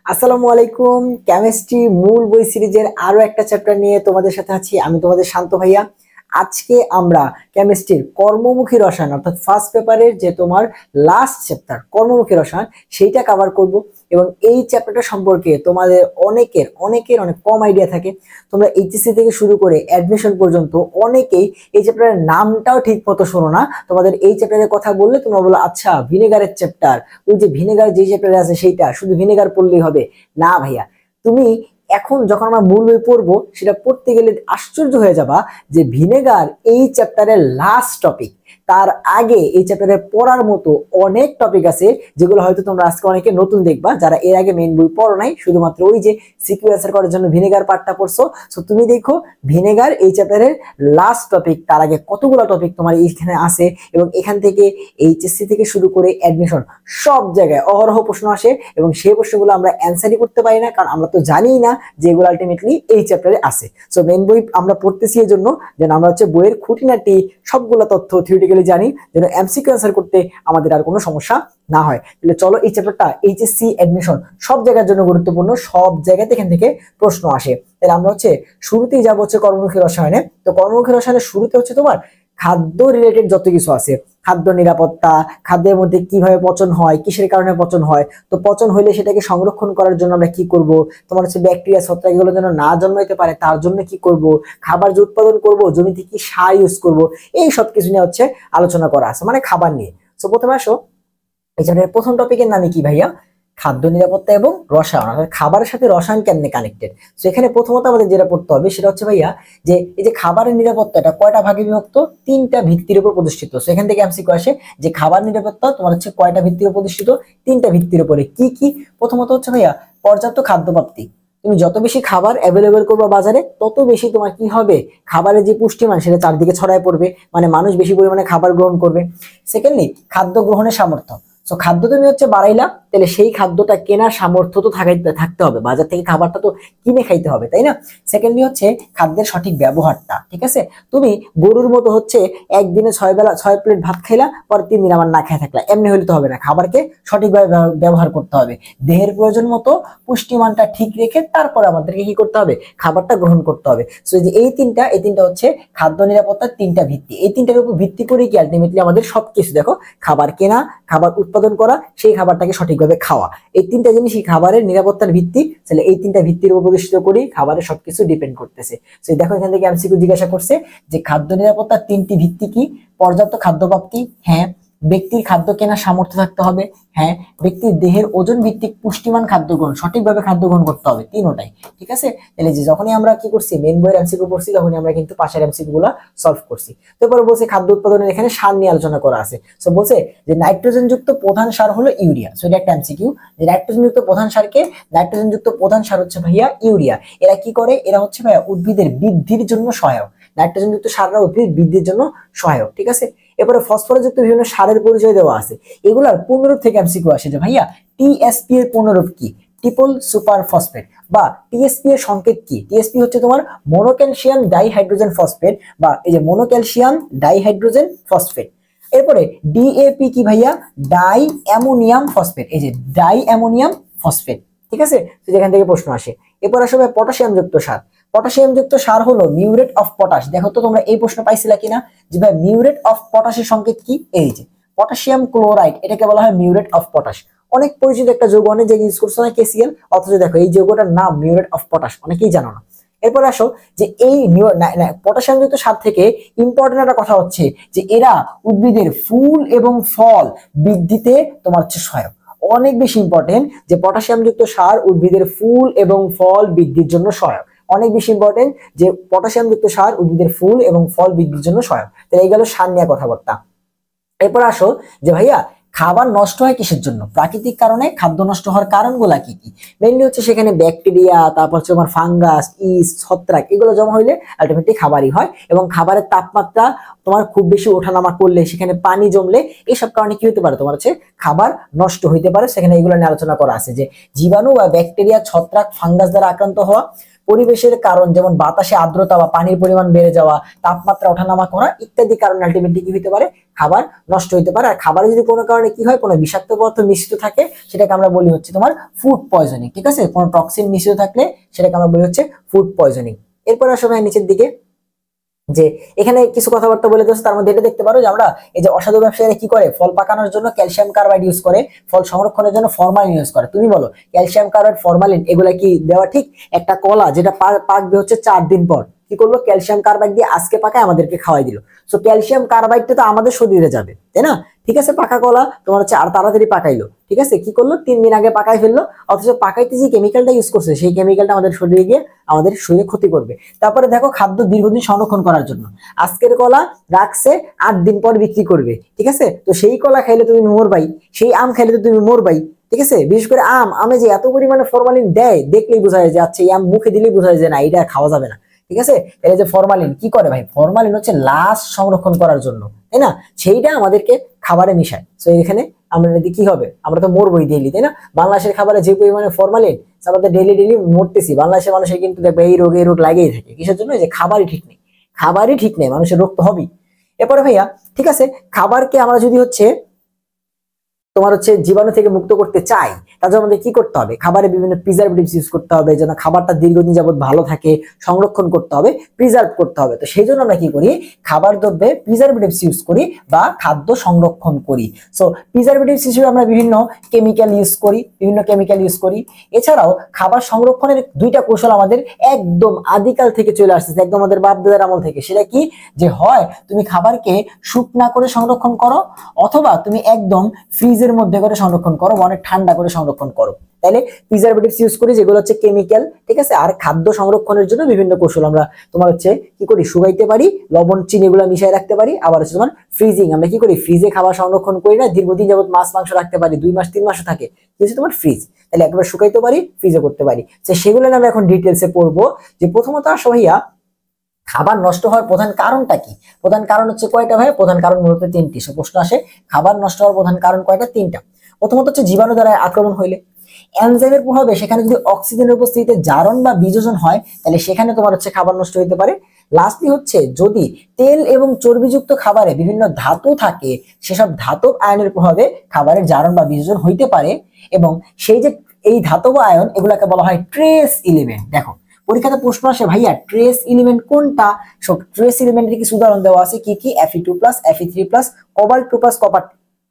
আসসালামু আলাইকুম। কেমিস্ট্রি মূল বই সিরিজের আরো একটা চ্যাপ্টার নিয়ে তোমাদের সাথে আছি। আমি তোমাদের শান্ত ভাইয়া। আজকে আমরা কেমিস্ট্রির কর্মমুখী রসায়ন অর্থাৎ ফার্স্ট পেপারের যে তোমার লাস্ট চ্যাপ্টার কর্মমুখী রসায়ন সেইটা কভার করব। এবং এই চ্যাপ্টারটা সম্পর্কে তোমাদের অনেকের অনেক কম আইডিয়া থাকে। তোমরা এইচএসসি থেকে শুরু করে অ্যাডমিশন পর্যন্ত অনেকেই এই চ্যাপ্টারের নামটাও ঠিক মতো শোনো না। তোমাদের এই চ্যাপ্টারের কথা বললে তোমরা বলো আচ্ছা ভিনেগারের চ্যাপ্টার, ওই যে ভিনেগার যে চ্যাপ্টারে আছে সেইটা, শুধু ভিনেগার পড়লেই হবে। না ভাইয়া, তুমি এখন যখন আমরা মূল বই পড়বো সেটা পড়তে গেলে আশ্চর্য হয়ে যাবা যে ভিনেগার এই চ্যাপ্টারের লাস্ট টপিক। তার আগে এই চ্যাপ্টারে পড়ার মতো অনেক টপিক আছে যেগুলো হয়তো তোমরা আজকে অনেকে নতুন দেখবা, যারা এর আগে মেইন বই পড়ো নাই, শুধুমাত্র ওই যে সিকিউ অ্যান্সার করার জন্য ভিনেগার পার্টটা পড়ছো। সো তুমি দেখো ভিনেগার এই চ্যাপ্টারের লাস্ট টপিক, তার আগে কতগুলো টপিক তোমার এইখানে আছে। এবং এখান থেকে এইচএসসি থেকে শুরু করে অ্যাডমিশন সব জায়গায় অহরহ প্রশ্ন আসে এবং সেই প্রশ্নগুলো আমরা অ্যান্সারই করতে পারি না, কারণ আমরা তো জানিই না যে এগুলো আলটিমেটলি এই চ্যাপ্টারে আছে। সো মেইন বই আমরা পড়তেছি এই জন্য যেন আমরা বইয়ের খুঁটিনাটি সবগুলো তথ্য থিওরিটিক্যালি জানি, যেন এমসিকিউ অ্যান্সার করতে আমাদের আর কোনো সমস্যা না হয়। তাহলে চলো এই চ্যাপ্টারটা এইচএসসি অ্যাডমিশন সব জায়গার জন্য গুরুত্বপূর্ণ, সব জায়গাতে এখান থেকে প্রশ্ন আসে। তাহলে আমরা শুরুতেই যাবো কর্মমুখী রসায়নে। তো কর্মমুখী রসায়নের শুরুতে তোমার খাদ্য রিলেটেড যত কিছু আছে, খাদ্য নিরাপত্তা, খাদ্যের মধ্যে কিভাবে পচন হয়, কিসের কারণে পচন হয়, তো পচন হইলে সেটাকে সংরক্ষণ করার জন্য আমরা কি করব, তোমার ব্যাকটেরিয়া ছত্রাক এগুলো যেন না জন্মাইতে পারে তার জন্য কি করব, খাবার যে উৎপাদন করব জমিতে কি সার ইউজ করব, এই সব কিছু নিয়ে আলোচনা করা আছে, মানে খাবার নিয়ে। তো প্রথমে আসো, এই চ্যাপ্টারের প্রথম টপিকের নামে কি ভাইয়া? খাদ্য নিরাপত্তা এবং রসায়ন, অর্থাৎ খাবারের সাথে রসায়ন কেমনে কানেক্টেড। তো এখানে প্রথমত আমাদের যেটা পড়তে হবে সেটা ভাইয়া যে এই যে খাবারের নিরাপত্তাটা কয়টা ভাগে বিভক্ত? তিনটা ভিত্তির উপর প্রতিষ্ঠিত। তো এখান থেকে এমসিকিউ আসে যে খাবার নিরাপত্তা তোমার কয়টা ভিত্তির উপর প্রতিষ্ঠিত? তিনটা ভিত্তির উপরে। কি কি? প্রথমত ভাইয়া পর্যাপ্ত খাদ্য প্রাপ্তি। তুমি যত বেশি খাবার অ্যাভেলেবেল করবে বাজারে, তত বেশি তোমার কি হবে, খাবারের যে পুষ্টিমান সেটা চারদিকে ছড়ায় পড়বে, মানে মানুষ বেশি পরিমাণে খাবার গ্রহণ করবে। সেকেন্ডলি খাদ্য গ্রহণের সামর্থ্য। সো খাদ্য তুমি বাড়াইলা, তাহলে সেই খাদ্যটা কেনার সামর্থ্য তো থাকতে হবে, বাজার থেকে খাবারটা তো কিনে খাইতে হবে, তাই না? সেকেন্ডলি খাদ্যের সঠিক ব্যবহারটা। ঠিক আছে, তুমি গরুর মতো একদিনে 6 প্লেট ভাত খাইলা, পর 3 দিন আবার না খেয়ে থাকলা, এমনি হইলে তো হবে না। খাবারকে সঠিকভাবে ব্যবহার করতে হবে, দেহের প্রয়োজন মতো পুষ্টিমানটা ঠিক রেখে তারপর আমাদেরকে কি করতে হবে, খাবারটা গ্রহণ করতে হবে। সো যে এই তিনটা খাদ্য নিরাপত্তার তিনটা ভিত্তি। এই তিনটার উপর ভিত্তি করে কি আলটিমেটলি আমাদের সবকিছু, দেখো, খাবার কেনা, খাবার উৎপাদন করা, সেই খাবারটাকে সঠিকভাবে খাওয়া, এই তিনটা জিনিসই খাবারের নিরাপত্তার ভিত্তি। তাহলে এই তিনটা ভিত্তির উপর প্রতিষ্ঠিত করি খাবারের সবকিছু ডিপেন্ড করতেছে। তো দেখো এখান থেকে এমসিকিউ জিজ্ঞাসা করছে যে খাদ্য নিরাপত্তার তিনটি ভিত্তি কি? পর্যাপ্ত খাদ্য প্রাপ্তি, হ্যাঁ। ব্যক্তির খাদ্য কেনার সামর্থ্য থাকতে হবে, হ্যাঁ। ব্যক্তির দেহের ওজন ভিত্তিক পুষ্টিমান খাদ্য গ্রহণ, সঠিকভাবে খাদ্য গ্রহণ করতে হবে, তিনটাই। ঠিক আছে, তাহলে যে যখনই আমরা কি করছি মেন বইয়ের এমসিকিউ পড়ছি, তখনই আমরা কিন্তু পাশের এমসিকিউ গুলা সলভ করছি। তারপরে বলছে খাদ্য উৎপাদনের এখানে সার নিয়ে আলোচনা করা আছে। সো বলছে যে নাইট্রোজেন যুক্ত প্রধান সার হলো ইউরিয়া। সো এটা একটা এমসিকিউ, যে নাইট্রোজেন যুক্ত প্রধান সারকে, নাইট্রোজেন যুক্ত প্রধান সার ভাইয়া ইউরিয়া। এরা কি করে? এরা ভাইয়া উদ্ভিদের বৃদ্ধির জন্য সহায়ক। নাইট্রোজেন যুক্ত সাররা উদ্ভিদ বৃদ্ধির জন্য সহায়ক। ঠিক আছে, এরপরে ফসফরাস যুক্ত বিভিন্ন সারের পরিচয় দেওয়া আছে। এগুলার পূর্ণরূপ থেকে এমসিকিউ আসে যে ভাইয়া টিএসপি এর পূর্ণরূপ কি? Triple super phosphate. বা টিএসপি এর সংকেত কি? টিএসপি তোমার মোনোক্যালসিয়াম ডাইহাইড্রোজেন ফসফেট, বা এই যে মোনোক্যালসিয়াম ডাইহাইড্রোজেন ফসফেট। এরপরে ডিএপি কি ভাইয়া? Die ammonium phosphate. এই যে ডাই অ্যামোনিয়াম ফসফেট। ঠিক আছে, তো যেখান থেকে প্রশ্ন আসে। এরপর আসবে পটাশিয়াম যুক্ত সার। পটাশিয়াম যুক্ত সার হলো মিউরেট অফ পটাশ। দেখো তো তোমরা এই প্রশ্ন পাইছিলা কিনা যে ভাই মিউরেট অফ পটাশের সংকেত কি? এই যে পটাশিয়াম ক্লোরাইড, এটাকে বলা হয় মিউরেট অফ পটাশ। অনেক পরিচিত একটা যৌগ, অনেক জায়গায় ইউজ করছো না কেসিএল, অথচ দেখো এই যৌগটার নাম মিউরেট অফ পটাশ, অনেকেই জানো না। এরপর আসো যে এই পটাশিয়াম যুক্ত সার থেকে ইম্পর্টেন্ট একটা কথা যে এরা উদ্ভিদের ফুল এবং ফল বৃদ্ধিতে তোমার সহায়ক। অনেক বেশি ইম্পর্টেন্ট যে পটাশিয়াম যুক্ত সার উদ্ভিদের ফুল এবং ফল বৃদ্ধির জন্য সহায়ক। অনেক বেশি ইম্পর্টেন্ট যে পটাশিয়াম যুক্ত সার উদ্ভিদের ফুল এবং ফল বৃদ্ধির জন্য সহায়ক। তাহলে এই গেল সার নিয়ে কথাবার্তা। এরপর আসো যে ভাইয়া খাবার নষ্ট হয় কিসের জন্য? প্রাকৃতিক কারণে খাদ্য নষ্ট হওয়ার কারণগুলা কি কি? মেইনলি সেখানে ব্যাকটেরিয়া, তারপর তোমার ফাঙ্গাস, ইস্ট, ছত্রাক, এগুলো জমা হইলে আলটিমেটলি খাবারই হয়। এবং খাবারের তাপমাত্রা তোমার খুব বেশি ওঠানামা করলে, সেখানে পানি জমলে, এইসব কারণে কি হতে পারে, তোমার খাবার নষ্ট হইতে পারে। সেখানে এগুলো নিয়ে আলোচনা করা আছে যে জীবাণু বা ব্যাকটেরিয়া, ছত্রাক, ফাঙ্গাস দ্বারা আক্রান্ত হওয়া, পরিবেশের কারণ, যেমন বাতাসে আর্দ্রতা বা পানির পরিমাণ বেড়ে যাওয়া, তাপমাত্রা ওঠানামা করা ইত্যাদি কারণে আলটিমেটলি কি হতে পারে, খাবার নষ্ট হতে পারে। আর খাবারে যদি কোনো কারণে কি হয়, কোনো বিষাক্ত পদার্থ মিশ্রিত থাকে, সেটাকে আমরা বলি হচ্ছে তোমার ফুড পয়জনিং। ঠিক আছে, কোনো টক্সিন মিশ্রিত থাকলে সেটাকে আমরা বলি হচ্ছে ফুড পয়জনিং। এরপর আসো ভাই নিচের দিকে, যে এখানে কিছু কথাবার্তা বলে দিচ্ছে, তার মধ্যে এটা দেখতে পারো যে আমরা এই যে অসাধু ব্যবসায়ীরা কি করে, ফল পাকানোর জন্য ক্যালসিয়াম কার্বাইড ইউজ করে, ফল সংরক্ষণের জন্য ফরমালিন ইউজ করে। তুমি বলো ক্যালসিয়াম কার্বাইড, ফরমালিন এগুলা কি দেওয়া ঠিক? একটা কলা যেটা পাকবে হচ্ছে 4 দিন পর, কি করলো, ক্যালসিয়াম কার্বাইড দিয়ে আজকে পাকায় আমাদেরকে খাওয়াই দিল। সো ক্যালসিয়াম কার্বাইডটা তো আমাদের শরীরে যাবে, তাই না? ঠিক আছে, পাকা কলা তোমার হচ্ছে আর তাড়াতাড়ি পাকাইলো, ঠিক আছে, কি করলো, 3 দিন আগে পাকাই ফেললো, অথচ পাকাইতে যে কেমিক্যালটা ইউজ করছে সেই কেমিক্যালটা আমাদের শরীরে গিয়ে আমাদের শরীরে ক্ষতি করবে। তারপরে দেখো খাদ্য দীর্ঘদিন সংরক্ষণ করার জন্য, আজকের কলা রাখছে 8 দিন পর বিক্রি করবে, ঠিক আছে, তো সেই কলা খাইলে তুমি মরবাই, সেই আম খাইলে তো তুমি মরবাই। ঠিক আছে, বিশেষ করে আমে যে এত পরিমাণে ফরমালিন দেয়, দেখলেই বোঝা যায় যে আচ্ছা এই আম মুখে দিলেই বোঝা যায় যে না এটা খাওয়া যাবে না। ঠিক আছে, তাহলে যে ফরমালিন কি করে ভাই, ফরমালিন হচ্ছে লাশ সংরক্ষণ করার জন্য, তাই না, সেইটা আমাদেরকে খাবারে মিশায়। তো এখানে আমরা কি হবে, আমরা তো মরবই ডেইলি, তাই না? বাংলাদেশের খাবারে যে পরিমাণে ফরমালিন, আমরা ডেইলি মরতেছি। বাংলাদেশের মানুষের কিন্তু দেখবে এই রোগ লাগেই থাকে, কিসের জন্য, যে খাবারই ঠিক নেই, খাবারই ঠিক নেই, মানুষের রোগ তো হবেই। এরপরে ভাইয়া ঠিক আছে, খাবারকে আমরা যদি হচ্ছে তোমার হচ্ছে জীবাণু থেকে মুক্ত করতে চাই, তার জন্য আমাদের কি করতে হবে, খাবারে বিভিন্ন প্রিজারভেটিভস ইউজ করতে হবে, যেন খাবারটা দীর্ঘদিন যাবত ভালো থাকে, সংরক্ষণ করতে হবে, প্রিজার্ভ করতে হবে। তো সেই জন্য আমরা কি করি, খাবার দ্রব্যে প্রিজারভেটিভস ইউজ করি বা খাদ্য সংরক্ষণ করি। সো প্রিজারভেটিভস হিসেবে আমরা বিভিন্ন কেমিক্যাল ইউজ করি। এছাড়াও খাবার সংরক্ষণের দুইটা কৌশল আমাদের একদম আদিকাল থেকে চলে আসতেছে, একদম আমাদের বাপ দাদার আমল থেকে। সেটা কি, যে হয় তুমি খাবারকে শুকনা করে সংরক্ষণ করো, অথবা তুমি একদম ফ্রিজের মধ্যে করে সংরক্ষণ করো, অনেক ঠান্ডা করে সংরক্ষণ করো। তাইলে প্রিজারভেটিভস ইউজ করি যেগুলো হচ্ছে কেমিক্যাল, ঠিক আছে। আর খাদ্য সংরক্ষণের জন্য বিভিন্ন কৌশল আমরা তোমার হচ্ছে কি করি, শুকাইতে পারি, লবণ চিনি এগুলো মিশিয়ে রাখতে পারি। আবার হচ্ছে তোমার ফ্রিজিং, আমরা কি করি, ফ্রিজে খাবার সংরক্ষণ করি না, দীর্ঘদিন যাবত মাছ মাংস রাখতে পারি, 2 মাস 3 মাসও থাকে, হচ্ছে তোমার ফ্রিজ। তাহলে একবার শুকাইতে পারি, ফ্রিজে করতে পারি। তো সেগুলো আমরা এখন ডিটেলসে পড়বো। যে প্রথমত আসো ভাইয়া, খাবার নষ্ট হওয়ার প্রধান কারণটা কি? প্রধান কারণ হচ্ছে কয়টা ভাই? প্রধান কারণ মূলত 3টি। প্রশ্ন আসে খাবার নষ্ট হওয়ার প্রধান কারণ কয়টা? 3টা। প্রথমত হচ্ছে জীবাণু দ্বারা আক্রমণ হইলে, এনজাইমের প্রভাবে সেখানে যদি অক্সিজেনের উপস্থিতিতে জারণ বা বিযোজন হয়, তাহলে সেখানে তোমার হচ্ছে খাবার নষ্ট হইতে পারে। লাস্টলি হচ্ছে যদি তেল এবং চর্বিযুক্ত খাবারে বিভিন্ন ধাতু থাকে, সেসব ধাতব আয়নের প্রভাবে খাবারের জারণ বা বিযোজন হইতে পারে। এবং সেই যে এই ধাতব আয়ন, এগুলাকে বলা হয় ট্রেস এলিমেন্ট। দেখো পরীক্ষাতে প্রশ্ন আসে ভাইয়া ট্রেস এলিমেন্ট কোনটা? সব ট্রেস এলিমেন্টের কিছু উদাহরণ দেওয়া আছে, কি কি, Fe2+, Fe3+, কোবাল্ট 2+, কপার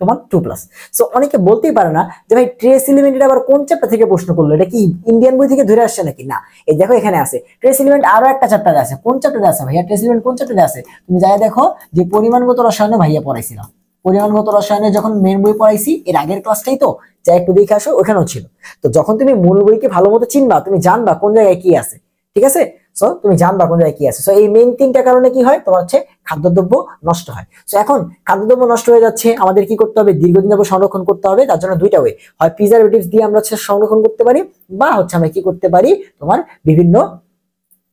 তোমার 2+। সো অনেকে বলতেই পারে না যে ভাই ট্রেস এলিমেন্টের আবার কোন চ্যাপ্টার থেকে প্রশ্ন করলো, এটা কি ইন্ডিয়ান বই থেকে ধরে আসছে নাকি? না, এই দেখো এখানে আছে ট্রেস এলিমেন্ট, আরো একটা চ্যাপ্টারে আছে। কোন চ্যাপ্টারে আছে ভাইয়া ট্রেস এলিমেন্ট? কোন চ্যাপ্টারে আছে? তুমি যাই দেখো যে পরিমাণগত রসায়নে ভাইয়া পড়াইছিলাম, পরিমাণগত রসায়নে যখন মেন বই পড়াইছি এর আগের ক্লাসটাই তো, যা একটু দেখে আসো, ওখানেও ছিল। তো যখন তুমি মূল বইকে ভালো মতো চিনবা, তুমি জানবা কোন জায়গায় কি আছে, ঠিক আছে। সো তুমি জানবা কোন জায়গায় কি আছে। সো এই মেইন 3টা কারণে কি হয়, তোমার হচ্ছে খাদ্যদ্রব্য নষ্ট হয়। সো এখন খাদ্যদ্রব্য নষ্ট হয়ে যাচ্ছে, আমাদের কি করতে হবে, দীর্ঘদিন যাবত সংরক্ষণ করতে হবে। তার জন্য দুইটা ওয়ে, হয় প্রিজারভেটিভস দিয়ে আমরা হচ্ছে সংরক্ষণ করতে পারি, বা হচ্ছে আমরা কি করতে পারি, তোমার বিভিন্ন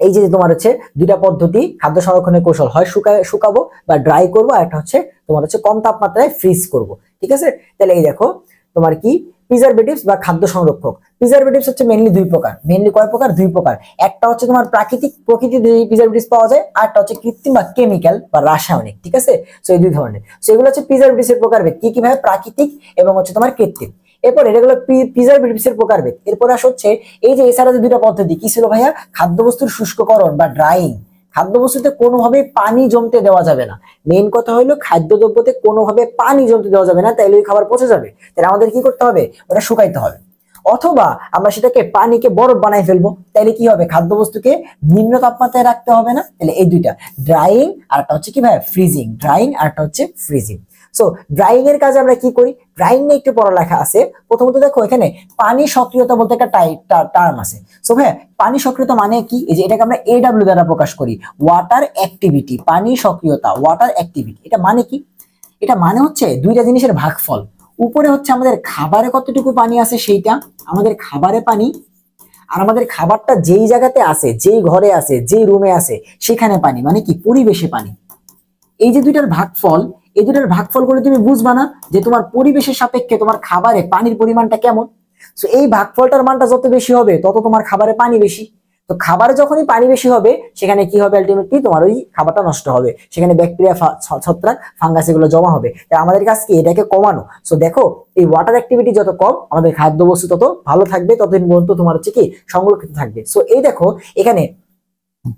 এই যে তোমার হচ্ছে দুইটা পদ্ধতি খাদ্য সংরক্ষণের কৌশল, হয় শুকাবো বা ড্রাই করবো, আর একটা হচ্ছে তোমার হচ্ছে কম তাপমাত্রায় ফ্রিজ করব, ঠিক আছে। তাহলে এই দেখো তোমার কি প্রিজারভেটিভস বা খাদ্য সংরক্ষক। প্রিজারভেটিভস হচ্ছে মেইনলি 2 প্রকার। মেইনলি কয় প্রকার? 2 প্রকার। একটা হচ্ছে তোমার প্রকৃতিতে যে প্রিজারভেটিভস পাওয়া যায়, আর একটা হচ্ছে কৃত্রিম বা কেমিক্যাল বা রাসায়নিক, ঠিক আছে। সো এই 2 ধরনের। সো এগুলো হচ্ছে প্রিজারভেটিভস এর প্রকারভেদ, কি কি ভাবে, প্রাকৃতিক এবং হচ্ছে তোমার কৃত্রিম। এরপর এগুলো প্রিজারভেটিভস এর প্রকারভেদ। এরপর হচ্ছে এই যে এছাড়া যে 2টা পদ্ধতি কি ছিল ভাইয়া, খাদ্যবস্তুর শুষ্ককরণ বা ড্রাইং। খাদ্যবস্তুতে কোনোভাবেই পানি জমতে দেওয়া যাবে না। মেইন কথা হলো খাদ্যদ্রব্যতে কোনোভাবে পানি জমতে দেওয়া যাবে না, তাইলে ওই খাবার পচে যাবে। তাহলে আমাদের কি করতে হবে, ওটা শুকাইতে হবে। অথবা আমরা সেটাকে পানিকে বরফ বানাই ফেলবো, তাইলে কি হবে, খাদ্যবস্তুকে নিম্ন তাপমাত্রায় রাখতে হবে না। তাহলে এই দুইটা, ড্রাইং আর একটা হচ্ছে কি ভাই, ফ্রিজিং। ড্রাইং আর একটা হচ্ছে ফ্রিজিং। সো ড্রাইং এর কাজে আমরা কি করি, ড্রাইং নিয়ে একটু পড়ালেখা আছে। প্রথমত দেখো এখানে পানি সক্রিয়তা বলতে একটা টার্ম আছে। সো ভাই পানি সক্রিয়তা মানে কি, এই যে এটাকে আমরা AW দ্বারা প্রকাশ করি, ওয়াটার অ্যাক্টিভিটি। পানি সক্রিয়তা, ওয়াটার অ্যাক্টিভিটি, এটা মানে কি? এটা মানে হচ্ছে দুইটা জিনিসের ভাগফল। উপরে হচ্ছে আমাদের খাবারে কতটুকু পানি আছে সেইটা, আমাদের খাবারে পানি, আর আমাদের খাবারটা যেই জায়গাতে আছে, যেই ঘরে আছে, যেই রুমে আছে সেখানে পানি, মানে কি, পরিবেশে পানি। এই যে দুইটার ভাগফল, এই দুইটার ভাগফল করে তুমি বুঝবা না যে তোমার পরিবেশের সাপেক্ষে তোমার খাবারে পানির পরিমাণটা কেমন। সো এই ভাগফলটার মানটা যত বেশি হবে তত তোমার খাবারে পানি বেশি। তো খাবারে যখনই পানি বেশি হবে সেখানে কি হবে, আলটিমেটলি তোমার ওই খাবারটা নষ্ট হবে, সেখানে ব্যাকটেরিয়া, ছত্রাক, ফাঙ্গাস এগুলো জমা হবে। তাই আমাদের কাজ কি, এটাকে কমানো। সো দেখো এই ওয়াটার অ্যাক্টিভিটি যত কম আমাদের খাদ্যবস্তু তত ভালো থাকবে, ততদিন পর্যন্ত তোমার হচ্ছে কি সংরক্ষিত থাকবে। সো এই দেখো এখানে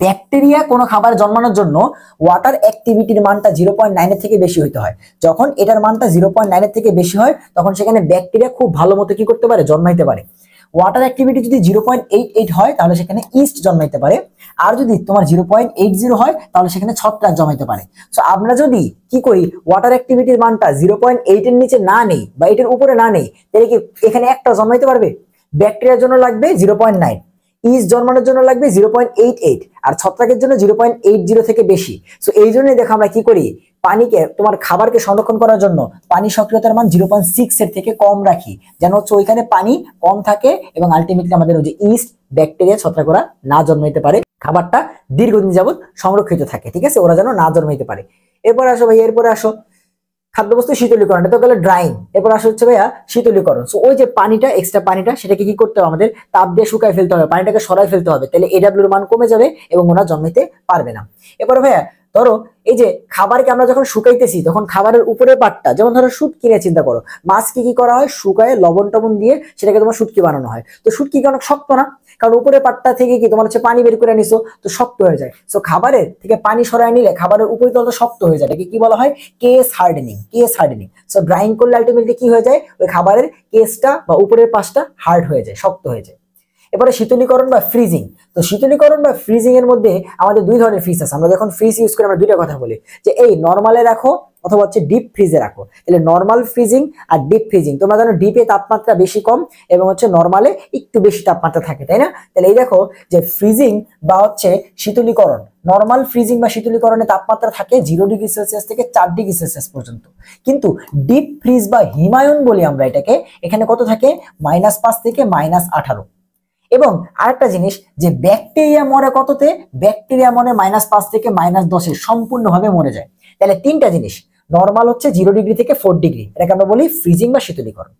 ব্যাকটেরিয়া কোনো খাবার জন্মানোর জন্য ওয়াটার অ্যাক্টিভিটির মানটা 0.9 এর থেকে বেশি হতে হয়। যখন এটার মানটা 0.9 এর থেকে বেশি হয় তখন সেখানে ব্যাকটেরিয়া খুব ভালো মতো কি করতে পারে, জন্মাইতে পারে। ওয়াটার অ্যাক্টিভিটি যদি 0.88 হয় তাহলে সেখানে ইস্ট জন্মাইতে পারে, আর যদি তোমার 0.80 হয় তাহলে সেখানে ছত্রাক জন্মাইতে পারে। সো আমরা যদি কি করি, ওয়াটার অ্যাক্টিভিটির মানটা 0.8 এর নিচে না নেই বা এটার উপরে না নেই, তাহলে কি এখানে একটা জন্মাইতে পারবে? ব্যাকটেরিয়ার জন্য লাগবে 0.9, ইস্ট জন্মানোর জন্য লাগবে 0.88, আর ছত্রাকের জন্য 0.80 থেকে বেশি। সো এই জন্যই দেখো আমরা কি করি, পানিকে, তোমার খাবারকে সংরক্ষণ করার জন্য পানি সক্রিয়তার মান 0.6 এর থেকে কম রাখি, যেন হচ্ছে ওইখানে পানি কম থাকে এবং আলটিমেটলি আমাদের ওই যে ইস্ট, ব্যাকটেরিয়া, ছত্রাক ওরা না জন্মাইতে পারে, খাবারটা দীর্ঘদিন যাবত সংরক্ষিত থাকে। ঠিক আছে, ওরা যেন না জন্মাইতে পারে। এরপরে আসো ভাই, এরপরে আসো খাদ্যবস্তু শীতলীকরণ, এটা তো গেলে ড্রাইং। এরপর আসলে হচ্ছে ভাইয়া শীতলীকরণ। সো ওই যে পানিটা, এক্সট্রা পানিটা, সেটাকে কি করতে হবে, আমাদের তাপ দিয়ে শুকায় ফেলতে হবে, পানিটাকে সরাই ফেলতে হবে, তাহলে এডব্লিউর মান কমে যাবে এবং ওরা জন্মাইতে পারবে না। এরপর ভাইয়া ধরো এই যে খাবারকে আমরা যখন শুকাইতেছি তখন খাবারের উপরের পাটটা, যেমন ধরো শুটকি নিয়ে চিন্তা করো, মাছকে কি করা হয়, শুকায় লবণ টবণ দিয়ে সেটাকে তোমার শুটকি বানানো হয়। তো শুটকি কি অনেক শক্ত না, কারণ উপরের পাটটা থেকে কি তোমার হচ্ছে পানি বের করে নিছো, তো শক্ত হয়ে যায়। সো খাবারের থেকে পানি সরায় নিলে খাবারের উপরিতলটা শক্ত হয়ে যায়, এটাকে কি বলা হয়, case hardening, case hardening. So drawing করলে আলটিমেটলি কি হয়ে যায়, ওই খাবারের কেসটা বা উপরের পাশটা হার্ড হয়ে যায়, শক্ত হয়ে যায়। এবারে শীতলীকরণ বা ফ্রিজিং। তো শীতলীকরণ বা ফ্রিজিং এর মধ্যে আমাদের দুই ধরনের ফ্রিজ আছে। আমরা যখন ফ্রিজ ইউজ করি আমরা দুইটা কথা বলি, যে এই নরমালে রাখো অথবা হচ্ছে ডিপ ফ্রিজে রাখো। তাহলে নরমাল ফ্রিজিং আর ডিপ ফ্রিজিং, তোমরা জানো ডিপে তাপমাত্রা বেশি কম এবং হচ্ছে নরমালে একটু বেশি তাপমাত্রা থাকে, তাই না? তাহলে এই দেখো যে ফ্রিজিং বা হচ্ছে শীতলীকরণ, নরমাল ফ্রিজিং বা শীতলীকরণে তাপমাত্রা থাকে 0°C থেকে 4°C পর্যন্ত, কিন্তু ডিপ ফ্রিজ বা হিমায়ন বলি আমরা এটাকে, এখানে কত থাকে, -5 থেকে -18। এবং আরেকটা জিনিস, যে ব্যাকটেরিয়া মরে কততে, ব্যাকটেরিয়া মরে -5 থেকে -10-এ সম্পূর্ণভাবে মরে যায়। তাহলে তিনটা জিনিস, নরমাল হচ্ছে 0° থেকে 4°, এটাকে আমরা বলি ফ্রিজিং বা শীতলীকরণ।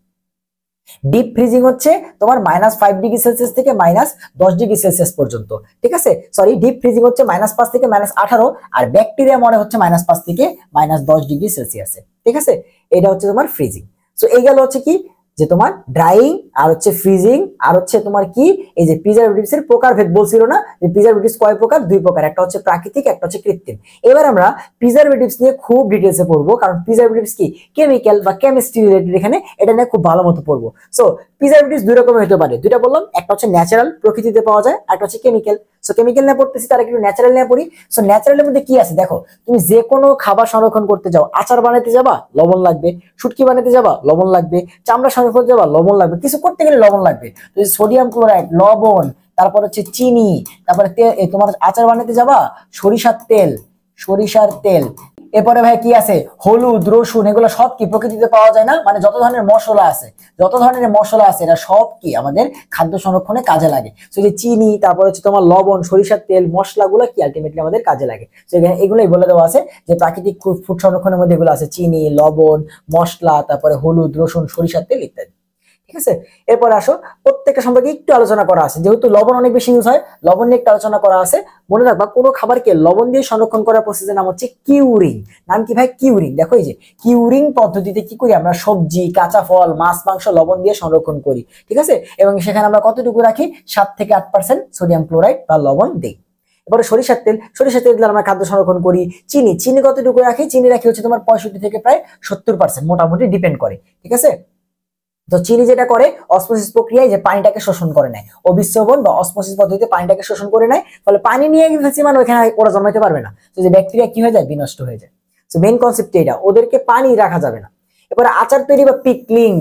ডিপ ফ্রিজিং হচ্ছে তোমার -5°C থেকে -10°C পর্যন্ত, ঠিক আছে। সরি, ডিপ ফ্রিজিং হচ্ছে -5 থেকে -18, আর ব্যাকটেরিয়া মরে হচ্ছে -5 থেকে -10°C, ঠিক আছে। এটা হচ্ছে তোমার ফ্রিজিং। সো এই গেল হচ্ছে কি, যে তোমার ড্রাইং আর হচ্ছে ফ্রিজিং আর হচ্ছে তোমার কি, এই যে প্রিজারভেটিভস এর প্রকারভেদ বলছিল না, যে প্রিজারভেটিভস কয় প্রকার, দুই প্রকার, একটা হচ্ছে প্রাকৃতিক, একটা হচ্ছে কৃত্রিম। এবার আমরা প্রিজারভেটিভস নিয়ে খুব ডিটেইলসে পড়বো, কারণ প্রিজারভেটিভস কি কেমিক্যাল বা কেমিস্ট্রি রিলেটেড, এখানে এটা নিয়ে খুব ভালো মতো পড়বো। সো প্রিজারভেটিভস দুই রকমের হতে পারে, দুইটা বললাম, একটা হচ্ছে ন্যাচারাল, প্রকৃতিতে পাওয়া যায়, আর একটা হচ্ছে কেমিক্যাল। সো কেমিক্যাল নিয়ে পড়তেছি, তার একটু ন্যাচারাল নিয়ে পড়ি। সো ন্যাচারালের মধ্যে কি আছে দেখো, তুমি যে কোনো খাবার সংরক্ষণ করতে যাও, আচার বানাতে যাবা লবণ লাগবে, শুটকি বানাতে যাবা লবণ লাগবে, চামড়া সংরক্ষণ করতে যাবা লবণ লাগবে, কিছু করতে গেলে লবণ লাগবে। তো সোডিয়াম ক্লোরাইড, লবণ, তারপর হচ্ছে চিনি, তারপরে তোমার আচার বানাতে যাবা সরিষার তেল, সরিষার তেল। এরপরে ভাই কি আছে, হলুদ, রসুন, এগুলো সব কি প্রকৃতিতে পাওয়া যায় না, মানে যত ধরনের মশলা আছে, যত ধরনের মশলা আছে এটা সব কি আমাদের খাদ্য সংরক্ষণে কাজে লাগে। তো যে চিনি, তারপর হচ্ছে তোমার লবণ, সরিষার তেল, মশলাগুলো কি আলটিমেটলি আমাদের কাজে লাগে। তো এগুলোই বলে দেওয়া আছে যে প্রাকৃতিক ফুড সংরক্ষণের মধ্যে এগুলো আছে, চিনি, লবণ, মশলা, তারপরে হলুদ, রসুন, সরিষার তেল ইত্যাদি, ঠিক আছে। এরপর আসো প্রত্যেকটা সম্পর্কে একটু আলোচনা করা আছে, যেহেতু লবণ অনেক বেশি ইউজ হয়, লবণ নিয়ে একটু আলোচনা করা আছে। মনে রাখবা কোনো খাবারকে লবণ দিয়ে সংরক্ষণ করার প্রসেসের নাম হচ্ছে কিউরিং। নাম কি ভাই, কিউরিং। দেখো এই যে কিউরিং পদ্ধতিতে কি করি আমরা, সবজি, কাঁচা ফল, মাছ, মাংস লবণ দিয়ে সংরক্ষণ করি, ঠিক আছে। এবং সেখানে আমরা কতটুকু রাখি, 7 থেকে 8% সোডিয়াম ক্লোরাইড বা লবণ দিই। এবারে সরিষার তেল, সরিষার তেল দিয়ে আমরা খাদ্য সংরক্ষণ করি। চিনি, চিনি কতটুকু রাখি, চিনি রাখি হচ্ছে তোমার 65 থেকে প্রায় 70%, মোটামুটি ডিপেন্ড করে, ঠিক আছে। তো চিনি যেটা করে, অসমোসিস প্রক্রিয়ায় যে পানিটাকে শোষণ করে নেয়, অবিশ্রবণ বা অসমোসিস পদ্ধতিতে পানিটাকে শোষণ করে নেয়, ফলে পানি নিয়ে গেছে মানে ওখানে ওরা জন্মাইতে পারবে না। তো যে ব্যাকটেরিয়া কি হয়ে যায়, বিনষ্ট হয়ে যায়। তো মেইন কনসেপ্ট এটা, ওদেরকে পানি রাখা যাবে না। এবারে আচার তৈরি বা পিকলিং।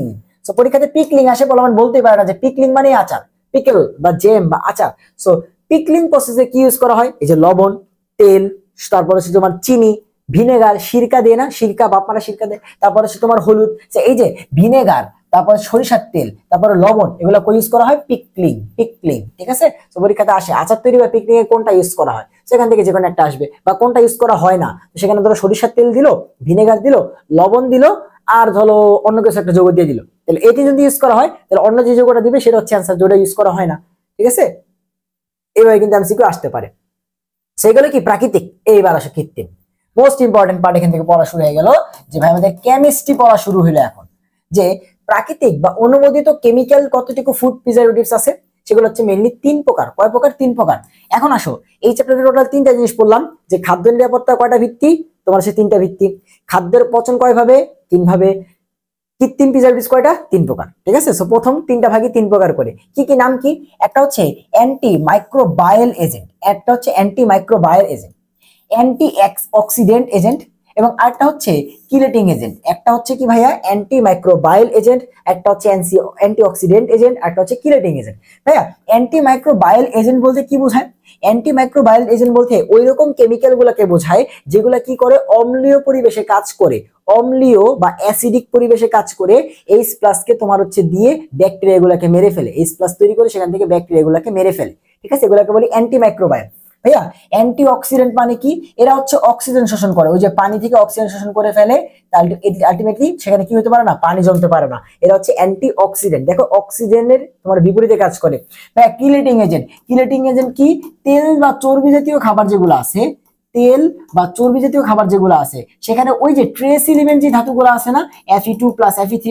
সো পরীক্ষাতে পিকলিং আসে, বলে মানে বলতেই পারে না যে পিকলিং মানে আচার, পিকল বা জেম বা আচার। সো পিকলিং প্রসেসে কি ইউজ করা হয়, এই যে লবণ, তেল, তারপর হচ্ছে তোমার চিনি, ভিনেগার, সিরকা দিয়ে না, সিরকা বাপমারা সিরকা দেয়, তারপর হচ্ছে তোমার হলুদ, এই যে ভিনেগার, তারপর সরিষার তেল, তারপরে লবণ, এগুলো ইউজ করা হয় পিকলিং, পিকলিং, ঠিক আছে। তো পরীক্ষাতে আসে আচার তৈরি বা পিকলিং এ কোনটা ইউজ করা হয়, সেখান থেকে যে কোনো একটা আসবে, বা কোনটা ইউজ করা হয় না, সেখানে ধরো সরিষার তেল দিল, ভিনেগার দিল, লবণ দিল, আর ধরো অন্য কিছু একটা যৌগ দিয়ে দিল। তাহলে এটি যদি ইউজ করা হয় তাহলে অন্য যে যৌগটা দিবে সেটা হচ্ছে অ্যান্সার, যেটা ইউজ করা হয় না, ঠিক আছে। এইভাবে কিন্তু এমসিকিউ আসতে পারে। সেগুলো কি প্রাকৃতিক, এইবার আসে কৃত্রিম। মোস্ট ইম্পর্টেন্ট পার্ট এখান থেকে পড়া শুরু হয়ে গেল যে ভাই আমাদের কেমিস্ট্রি পড়া শুরু হলো এখন, যে প্রাকৃতিক বা অনুমোদিত কেমিক্যাল কতটুকু ফুড প্রিজারভেটিভস আছে, সেগুলো হচ্ছে মেইনলি 3 প্রকার। কয় প্রকার? 3 প্রকার। এখন আসো এই চ্যাপ্টারে টোটাল 3টা জিনিস পড়লাম, যে খাদ্য নিরাপত্তা কয়টা ভিত্তি, তোমার সে 3টা ভিত্তি, খাদ্যের পচন কয় ভাবে, 3 ভাবে, কৃত্রিম প্রিজারভেটিভস কয়টা, 3 প্রকার। ঠিক আছে, সো প্রথম 3টা ভাগে 3 প্রকার করে, কি কি নাম কি? একটা হচ্ছে অ্যান্টি মাইক্রোবায়াল এজেন্ট, একটা হচ্ছে anti microbial agent, anti oxidant agent, এবং আরেকটা হচ্ছে কিলেটিং এজেন্ট। একটা হচ্ছে কি ভাইয়া অ্যান্টি মাইক্রোবায়াল এজেন্ট, একটা হচ্ছে অ্যান্টি অক্সিডেন্ট এজেন্ট, একটা হচ্ছে কিলেটিং এজেন্ট। ভাইয়া অ্যান্টি মাইক্রোবায়াল এজেন্ট বলতে কি বোঝায়? অ্যান্টি মাইক্রোবায়াল এজেন্ট বলতে ওই রকম কেমিক্যাল গুলাকে বোঝায় যেগুলা কি করে, অম্লীয় পরিবেশে কাজ করে, অম্লীয় বা অ্যাসিডিক পরিবেশে কাজ করে H+ কে তোমার হচ্ছে দিয়ে ব্যাকটেরিয়া গুলাকে মেরে ফেলে, H+ তৈরি করে সেখান থেকে ব্যাকটেরিয়া গুলাকে মেরে ফেলে। ঠিক আছে, এগুলাকে বলি অ্যান্টি মাইক্রোবায়াল। ভাইয়া অ্যান্টি অক্সিডেন্ট মানে কি? এরা হচ্ছে অক্সিজেন শোষণ করে, ওই যে পানি থেকে অক্সিজেন শোষণ করে ফেলে, আলটিমেটলি সেখানে কি হতে পারে না, পানি জমতে পারে না। এরা হচ্ছে অ্যান্টি অক্সিডেন্ট, দেখো অক্সিজেনের তোমার বিপরীতে কাজ করে। ভাইয়া কিলেটিং এজেন্ট, কিলেটিং এজেন্ট কি? তেল বা চর্বি জাতীয় খাবার যেগুলো আছে, তেল বা চর্বি জাতীয় খাবার যেগুলো আছে, সেখানে ওই যে ট্রেস এলিমেন্ট যে ধাতুগুলো আছে না, Fe2+, Fe3+,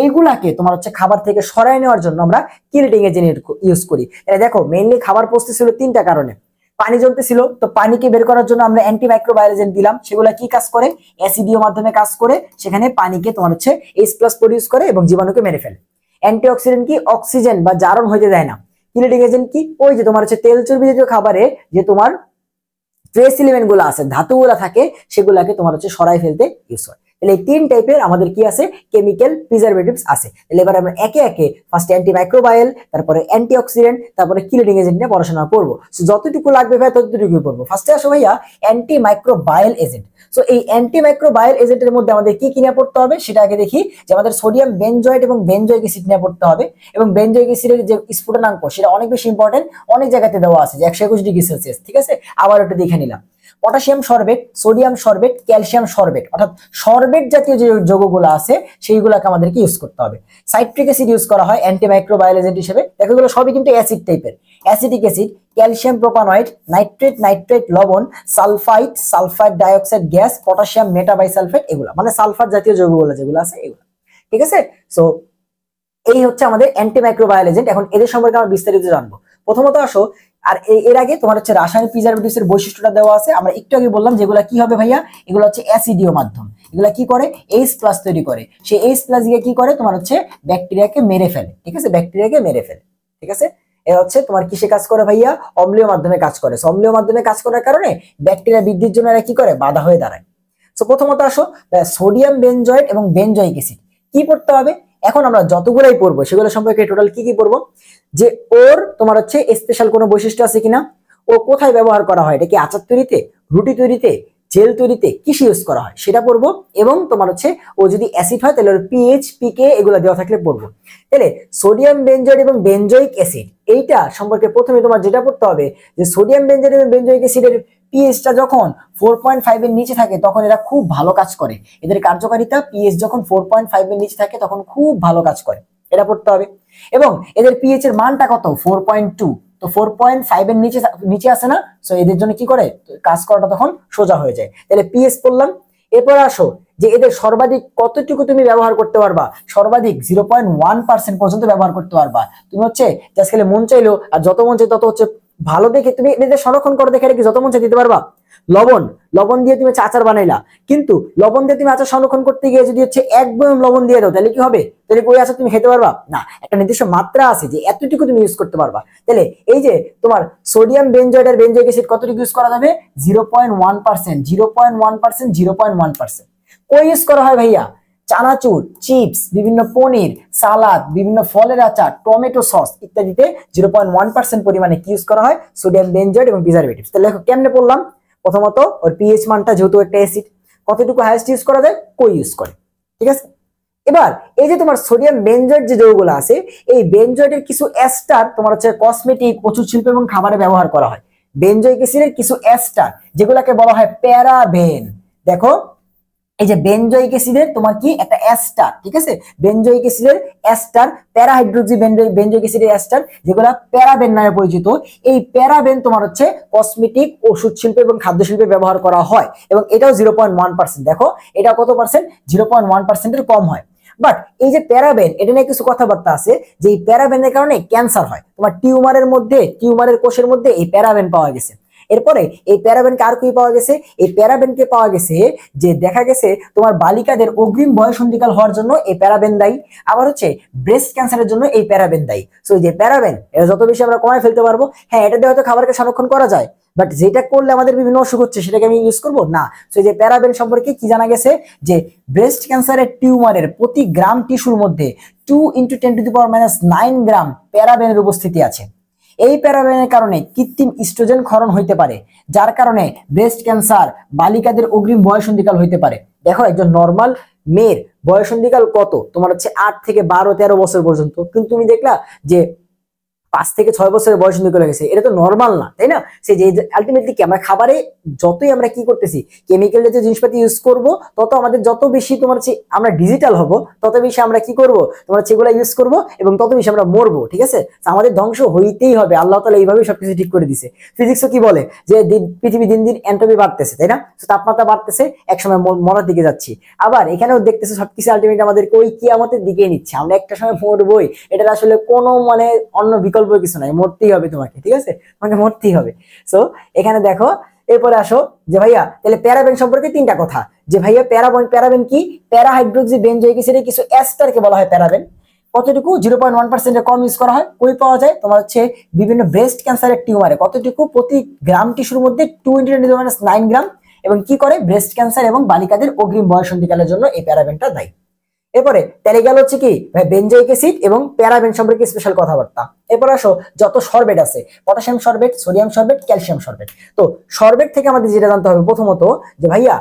এইগুলাকে তোমার হচ্ছে খাবার থেকে সরাই নেওয়ার জন্য আমরা কিলেটিং এজেন্ট ইউজ করি। এটা দেখো মেইনলি খাবার পচতে ছিল 3টা কারণে, পানি জমতেছিল, তো পানিকে বের করার জন্য আমরা অ্যান্টি মাইক্রোবায়াল এজেন্ট দিলাম, সেগুলো কি কাজ করে, অ্যাসিডীয় মাধ্যমে কাজ করে, সেখানে পানিকে তোমার হচ্ছে H+ প্রডিউস করে এবং জীবাণুকে মেরে ফেলে। অ্যান্টি অক্সিডেন্ট কি? অক্সিজেন বা জারণ হইতে দেয় না। কিলেটিং এজেন্ট কি? ওই যে তোমার হচ্ছে তেল চর্বি জাতীয় খাবারে যে তোমার ট্রেস এলিমেন্ট গুলো আছে, ধাতুগুলো থাকে, সেগুলাকে তোমার হচ্ছে সরাই ফেলতে ইউজ হয়। তাহলে এই 3 টাইপের আমাদের কি আছে, কেমিক্যাল প্রিজারভেটিভস আছে। তাহলে এবার আমরা একে একে ফার্স্ট অ্যান্টি মাইক্রোবায়াল, তারপরে অ্যান্টি অক্সিডেন্ট, তারপরে কিলেটিং এজেন্ট নিয়ে পড়াশোনা করব। সো যতটুকু লাগবে ভাই ততটুকুই পড়বো। ফার্স্টে আসো ভাইয়া অ্যান্টি মাইক্রোবায়াল এজেন্ট। সো এই অ্যান্টি মাইক্রোবায়াল এজেন্টের মধ্যে আমাদের কি কি নিয়ে পড়তে হবে সেটা আগে দেখি, যে আমাদের সোডিয়াম বেনজয়েট এবং বেনজয়িক অ্যাসিড নিয়ে পড়তে হবে, এবং বেনজয়িক অ্যাসিডের যে স্ফুটনাঙ্ক সেটা অনেক বেশি ইম্পর্টেন্ট, অনেক জায়গাতে দেওয়া আছে যে 121°C। ঠিক আছে, আবার ওটা দেখে নিলাম। Potassium sorbate, sodium sorbate, calcium sorbate, অর্থাৎ সরবেট জাতীয় যে যৌগগুলো আছে সেইগুলোকে আমাদেরকে ইউজ করতে হবে। সাইট্রিক অ্যাসিড ইউজ করা হয় অ্যান্টি মাইক্রোবায়াল এজেন্ট হিসেবে, দেখো এগুলো সবই কিন্তু অ্যাসিড টাইপের। Acetic acid, calcium propanoate, nitrate লবণ, সালফাইড ডাইঅক্সাইড গ্যাস, পটাশিয়াম মেটাবাইসালফেট, এগুলো মানে সালফার জাতীয় যৌগগুলো যেগুলো আছে এগুলো। ঠিক আছে, সো এই হচ্ছে আমাদের অ্যান্টি মাইক্রোবায়াল এজেন্ট। এখন এদের সম্পর্কে আমরা বিস্তারিত জানবো। প্রথমত আসো, আর এর আগে তোমার হচ্ছে রাসায়নিক প্রিজারভেটিভস এর বৈশিষ্ট্যটা দেওয়া আছে, আমরা একটু আগে বললাম যেগুলো কি হবে ভাইয়া, এগুলো হচ্ছে অ্যাসিডীয় মাধ্যম, এগুলো কি করে, H+ তৈরি করে, সেই H+ দিয়ে কি করে, তোমার হচ্ছে ব্যাকটেরিয়াকে মেরে ফেলে। ঠিক আছে, ব্যাকটেরিয়াকে মেরে ফেলে। ঠিক আছে, এটা হচ্ছে তোমার কিসে কাজ করে ভাইয়া, অম্লীয় মাধ্যমে কাজ করে। অম্লীয় মাধ্যমে কাজ করার কারণে ব্যাকটেরিয়া বৃদ্ধির জন্য এরা কি করে, বাধা হয়ে দাঁড়ায়। তো প্রথমত আসো সোডিয়াম বেনজয়েট এবং বেনজয়িক অ্যাসিড কি পড়তে হবে। এখন আমরা যতগুলাই পড়বো সেগুলো সম্পর্কে টোটাল কি কি পড়বো, যে ওর তোমার হচ্ছে স্পেশাল কোনো বৈশিষ্ট্য আছে কিনা, ও কোথায় ব্যবহার করা হয়, এটা কি আচার তৈরিতে, রুটি তৈরিতে, জেল তৈরিতে, কিসে ইউজ করা হয় সেটা পড়বো, এবং তোমার হচ্ছে ও যদি অ্যাসিড হয় তাহলে পিএইচ, পিকে এগুলো দেওয়া থাকলে পড়বো। তাহলে সোডিয়াম বেনজয়েট এবং বেনজয়িক অ্যাসিড এইটা সম্পর্কে প্রথমে তোমার যেটা পড়তে হবে, যে সোডিয়াম বেনজয়েট এবং বেনজয়িক অ্যাসিডের পিএইচটা যখন 4.5 এর নিচে থাকে তখন এরা খুব ভালো কাজ করে, এদের কার্যকারিতা পিএইচ যখন 4.5 এর নিচে থাকে তখন খুব ভালো কাজ করে, এটা পড়তে হবে। এবং এদের পিএইচ এর মানটা কত, 4.2, তো 4.5 এর নিচে আসে না, সো এদের জন্য কি করে, কাজ করাটা তখন সোজা হয়ে যায়। তাহলে পিএইচ পড়লাম। এরপর আসো যে এদের সর্বাধিক কতটুকু তুমি ব্যবহার করতে পারবা, সর্বাধিক 0.1% পর্যন্ত ব্যবহার করতে পারবা। তুমি হচ্ছে জাস্ট খেলে মন চাইলো আর যত মন চাই তত হচ্ছে ভালো দেখে তুমি এদের সংরক্ষণ করে দেখে রেখে যত মন চাই দিতে পারবা। লবণ দিয়ে তুমি আচার বানাইলা, কিন্তু লবণ দিয়ে তুমি আচার সংরক্ষণ করতে গিয়ে যদি হচ্ছে 1 বয়ম লবণ দিয়ে দাও তাহলে কি হবে, তাহলে ওই আচার তুমি খেতে পারবা না, একটা নির্দিষ্ট মাত্রা আছে যে এতটুকু তুমি ইউজ করতে পারবা। তাহলে এই যে তোমার সোডিয়াম বেনজয়েট আর বেনজয়িক অ্যাসিড কতটুকু ইউজ করা যাবে, 0.1%। কই ইউজ করা হয় ভাইয়া, চানাচুর, চিপস, বিভিন্ন পনির, সালাদ, বিভিন্ন ফলের আচার, টমেটো সস ইত্যাদিতে 0.1% পরিমাণে কি ইউজ করা হয়, সোডিয়াম বেনজয়েট এবং প্রিজারভেটিভস। তাহলে কেমনে পড়লাম, প্রথমত ওর পিএইচ মানটা যেহেতু একটা অ্যাসিড, কতটুকু হাইয়েস্ট ইউজ করা যায়, কই ইউজ করে। ঠিক আছে, এবার এই যে তোমার সোডিয়াম বেনজয়েট যে যৌগগুলো আছে, এই বেনজয়েটের কিছু এস্টার তোমার হচ্ছে কসমেটিক, ওষুধ শিল্প এবং খাবারে ব্যবহার করা হয়। বেনজয়িক অ্যাসিডের কিছু এস্টার যেগুলোকে বলা হয় প্যারাবেন। দেখো এই যে বেনজোইক অ্যাসিডের তোমার কি একটা এস্টার, ঠিক আছে, বেনজোইক অ্যাসিডের এস্টার, প্যারাহাইড্রোক্সি বেনজোইক অ্যাসিডের এস্টার, যেগুলো প্যারাবেন নামে পরিচিত। এই প্যারাবেন তোমার হচ্ছে কসমেটিক, ওষুধ শিল্প এবং খাদ্য শিল্পে ব্যবহার করা হয়, এবং এটাও 0.1%। দেখো এটা কত পার্সেন্ট, 0.1%-এর কম হয়। বাট এই যে প্যারাবেন, এটা নিয়ে কিছু কথাবার্তা আছে যে এই প্যারাবেনের কারণে ক্যান্সার হয়। তোমার টিউমারের মধ্যে, টিউমারের কোষের মধ্যে এই প্যারাবেন পাওয়া গেছে। এরপরে এই প্যারাবেনকে আর কি পাওয়া গেছে, এই প্যারাবেনকে পাওয়া গেছে যে দেখা গেছে তোমার বালিকাদের অগ্রিম বয়সন্ধিকাল হওয়ার জন্য এই প্যারাবেন দায়ী, আবার হচ্ছে ব্রেস্ট ক্যান্সারের জন্য এই প্যারাবেন দায়ী। সো এই যে প্যারাবেন, এটা যত বেশি আমরা কমায় ফেলতে পারবো, হ্যাঁ এটা দিয়ে হয়তো খাবারকে সংরক্ষণ করা যায়, বাট যেটা করলে আমাদের বিভিন্ন অসুখ হচ্ছে সেটাকে আমি ইউজ করবো না। সো যে প্যারাবেন সম্পর্কে কি জানা গেছে, যে ব্রেস্ট ক্যান্সারের টিউমারের প্রতি গ্রাম টিস্যুর মধ্যে 2 × 10⁻⁹ গ্রাম প্যারাবেনের উপস্থিতি আছে। এই প্যারাবেনের কারণে কৃত্রিম ইস্ট্রোজেন ক্ষরণ হইতে পারে, যার কারণে ব্রেস্ট ক্যান্সার, বালিকাদের অগ্রিম বয়সন্ধিকাল হইতে পারে। দেখো একজন নর্মাল মেয়ের বয়সন্ধিকাল কত, তোমার হচ্ছে 8 থেকে 12, 13 বছর পর্যন্ত, কিন্তু তুমি দেখলা যে 5 থেকে 6 বছরের বয়স নিয়ে চলে গেছে, এটা তো নর্মাল না, তাই না? সে যে আলটিমেটলি কি আমরা খাবারে যতই আমরা কি করতেছি, কেমিক্যাল জাতীয় জিনিসপাতি ইউজ করব, তত আমাদের যত বেশি তোমার হচ্ছে আমরা ডিজিটাল হব, তত বেশি আমরা কি করব, তোমার সেগুলো ইউজ করব, এবং তত বেশি আমরা মরবো, ঠিক আছে? আমাদের ধ্বংস হইতেই হবে, আল্লাহ তাআলা এইভাবেই সবকিছু ঠিক করে দিছে। ফিজিক্সও কি বলে যে পৃথিবী দিন দিন এন্ট্রপি বাড়তেছে, তাই না? তাপমাত্রা বাড়তেছে, একসময় মরার দিকে যাচ্ছি। আবার এখানেও দেখতেছে সবকিছু আলটিমেটলি আমাদেরকে ওই কিয়ামতের দিকে নিচ্ছে, আমরা একটা সময় মরবই, এটার আসলে কোনো মানে অন্য বিকল্প কিছু নাই, মরতেই হবে তোমাকে, ঠিক আছে? তোমাকে মরতেই হবে। সো এখানে দেখো, এরপরে আসো যে ভাইয়া তাহলে প্যারাবেন সম্পর্কে 3টা কথা, যে ভাইয়া প্যারাবেন কি, প্যারাহাইড্রোক্সি বেনজোইক অ্যাসিডের কিছু এস্টারকে বলা হয় প্যারাবেন। কতটুকু, 0.1%-এর কম ইউজ করা হয়। কই পাওয়া যায়, তোমার হচ্ছে বিভিন্ন ব্রেস্ট ক্যান্সারের টিউমারে কতটুকু, প্রতি গ্রাম টিস্যুর মধ্যে 2 × 10⁻⁹ গ্রাম, এবং কি করে, ব্রেস্ট ক্যান্সার এবং বালিকাদের অগ্রিম বয়সন্ধিকালের জন্য এই প্যারাবেনটা দায়ী। এরপরে তাহলে গেল হচ্ছে কি বেনজোইক অ্যাসিড এবং প্যারাবেন সম্পর্কে স্পেশাল কথাবার্তা। এরপর আসো যত সরবেট আছে, potassium sorbate, sodium sorbate, calcium sorbate. তো সরবেট থেকে আমাদের যেটা জানতে হবে প্রথমত, যে ভাইয়া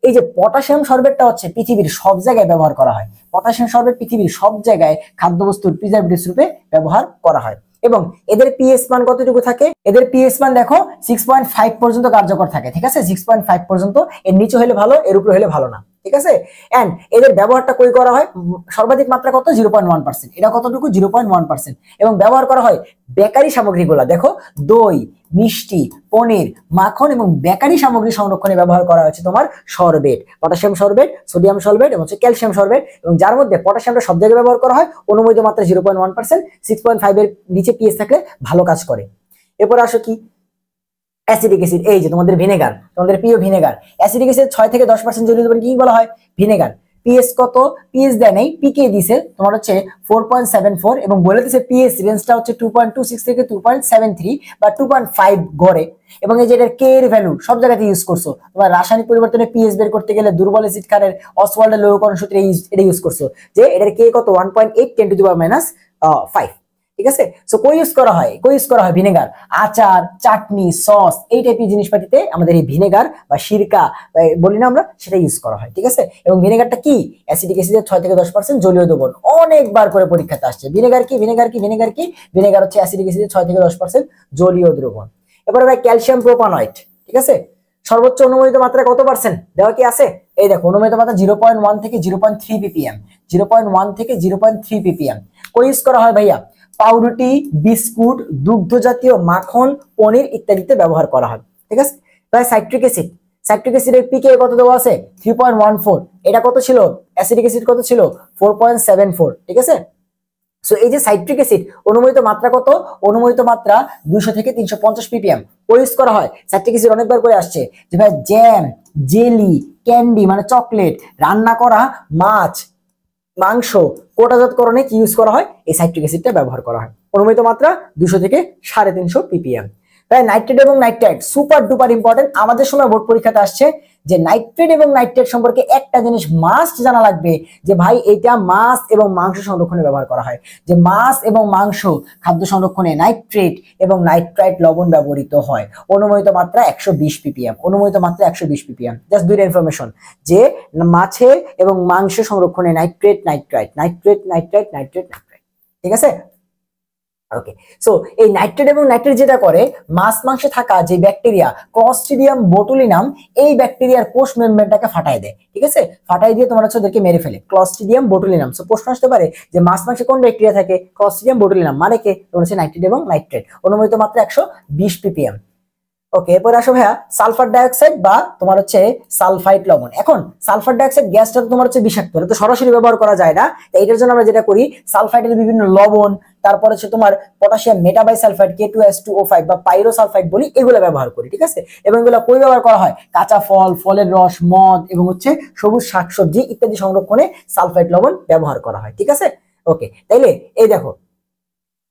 এই যে পটাশিয়াম সরবেটটা হচ্ছে পৃথিবীর সব জায়গায় ব্যবহার করা হয়। পটাশিয়াম সরবেট পৃথিবীর সব জায়গায় খাদ্যবস্তুর প্রিজারভেটিভস রূপে ব্যবহার করা হয়, এবং এদের পিএইচ মান কতটুকু থাকে, এদের পিএইচ মান দেখো 6.5 পর্যন্ত কার্যকর থাকে, ঠিক আছে? 6.5 পর্যন্ত, এর নিচে হলে ভালো, এর উপরে হলে ভালো না, ঠিক আছে? এন্ড এদের ব্যবহারটা কই করা হয়, সর্বাধিক মাত্রা কত, 0.1%, এটা কতটুকু, 0.1%, এবং ব্যবহার করা হয় বেকারি সামগ্রীগুলা, দেখো দই, মিষ্টি, পনির, মাখন এবং বেকারি সামগ্রী সংরক্ষণে ব্যবহার করা হয়েছে তোমার sorbate, potassium sorbate, sodium sorbate এবং ক্যালসিয়াম সরবেট, এবং যার মধ্যে পটাশিয়ামটা সব জায়গায় ব্যবহার করা হয়, অনুমোদিত মাত্রা 0.1%, 6.5 এর নিচে পিএইচ থাকলে ভালো কাজ করে। এরপর আসো কি, অ্যাসিডিক অ্যাসিড, এই যে তোমাদের ভিনেগার, তোমাদের প্রিয় ভিনেগার, অ্যাসিডিক অ্যাসিড 6 থেকে 10% জলীয় দ্রবণ কি বলা হয়, ভিনেগার। পিএইচ কত, পিএইচ দেয় নাই, পিকে দিছে তোমার হচ্ছে 4.74, এবং বলে দিছে পিএইচ রেঞ্জটা হচ্ছে 2.26 থেকে 2.73 বা 2.5 গড়ে, এবং এই যে এটার কে এর ভ্যালু সব জায়গাতে ইউজ করছো, তোমার রাসায়নিক পরিবর্তনে পিএইচ বের করতে গেলে দুর্বল অ্যাসিড ক্ষারের অসওয়াল্ডের লৌহকরণ সূত্রে এটা ইউজ করছো, যে এটার কে কত, 1.8 10⁻⁵। ঠিক আছে? সো কই ইউজ করা হয়, কই ইউজ করা হয়, ভিনেগার, আচার, চাটনি, সস, এই টাইপের জিনিসপাতিতে আমাদের এই ভিনেগার বা সিরকা বলি না আমরা, সেটা ইউজ করা হয়, ঠিক আছে? এবং ভিনেগারটা কি, অ্যাসিডিক অ্যাসিডের 6 থেকে 10% জলীয় দ্রবণ, অনেকবার করে পরীক্ষাতে আসছে, ভিনেগার কি, ভিনেগার কি, ভিনেগার কি, ভিনেগার হচ্ছে অ্যাসিডিক অ্যাসিডের 6 থেকে 10% জলীয় দ্রবণ। এরপরে ভাই ক্যালসিয়াম প্রোপানয়েড, ঠিক আছে? সর্বোচ্চ অনুমোদিত মাত্রা কত পার্সেন্ট দেওয়া কি আছে, এই দেখো অনুমোদিত মাত্রা 0.1 থেকে 0.3 ppm, 0.1 থেকে 0.3 ppm। কই ইউজ করা হয় ভাইয়া, পাউরুটি, বিস্কুট, দুগ্ধ জাতীয় মাখন, পনির ইত্যাদিতে ব্যবহার করা হয়, ঠিক আছে? তাই সাইট্রিক অ্যাসিড, সাইট্রিক অ্যাসিডের পিকে কত দেওয়া আছে, 3.14, এটা কত ছিল, অ্যাসিডিক অ্যাসিড কত ছিল, 4.74, ঠিক আছে? সো এই যে সাইট্রিক অ্যাসিড অনুমোদিত মাত্রা কত, অনুমোদিত মাত্রা 200 থেকে 350 ppm ইউজ করা হয়। সাইট্রিক অ্যাসিড অনেকবার করে আসছে যে ভাই জ্যাম, জেলি, ক্যান্ডি মানে চকলেট, রান্না করা মাছ, মাংস, কোটাজাতকরণে কি ইউজ করা হয়, এই সাইট্রিক অ্যাসিডটা ব্যবহার করা হয়। অনুমোদিত মাত্রা 200 থেকে 350 ppm। তাই নাইট্রেট এবং নাইট্রাইট সুপার ডুপার ইম্পর্টেন্ট, আমাদের সময় বোর্ড পরীক্ষাতে আসছে যে নাইট্রেট এবং নাইট্রেট সম্পর্কে একটা জিনিস মাস্ট জানা লাগবে, যে ভাই এটা মাছ এবং মাংস সংরক্ষণে ব্যবহার করা হয়, যে মাছ এবং মাংস খাদ্য সংরক্ষণে নাইট্রেট এবং নাইট্রাইট লবণ ব্যবহৃত হয়। অনুমোদিত মাত্রা 120 ppm, অনুমোদিত মাত্রা 120 ppm। জাস্ট দুইটা ইনফরমেশন, যে মাছে এবং মাংস সংরক্ষণে nitrate, nitrite, nitrate, nitrite, nitrate, nitrite, ঠিক আছে? ওকে, সো এই নাইট্রেট এবং নাইট্রেট যেটা করে, মাছ মাংসে থাকা যে ব্যাকটেরিয়া ক্লস্ট্রিডিয়াম বোটুলিনাম, এই ব্যাকটেরিয়ার কোষ মেমব্রেনটাকে ফাটায় দেয়। ঠিক আছে, ফাটাই দিয়ে তোমার হচ্ছে ওদেরকে মেরে ফেলে, ক্লস্ট্রিডিয়াম বোটুলিনাম। সো প্রশ্ন আসতে পারে যে মাছ মাংসে কোন ব্যাকটেরিয়া থাকে? ক্লস্ট্রিডিয়াম বোটুলিনাম, মানে কে? তোমার হচ্ছে নাইট্রেট এবং নাইট্রেট, অনুমোদিত মাত্রা 120 ppm। ওকে, এরপর আসো ভাইয়া সালফার ডাইঅক্সাইড বা তোমার হচ্ছে সালফাইড লবণ। এখন সালফার ডাইঅক্সাইড গ্যাসটা তো তোমার হচ্ছে বিষাক্ত, এটা তো সরাসরি ব্যবহার করা যায় না। তাই এটার জন্য আমরা যেটা করি, সালফাইডের বিভিন্ন লবণ, তারপর হচ্ছে তোমার পটাশিয়াম মেটাবাইসালফাইড K2S2O5 বা পাইরোসালফাইড বলি, এগুলো ব্যবহার করি। ঠিক আছে, এবং এগুলো কই ব্যবহার করা হয়? কাঁচা ফল, ফলের রস, মদ এবং হচ্ছে সবুজ শাকসবজি ইত্যাদি সংরক্ষণে সালফাইড লবণ ব্যবহার করা হয়। ঠিক আছে, ওকে, তাইলে এই দেখো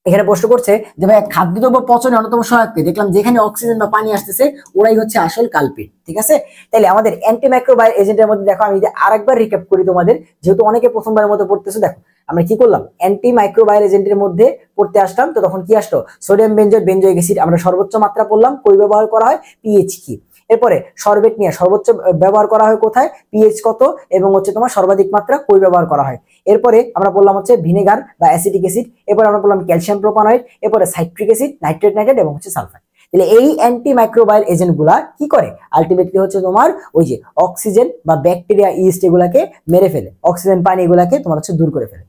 এখানে প্রশ্ন করছে যে ভাই খাদ্যদ্রব্য পচনে অন্যতম সহায়ক কে? দেখলাম যেখানে অক্সিজেন বা পানি আসতেছে ওরাই হচ্ছে আসল কালপিট। ঠিক আছে, তাহলে আমাদের অ্যান্টিমাইক্রোবায়াল এজেন্টের মধ্যে দেখো, আমি যদি আরেকবার রিক্যাপ করি তোমাদের, যেহেতু অনেকে প্রথমবারের মতো পড়তেছো, দেখো আমরা কি করলাম, অ্যান্টিমাইক্রোবায়াল এজেন্টের মধ্যে পড়তে আসলাম। তো তখন কি আসলো? সোডিয়াম বেনজোয়েট বেনজোইক অ্যাসিড আমরা সর্বোচ্চ মাত্রা পড়লাম, কই ব্যবহার করা হয়? পিএইচ কি। এরপরে সরবেট নিয়ে সর্বোচ্চ ব্যবহার করা হয় কোথায়? পিএইচ কত, এবং হচ্ছে তোমার সর্বাধিক মাত্রা কই ব্যবহার করা হয়। এরপরে আমরা বললাম হচ্ছে ভিনেগার বা অ্যাসিটিক অ্যাসিড, এরপরে আমরা বললাম ক্যালসিয়াম প্রোপানয়েড, এরপরে সাইট্রিক অ্যাসিড, নাইট্রেট নাইট্রেট এবং হচ্ছে সালফার। তাহলে এই অ্যান্টিমাইক্রোবায়াল এজেন্ট গুলা কি করে? আলটিমেটলি হচ্ছে তোমার ওই যে অক্সিজেন বা ব্যাকটেরিয়া ইস্ট এগুলাকে মেরে ফেলে, অক্সিজেন পানি এগুলাকে তোমার হচ্ছে দূর করে ফেলে।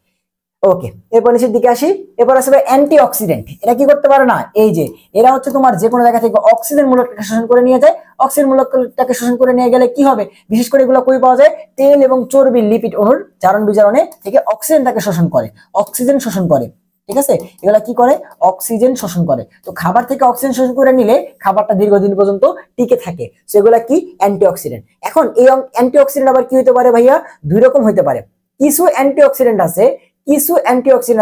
ওকে, এরপর নিচের দিকে আসি। এরপর আসবে অ্যান্টি অক্সিডেন্ট। এরা কি করতে পারে না, এই যে এরা হচ্ছে তোমার যে কোনো জায়গা থেকে অক্সিজেন মূলকটাকে শোষণ করে নিয়ে যায়। অক্সিজেন মূলকটাকে শোষণ করে নিয়ে গেলে কি হবে? বিশেষ করে এগুলো কই পাওয়া যায়? তেল এবং চর্বি লিপিড অণুর জারণ বিজারণে থেকে অক্সিজেনটাকে শোষণ করে, অক্সিজেন শোষণ করে। ঠিক আছে, এগুলা কি করে? অক্সিজেন শোষণ করে। তো খাবার থেকে অক্সিজেন শোষণ করে নিলে খাবারটা দীর্ঘদিন পর্যন্ত টিকে থাকে। সেগুলা কি? অ্যান্টিঅক্সিডেন্ট। এখন এই অ্যান্টিঅক্সিডেন্ট আবার কি হতে পারে ভাইয়া? দুই রকম হতে পারে। কিছু অ্যান্টিঅক্সিডেন্ট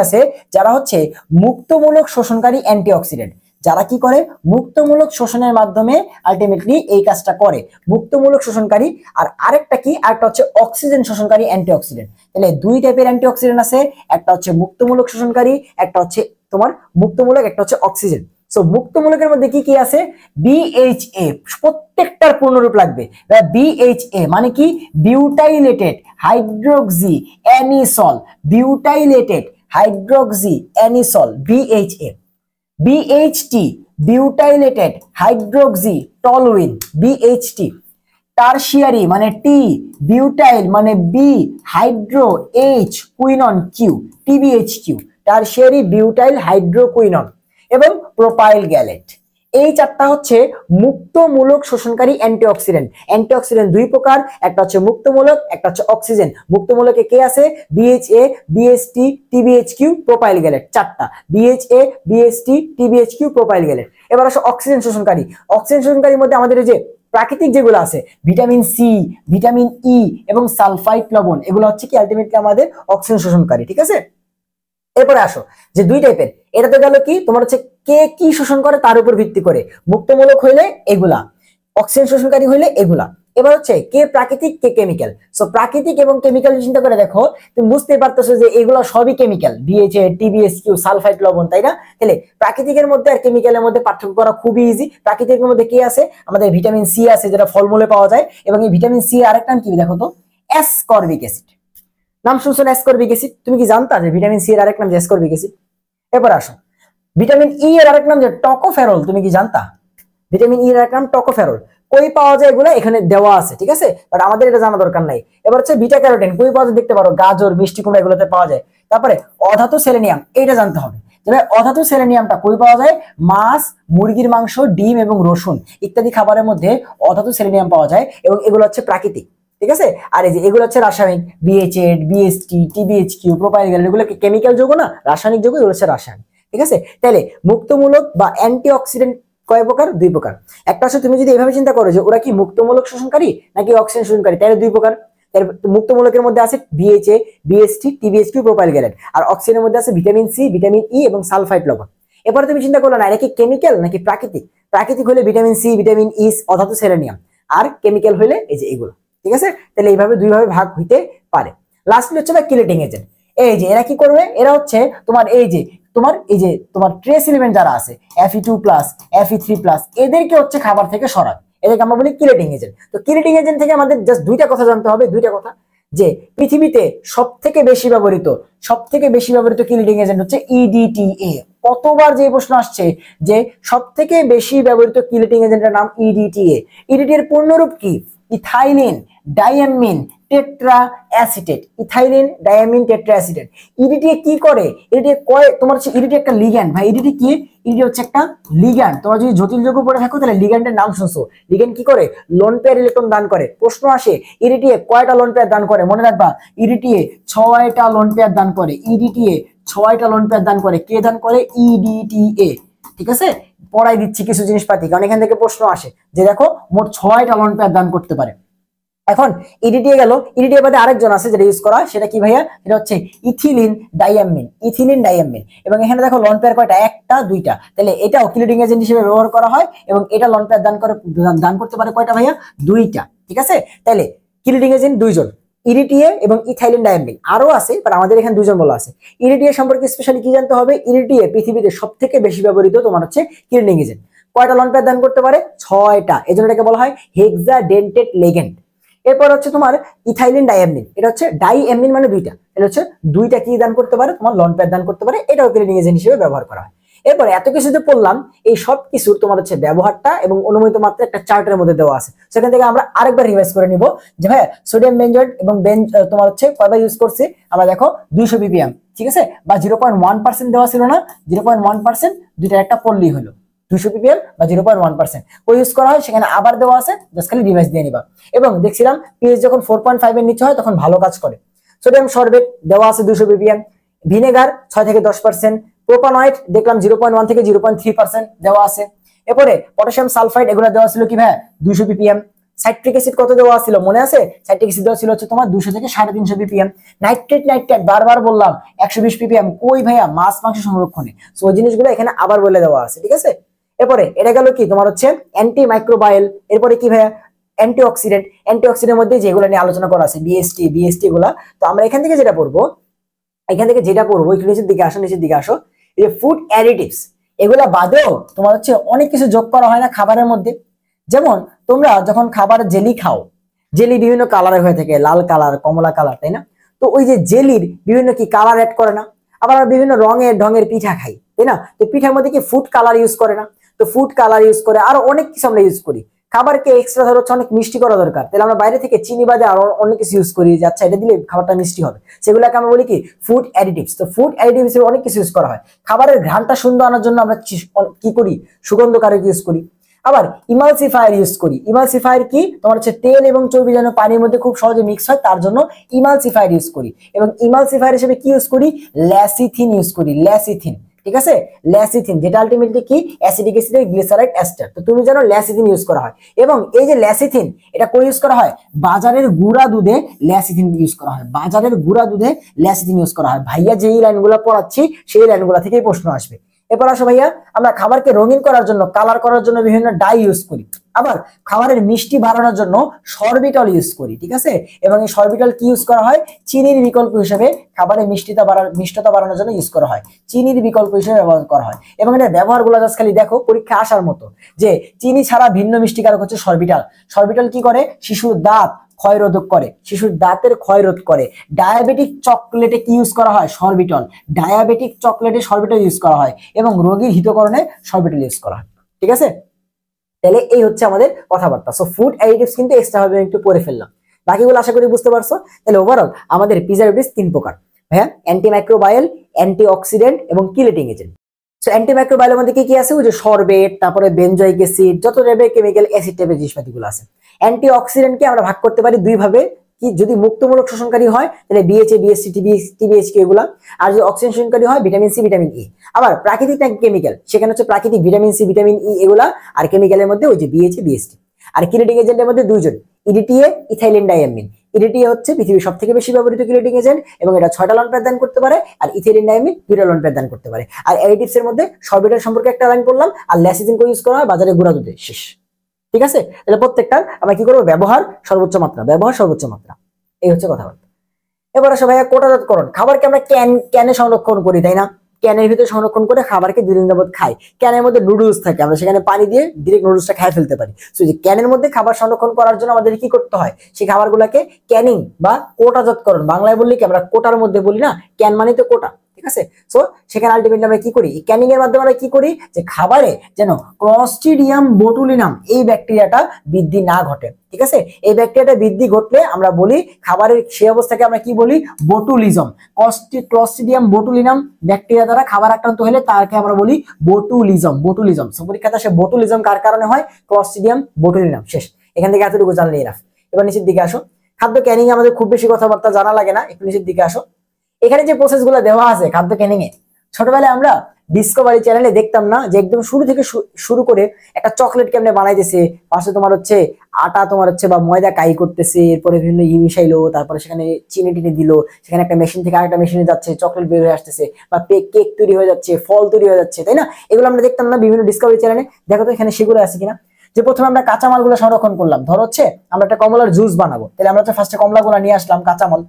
আছে, যারা হচ্ছে মুক্তমূলক শোষণকারী অ্যান্টিঅক্সিডেন্ট, যারা কি করে? মুক্তমূলক শোষণের মাধ্যমে আলটিমেটলি এই কাজটা করে, মুক্তমূলক শোষণকারী। আর আরেকটা কি? আরেকটা হচ্ছে অক্সিজেন শোষণকারী অ্যান্টিঅক্সিডেন্ট। তাহলে দুই টাইপের অ্যান্টিঅক্সিডেন্ট আছে, একটা হচ্ছে মুক্তমূলক শোষণকারী, একটা হচ্ছে তোমার মুক্তমূলক, একটা হচ্ছে অক্সিজেন। সো মুক্তমূলকের মধ্যে কি কি আছে? বিএইচএ, প্রত্যেকটার পূর্ণরূপ লাগবে। বিএইচএ মানে কি? Butylated hydroxy anisole, butylated hydroxy anisole, BHA. BHT, butylated hydroxy toluene, BHT. Tertiary মানে টি, বিউটাইল মানে B, hydro H, quinone Q, TBHQ, tertiary butyl hydroquinone. এবং প্রোপাইল গ্যালেট। এই চারটা হচ্ছে মুক্তমূলক শোষণকারী অ্যান্টিঅক্সিডেন্ট। অ্যান্টিঅক্সিডেন্ট দুই প্রকার, একটা হচ্ছে মুক্তমূলক, একটা হচ্ছে অক্সিজেন। মুক্তমূলকে কে আছে? BHA, BST, TBHQ, propyl gallate, চারটা। BHA, BST, TBHQ, propyl gallate. এবার আসো অক্সিজেন শোষণকারী। অক্সিজেন শোষণকারীর মধ্যে আমাদের যে প্রাকৃতিক যেগুলো আছে, ভিটামিন সি, ভিটামিন ই এবং সালফাইড লবণ, এগুলো হচ্ছে কি আলটিমেটলি আমাদের অক্সিজেন শোষণকারী। ঠিক আছে, এরপরে আসো যে দুই টাইপের, এটা তো গেল কি তোমার হচ্ছে কে কি শোষণ করে তার উপর ভিত্তি করে। মুক্তমূলক হইলে এগুলা, অক্সিজেন শোষণকারী হইলে এগুলা। এবার হচ্ছে কে প্রাকৃতিক, কে কেমিক্যাল। সো প্রাকৃতিক এবং কেমিক্যাল চিন্তা করে দেখো, তুমি বুঝতেই পারতেছো যে এগুলো সবই কেমিক্যাল, বিএইচএ, টিবিএসকিউ, সালফাইড লবণ, তাই না? তাহলে প্রাকৃতিকের মধ্যে আর কেমিক্যালের মধ্যে পার্থক্য করা খুবই ইজি। প্রাকৃতিকের মধ্যে কি আছে? আমাদের ভিটামিন সি আছে, যেটা ফলমূলে পাওয়া যায়। এবং এই ভিটামিন সি আরেকটা নাম কি দেখো তো? Ascorbic acid. নাম শুনছো না অ্যাসকর্বিক অ্যাসিড? তুমি কি জানতা যে ভিটামিন সি এর আরেক নাম যে অ্যাসকর্বিক অ্যাসিড? এরপর আসো ভিটামিন ই এর আরেক নাম যে টকোফেরল। তুমি কি জানতা? ভিটামিন ই এর আরেক নাম টকোফেরল। কই পাওয়া যায় এগুলো? এখানে দেওয়া আছে, ঠিক আছে, বাট আমাদের এটা জানা দরকার নাই। এবার হচ্ছে বিটা ক্যারোটিন, কই পাওয়া যায় দেখতে পারো, গাজর, মিষ্টি কুমড়া এগুলোতে পাওয়া যায়। তারপরে অধাতু সেলেনিয়াম, এইটা জানতে হবে। তবে অধাতু সেলেনিয়ামটা কই পাওয়া যায়? মাছ, মুরগির মাংস, ডিম এবং রসুন ইত্যাদি খাবারের মধ্যে অধাতু সেলেনিয়াম পাওয়া যায়, এবং এগুলো হচ্ছে প্রাকৃতিক। ঠিক আছে, আর এই যে এগুলো হচ্ছে রাসায়নিক, BHA, BST, TBHQ, propyl gallate, এগুলো কি কেমিক্যাল যৌগ না, রাসায়নিক যৌগ, এগুলো হচ্ছে রাসায়নিক। ঠিক আছে, তাহলে মুক্তমূলক বা অ্যান্টিঅক্সিডেন্ট কয় প্রকার? দুই প্রকার। একটা হচ্ছে তুমি যদি এভাবে চিন্তা করো যে ওরা কি মুক্তমূলক শোষণকারী নাকি অক্সিজেন শোষণকারী, তাহলে দুই প্রকার। মুক্তমূলকের মধ্যে আছে BHA, BST, TBHQ, propyl gallate. আর অক্সিজেনের মধ্যে আছে ভিটামিন সি, ভিটামিন ই এবং সালফাইড লবণ। এবারে তুমি চিন্তা করলো না এটা কি কেমিক্যাল নাকি প্রাকৃতিক? প্রাকৃতিক হলে ভিটামিন সি, ভিটামিন ই, অধাতু সেলেনিয়াম। আর কেমিক্যাল হলে এই যে এগুলো। ঠিক আছে, তাহলে এইভাবে দুইভাবে ভাগ হইতে পারে। লাস্টলি হচ্ছে কিলেটিং এজেন্ট। এই যে এরা কি করবে? এরা হচ্ছে তোমার এই যে তোমার ট্রেস এলিমেন্ট যারা আছে Fe2+, Fe3+, এদেরকে হচ্ছে খাবার থেকে সরাবে। এদেরকে আমরা বলি কিলেটিং এজেন্ট। তো কিলেটিং এজেন্ট থেকে আমাদের জাস্ট দুইটা কথা জানতে হবে, দুইটা কথা। যে পৃথিবীতে সবথেকে বেশি ব্যবহৃত কি লিডিং এজেন্ট হচ্ছে ইডিটিএ। কতবার যে প্রশ্ন আসছে যে সবথেকে বেশি ব্যবহৃত কি লিডিং এজেন্টের নাম ইডিটিএ। ইডিটি এর পূর্ণরূপ কি? Ethylene diamine tetra acetate. Ethylene diamine tetra acetate. EDTA কি করে? ইডিটিএ তোমার হচ্ছে ইডিটি একটা লিগ্যান্ড ভাই। ইডিটি কি? ইডিটি হচ্ছে একটা লিগ্যান্ড। তোমরা যদি জটিল যৌগ পড়ে থাকো তাহলে লিগ্যান্ডের নাম শুনছো। লিগ্যান্ড কি করে? লোন পেয়ার ইলেকট্রন দান করে। প্রশ্ন আসে ইডিটিএ কয়টা লোন পেয়ার দান করে? মনে রাখবা ইডিটিএ 6টা লোন পেয়ার দান করে। ইডিটিএ 6টা লোন পেয়ার দান করে। কে দান করে? ইডিটিএ। ঠিক আছে, পড়াই দিচ্ছি কিছু জিনিসপাতি, কারণ এখান থেকে প্রশ্ন আসে যে দেখো মোট 6টা লোন পেয়ার দান করতে পারে। এখন ইডিটিএ গেল, ইডিটিএ বাদে আরেকজন আছে যেটা ইউজ করা, সেটা কি ভাইয়া? এটা হচ্ছে ইথিলিন ডাইয়ামিন। Ethylene diamine. এবং এখানে দেখো লন পেয়ার কয়টা? একটা দুইটা। তাহলে এটাও লিডিং এজেন্ট হিসেবে ব্যবহার করা হয় এবং এটা লন পেয়ার দান করতে পারে কয়টা ভাইয়া? দুইটা। ঠিক আছে, তাহলে লিডিং এজেন্ট দুইজন, ইডিটিএ এবং ইথাইলিন ডাইয়ামিন। আরো আছে, বাট আমাদের এখানে দুজন বলা আছে। ইডিটিএ সম্পর্কে স্পেশালি কি জানতে হবে? ইডিটিএ পৃথিবীতে সবথেকে বেশি ব্যবহৃত তোমার হচ্ছে লিডিং এজেন্ট। কয়টা লন পেয়ার দান করতে পারে? 6টা। এজন্য এটাকে বলা হয় হেক্সাডেন্টেট লিগ্যান্ড। এরপর হচ্ছে তোমার ইথাইলিন ডাইয়ামিন। এটা হচ্ছে ডাইয়ামিন মানে দুইটা। এটা হচ্ছে দুইটা কি দান করতে পারে? তোমার লন পেয়ার দান করতে পারে। এটাও লিডিং এজেন্ট হিসেবে ব্যবহার করা হয়। এরপর এত কিছু যে পড়লাম, এই সব কিছুর তোমার হচ্ছে ব্যবহারটা এবং অনুমোদিত মাত্রা একটা চার্টের মধ্যে দেওয়া আছে। সেখান থেকে আমরা আরেকবার রিভাইজ করে নিব যে ভাই সোডিয়াম বেনজয়েড এবং তোমার হচ্ছে কয়বার ইউজ করছি আমরা। দেখো 200 ppm, ঠিক আছে, বা 0.1% দেওয়া ছিল না? 0.1%, দুইটা একটা পড়লেই হলো। 200 ppm বা 0.1% ওই ইউজ করা হয়। সেখানে আবার দেওয়া আছে, জাস্ট খালি রিভাইজ দিয়ে নিবা। এবং দেখছিলাম পিএইচ যখন 4.5 এর নিচে হয় তখন ভালো কাজ করে। সোডিয়াম সরবেট দেওয়া আছে 200 ppm, ভিনেগার 6 থেকে 10%, প্রোপানয়েড দেখলাম 0.1 থেকে 0.3% দেওয়া আছে। এরপরে পটাশিয়াম সালফাইড এগুলো দেওয়া ছিল কি ভাই? 200 ppm। সাইট্রিক অ্যাসিড কত দেওয়া ছিল মনে আছে? সাইট্রিক অ্যাসিড দেওয়া ছিল হচ্ছে তোমার 200 থেকে 350 ppm। নাইট্রেট বারবার বললাম 120 ppm। কই ভাইয়া? মাছ মাংস সংরক্ষণে। সো ওই জিনিসগুলো এখানে আবার বলে দেওয়া আছে। ঠিক আছে, এরপরে এটা গেল কি তোমার হচ্ছে অ্যান্টি মাইক্রোবায়াল। এরপরে কি ভাইয়া? অ্যান্টিঅক্সিডেন্ট। অ্যান্টিঅক্সিডেন্টের মধ্যে যেগুলো নিয়ে আলোচনা করা আছে বিএসটি গুলা। তো আমরা এখান থেকে যেটা পড়বো একটু নিচের দিকে আসো। এই যে ফুড অ্যাডিটিভস, এগুলা বাদেও তোমার হচ্ছে অনেক কিছু যোগ করা হয় না খাবারের মধ্যে। যেমন তোমরা যখন খাবারের জেলি খাও, জেলি বিভিন্ন কালারের হয়ে থাকে, লাল কালার, কমলা কালার, তাই না? তো ওই যে জেলির বিভিন্ন কি কালার অ্যাড করে না? আবার বিভিন্ন রঙের ঢঙের পিঠা খাই, তাই না? তো পিঠার মধ্যে কি ফুড কালার ইউজ করে না? তো ফুড কালার ইউজ করে, আরো অনেক কিছু আমরা ইউজ করি। খাবারকে এক্সট্রা ধরো হচ্ছে অনেক মিষ্টি করা দরকার, তাহলে আমরা বাইরে থেকে চিনি বাদে আরো অনেক কিছু ইউজ করি যে আচ্ছা এটা দিলে খাবারটা মিষ্টি হবে, সেগুলোকে আমরা বলি কি? Food additives. তো ফুড অ্যাডিটিভস এর অনেক কিছু ইউজ করা হয়। খাবারের ঘ্রাণটা সুন্দর আনার জন্য আমরা কি করি? সুগন্ধকারক ইউজ করি। আবার ইমালসিফায়ার ইউজ করি। ইমালসিফায়ার কি? তোমার হচ্ছে তেল এবং চর্বি যেন পানির মধ্যে খুব সহজে মিক্স হয় তার জন্য ইমালসিফায়ার ইউজ করি। এবং ইমালসিফায়ার হিসেবে কি ইউজ করি? ল্যাসিথিন ইউজ করি। ল্যাসিথিন, ঠিক আছে, ল্যাসিথিন, যেটা আলটিমেটলি কি? অ্যাসিডিক অ্যাসিডের গ্লিসারাইড এস্টার। তো তুমি জানো ল্যাসিথিন ইউজ করা হয়। এবং এই যে ল্যাসিথিন, এটা কই ইউজ করা হয়? বাজারের গুঁড়া দুধে ল্যাসিথিন ইউজ করা হয়। বাজারের গুঁড়া দুধে ল্যাসিথিন ইউজ করা হয়। ভাইয়া যেই লাইনগুলো পড়াচ্ছি সেই লাইনগুলো থেকেই প্রশ্ন আসবে। এরপর আসো ভাইয়া, আমরা খাবারকে রঙিন করার জন্য, কালার করার জন্য বিভিন্ন ডাই ইউজ করি। আবার খাবারের মিষ্টি বাড়ানোর জন্য সরবিটল ইউজ করি। ঠিক আছে, এবং এই সরবিটল কি ইউজ করা হয়? চিনির বিকল্প হিসেবে খাবারের মিষ্টতা বাড়ানোর জন্য ইউজ করা হয়। চিনির বিকল্প হিসেবে ব্যবহার করা হয়। এবং এটার ব্যবহারগুলো জাস্ট খালি দেখো, পরীক্ষা আসার মতো। যে চিনি ছাড়া ভিন্ন মিষ্টিকারক হচ্ছে সরবিটল। সরবিটল কি করে? শিশুর দাঁত ক্ষয়রোধক করে, শিশুর দাঁতের ক্ষয়রোধ করে। ডায়াবেটিক চকলেটে কি ইউজ করা হয়? সরবিটল। ডায়াবেটিক চকলেটে সরবিটল ইউজ করা হয় এবং রোগীর হিতকরণে সরবিটল ইউজ করা হয়। ঠিক আছে, তাহলে এই হচ্ছে আমাদের কথাবার্তা। সো ফুড অ্যাডিটিভস কিন্তু এক্সট্রা ভাবে একটু পড়ে ফেললাম, বাকিগুলো আশা করি বুঝতে পারছো। তাহলে ওভারঅল আমাদের প্রিজারভেটিভস 3 প্রকার হ্যাঁ: অ্যান্টিমাইক্রোবায়াল, অ্যান্টিঅক্সিডেন্ট এবং কিলেটিং এজেন্ট। সো অ্যান্টিমাইক্রোবায়ালের মধ্যে কি কি আছে? ওই যে সরবেট, তারপরে বেনজয়িক অ্যাসিড, যত টাইপের কেমিক্যাল অ্যাসিড টাইপের জিনিসপাতিগুলো আছে। অ্যান্টিঅক্সিডেন্টকে আমরা ভাগ করতে পারি দুই ভাবে। কি? যদি মুক্তমূলক শোষণকারী হয় তাহলে বিএচএ, বিএসসি, টিবিএইচকে এগুলা। আর যদি অক্সিজেন শোষণকারী হয় ভিটামিন সি, ভিটামিন ই। আবার প্রাকৃতিক কেমিক্যাল, সেখানে হচ্ছে প্রাকৃতিক ভিটামিন সি, ভিটামিন ই এগুলা। আর কেমিক্যালের মধ্যে ওই যে বিএচএ, বিএসটি। আর কিলেটিং এজেন্টের মধ্যে দুইজন, ইডিটিএ, ইথাইলিন ডাইয়ামিন। ইডিটিএ হচ্ছে পৃথিবীর সবথেকে বেশি ব্যবহৃত কিলেটিং এজেন্ট এবং এটা 6টা লন পেয়ার দান করতে পারে। আর ইথাইলিন ডাইয়ামিন 2টা লন পেয়ার দান করতে পারে। আর অ্যাডিটিভস এর মধ্যে সরবিটল সম্পর্কে একটা লাইন পড়লাম, আর ল্যাসিথিন ইউজ করা হয় বাজারে গুঁড়া দুধে। শেষ। ঠিক আছে, তাহলে প্রত্যেকটার আমরা কি করবো? ব্যবহার সর্বোচ্চ মাত্রা, ব্যবহার সর্বোচ্চ মাত্রা, এই হচ্ছে কথাবার্তা। এবার আসো ভাইয়া কোটাজাতকরণ। খাবারকে আমরা ক্যানে সংরক্ষণ করি, তাই না? ক্যানের ভিতরে সংরক্ষণ করে খাবারকে 2 দিন যাবত খাই। ক্যানের মধ্যে নুডলস থাকে, আমরা সেখানে পানি দিয়ে ডিরেক্ট নুডলসটা খেয়ে ফেলতে পারি। সো যে ক্যানের মধ্যে খাবার সংরক্ষণ করার জন্য আমাদের কি করতে হয়, সেই খাবারগুলোকে ক্যানিং বা কোটাজাতকরণ, বাংলায় বললি কি আমরা কোটার মধ্যে বলি না, ক্যান মানে তো কোটা, ঠিক আছে। সো সেখানে আলটিমেটলি আমরা কি করি, ক্যানিং এর মাধ্যমে আমরা কি করি, যে খাবারে যেন ক্লস্ট্রিডিয়াম বোটুলিনাম এই ব্যাকটেরিয়াটা বৃদ্ধি না ঘটে, ঠিক আছে। এই ব্যাকটেরিয়াটা বৃদ্ধি ঘটলে আমরা বলি খাবারের সেই অবস্থাকে আমরা কি বলি, বোটুলিজম। ক্লস্ট্রিডিয়াম বোটুলিনাম ব্যাকটেরিয়া দ্বারা খাবার আক্রান্ত হলে তাকে আমরা বলি বোটুলিজম। বোটুলিজম পরীক্ষাতে আসে, বোটুলিজম কার কারণে হয়, ক্লস্ট্রিডিয়াম বোটুলিনাম। শেষ, এখান থেকে এতটুকু জানলে এনাফ। এবার নিচের দিকে আসো, খাদ্য ক্যানিং আমাদের খুব বেশি কথাবার্তা জানা লাগে না, একটু নিচের দিকে আসো। এখানে যে প্রসেস গুলো দেওয়া আছে খাদ্য ক্যানিং এ, ছোটবেলায় আমরা ডিসকভারি চ্যানেলে দেখতাম না যে একদম শুরু থেকে শুরু করে একটা চকলেট কেমনে বানাইতেছে, পাশে তোমার হচ্ছে আটা তোমার হচ্ছে বা ময়দা কাই করতেছে, এরপরে বিভিন্ন মিশাইলো, তারপরে সেখানে চিনি টিনি দিল, সেখানে একটা মেশিন থেকে আরেকটা মেশিনে যাচ্ছে, চকলেট বের হয়ে আসতেছে, বা কেক তৈরি হয়ে যাচ্ছে, ফল তৈরি হয়ে যাচ্ছে, তাই না? এগুলো আমরা দেখতাম না বিভিন্ন ডিসকভারি চ্যানেলে। দেখো তো এখানে সেগুলো আছে কিনা। যে প্রথমে আমরা কাঁচামালগুলো সংরক্ষণ করলাম, ধরো হচ্ছে আমরা একটা কমলার জুস বানাবো, তাহলে আমরা হচ্ছে ফার্স্টে কমলাগুলো নিয়ে আসলাম কাঁচামাল,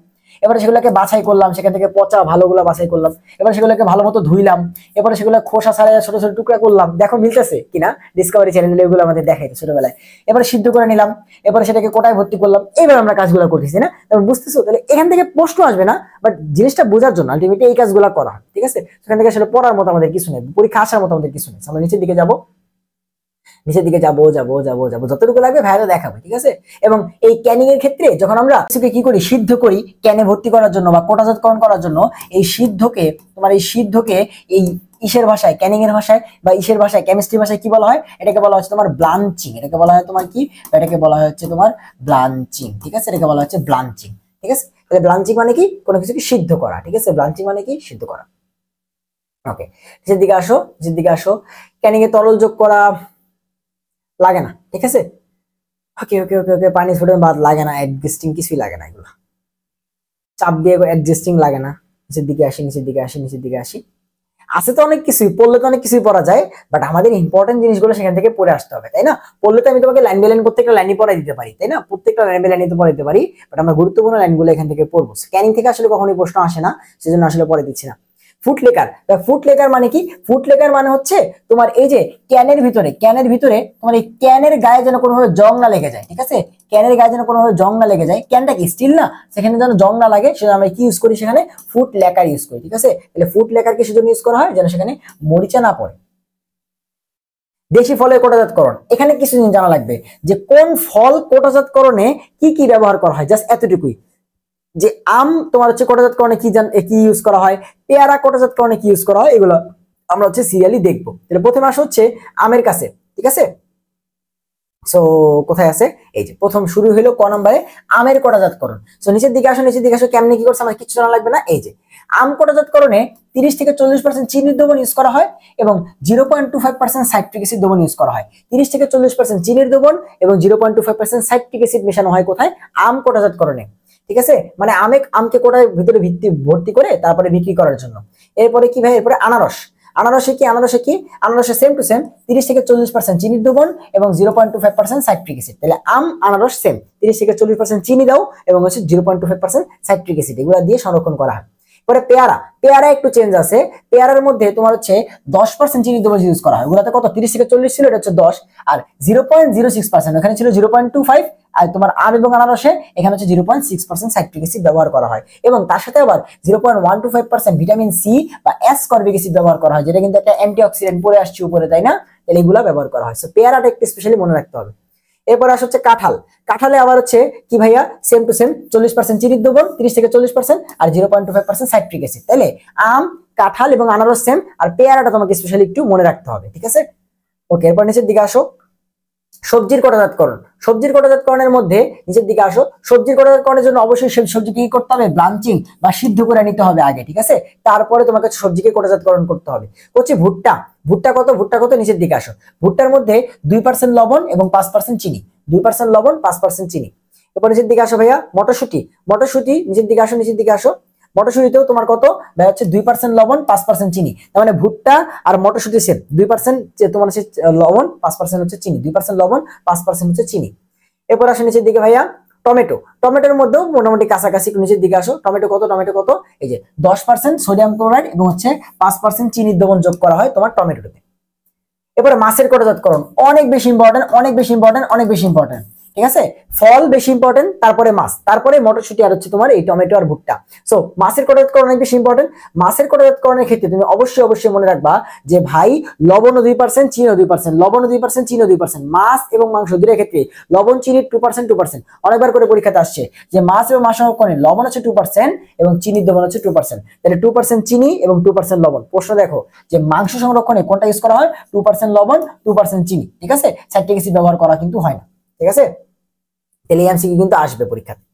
এবারে সেগুলোকে বাছাই করলাম, সেখান থেকে পচা ভালোগুলো বাছাই করলাম, এবার সেগুলোকে ভালো মতো ধুইলাম, এবারে সেগুলো খোসা ছাড়াই ছোট ছোট টুকরা করলাম। দেখো মিলতেছে কিনা, ডিসকভারি চ্যানেলে এগুলো আমাদের দেখাইতো ছোটবেলায়। এবারে সিদ্ধ করে নিলাম, এবারে সেটাকে কোটায় ভর্তি করলাম, এইবার আমরা কাজগুলো করতেছি না, তারপর বুঝতেছো? তাহলে এখান থেকে প্রশ্ন আসবে না, বাট জিনিসটা বোঝার জন্য আলটিমেটলি এই কাজগুলো করা হয়, ঠিক আছে। সেখান থেকে আসলে পড়ার মতো আমাদের কিছু নেই, পরীক্ষা আসার মতো আমাদের কিছু নেই। আমরা নিচের দিকে যাবো, নিচের দিকে যাবো যাবো যাবো যাবো, যতটুকু লাগবে ভাইরা দেখাবো, ঠিক আছে। এবং এই ক্যানিং এর ক্ষেত্রে যখন আমরা কিছুকে কি করি, সিদ্ধ করি ক্যানে ভর্তি করার জন্য বা কোটাজাতকরণ করার জন্য, এই সিদ্ধকে এই ইসের ভাষায়, ক্যানিং এর ভাষায় বা ইসের ভাষায়, কেমিস্ট্রি ভাষায় কি বলা হয়, এটাকে বলা হচ্ছে তোমার ব্লাঞ্চিং। এটাকে বলা হয় তোমার কি, এটাকে বলা হচ্ছে তোমার ব্লাঞ্চিং, ঠিক আছে। এটাকে বলা হচ্ছে ব্লাঞ্চিং, ঠিক আছে। তাহলে ব্লাঞ্চিং মানে কি, কোনো কিছুকে সিদ্ধ করা, ঠিক আছে। ব্লাঞ্চিং মানে কি, সিদ্ধ করা। ওকে, নিচের দিকে আসো, নিচের দিকে আসো। ক্যানিং এ তরল যোগ করা লাগে না, ঠিক আছে। ওকে ওকে ওকে ওকে, পানি ছোট বাদ লাগে না, অ্যাডজাস্টিং কিছুই লাগে না, এগুলো চাপ দিয়ে অ্যাডজাস্টিং লাগে না। নিচের দিকে আসি, নিচের দিকে আসি, নিচের দিকে আসি। আছে তো অনেক কিছুই, পড়লে তো অনেক কিছুই পড়া যায়, বাট আমাদের ইম্পর্টেন্ট জিনিসগুলো সেখান থেকে পড়ে আসতে হবে, তাই না? পড়লে তো আমি তোমাকে লাইন বাই লাইন প্রত্যেকটা লাইনই পড়াই দিতে পারি, তাই না? প্রত্যেকটা লাইন বাই লাইনই তো পড়াইতে পারি, বাট আমরা গুরুত্বপূর্ণ লাইনগুলো এখান থেকে পড়বো। স্ক্যানিং থেকে আসলে কখনোই প্রশ্ন আসে না, সেজন্য আসলে পড়ে দিচ্ছি না। ফুট লেকার, ফুট লেকার মানে কি? ফুট লেকার মানে হচ্ছে তোমার এই যে ক্যানের ভিতরে তোমার এই ক্যানের গায়ে যেন কোনোভাবে জং না লেগে যায়, ঠিক আছে। ক্যানের গায়ে যেন কোনোভাবে জং না লেগে যায়, ক্যানটা কি স্টিল না, সেখানে যেন জং না লাগে, সেজন্য আমরা কি ইউজ করি, সেখানে ফুট লেকার ইউজ করি, ঠিক আছে। তাহলে ফুট লেকারকে সেজন্য ইউজ করা হয় যেন সেখানে মরিচা না পড়ে। দেশি ফলের কোটাজাতকরণ, এখানে কিছু জিনিস জানা লাগবে, যে কোন ফল কোটাজাতকরণে কি কি ব্যবহার করা হয়, জাস্ট এতটুকুই। যে আম তোমার হচ্ছে কোটাজাতকরণে কি ইউজ করা হয়, পেয়ারা কোটাজাতকরণে কি ইউজ করা হয়, এগুলো আমরা হচ্ছে সিরিয়ালি দেখবো। তাহলে প্রথমে আসা হচ্ছে আমের কাছে, ঠিক আছে। সো কোথায় আছে, এই যে প্রথম শুরু হলো ক নম্বরে আমের কোটাজাতকরণ। সো নিচের দিকে আসো, নিচের দিকে আসো, কেমনে কি করছে আমার কিছু জানা লাগবে না। এই যে আম কোটাজাতকরণে 30 থেকে 40% চিনির দ্রবণ ইউজ করা হয় এবং 0.25% সাইট্রিক অ্যাসিড দ্রবণ ইউজ করা হয়। 30 থেকে 40% চিনির দ্রবণ এবং 0.25% সাইট্রিক অ্যাসিড মেশানো হয় কোথায়, আম কোটাজাতকরণে, ঠিক আছে। মানে আমকে কোটার ভিতরে ভর্তি করে তারপরে বিক্রি করার জন্য। এরপরে কি ভাই, এরপরে আনারস। আনারসে কি আনারসে সেম টু সেম 30 থেকে 40% চিনির দ্রবণ এবং 0.25% সাইট্রিক অ্যাসিড। তাহলে আম আনারস সেম, 30 থেকে 40% চিনি দাও এবং হচ্ছে 0.25% সাইট্রিক অ্যাসিড, এগুলো দিয়ে সংরক্ষণ করা হয়। পরে পেয়ারা একটু চেঞ্জ আছে। পেয়ারার মধ্যে তোমার হচ্ছে 10% চিনি দ্রবণ ইউজ করা হয়। ওগুলাতে কত, 30 থেকে 40 ছিল, এটা হচ্ছে 10। আর 0.06%, ওখানে ছিল 0.25। আর তোমার আম এবং আনারসে এখানে হচ্ছে 0.6% সাইট্রিক অ্যাসিড ব্যবহার করা হয় এবং তার সাথে আবার 0.125% ভিটামিন সি বা অ্যাসকর্বিক অ্যাসিড ব্যবহার করা হয়, যেটা কিন্তু একটা অ্যান্টিঅক্সিডেন্ট পরে আসছে উপরে, তাই না? তাহলে এগুলা ব্যবহার করা হয়। সো পেয়ারাটা একটু স্পেশালি মনে রাখতে হবে। এরপর আসছে হচ্ছে কাঁঠালে আবার হচ্ছে কি ভাইয়া, সেম টু সেম 40% চিনির দ্রবণ, 30 থেকে 40% আর 0.25% সাইট্রিক অ্যাসিড। তাহলে আম, কাঁঠাল এবং আনারস সেম, আর পেয়ারাটা তোমাকে স্পেশালি একটু মনে রাখতে হবে, ঠিক আছে। ওকে, এরপর নিচের দিকে আসো, সবজির কোটাজাতকরণের মধ্যে নিচের দিকে আসো। সবজির কোটাজাতকরণের জন্য অবশ্যই সেই সবজিকে কি করতে হবে, ব্লাঞ্চিং বা সিদ্ধ করে নিতে হবে আগে, ঠিক আছে। তারপরে তোমাকে সবজিকে কোটাজাতকরণ করতে হবে। হচ্ছে ভুট্টা কত নিচের দিকে আসো। ভুট্টার মধ্যে 2% লবণ এবং 5% চিনি, 2% লবণ 5% চিনি। এরপর নিচের দিকে আসো ভাইয়া, মটরশুটি নিচের দিকে আসো, নিচের দিকে আসো। মটরশুটিতেও তোমার কত ভাই, হচ্ছে 2% লবণ 5% চিনি। তার মানে ভুট্টা আর মটরশুটি সেম, 2% তোমার হচ্ছে লবণ, 5% হচ্ছে চিনি, 2% লবণ 5% হচ্ছে চিনি। এরপর আসো নিচের দিকে ভাইয়া, টমেটো, টমেটোর মধ্যেও মোটামুটি কাছাকাছি, নিচের দিকে আসো। টমেটো কত, টমেটো কত, এই যে 10% সোডিয়াম ক্লোরাইড এবং হচ্ছে 5% চিনির দ্রবণ যোগ করা হয় তোমার টমেটোতে। এবারে মাছের কোটাজাতকরণ অনেক বেশি ইম্পর্টেন্ট, অনেক বেশি ইম্পর্টেন্ট, অনেক বেশি ইম্পর্টেন্ট, ঠিক আছে। ফল বেশি ইম্পর্টেন্ট, তারপরে মাছ, তারপরে মটরশুঁটি আর হচ্ছে তোমার এই টমেটো আর ভুট্টা। সো মাছের কোটাজাতকরণ অনেক বেশি ইম্পর্টেন্ট। মাছের কোটাজাতকরণের ক্ষেত্রে তুমি অবশ্যই অবশ্যই মনে রাখবা যে ভাই লবণ 2%, চিনি 2%, লবণ 2%, চিনি 2%। মাছ এবং মাংস দুটোর ক্ষেত্রে লবণ চিনি 2%, 2%। অনেকবার করে পরীক্ষাতে আসছে যে মাছ এবং মাংস সংরক্ষণে লবণ হচ্ছে 2% এবং চিনির দ্রবণ হচ্ছে 2%। তাহলে 2% চিনি এবং 2% লবণ। প্রশ্ন দেখো যে মাংস সংরক্ষণে কোনটা ইউজ করা হয়, 2% লবণ 2% চিনি, ঠিক আছে। সাইট্রিক অ্যাসিড ব্যবহার করা কিন্তু হয় না, ঠিক আছে। তাহলে এমসিকিউ কিন্তু আসবে পরীক্ষাতে।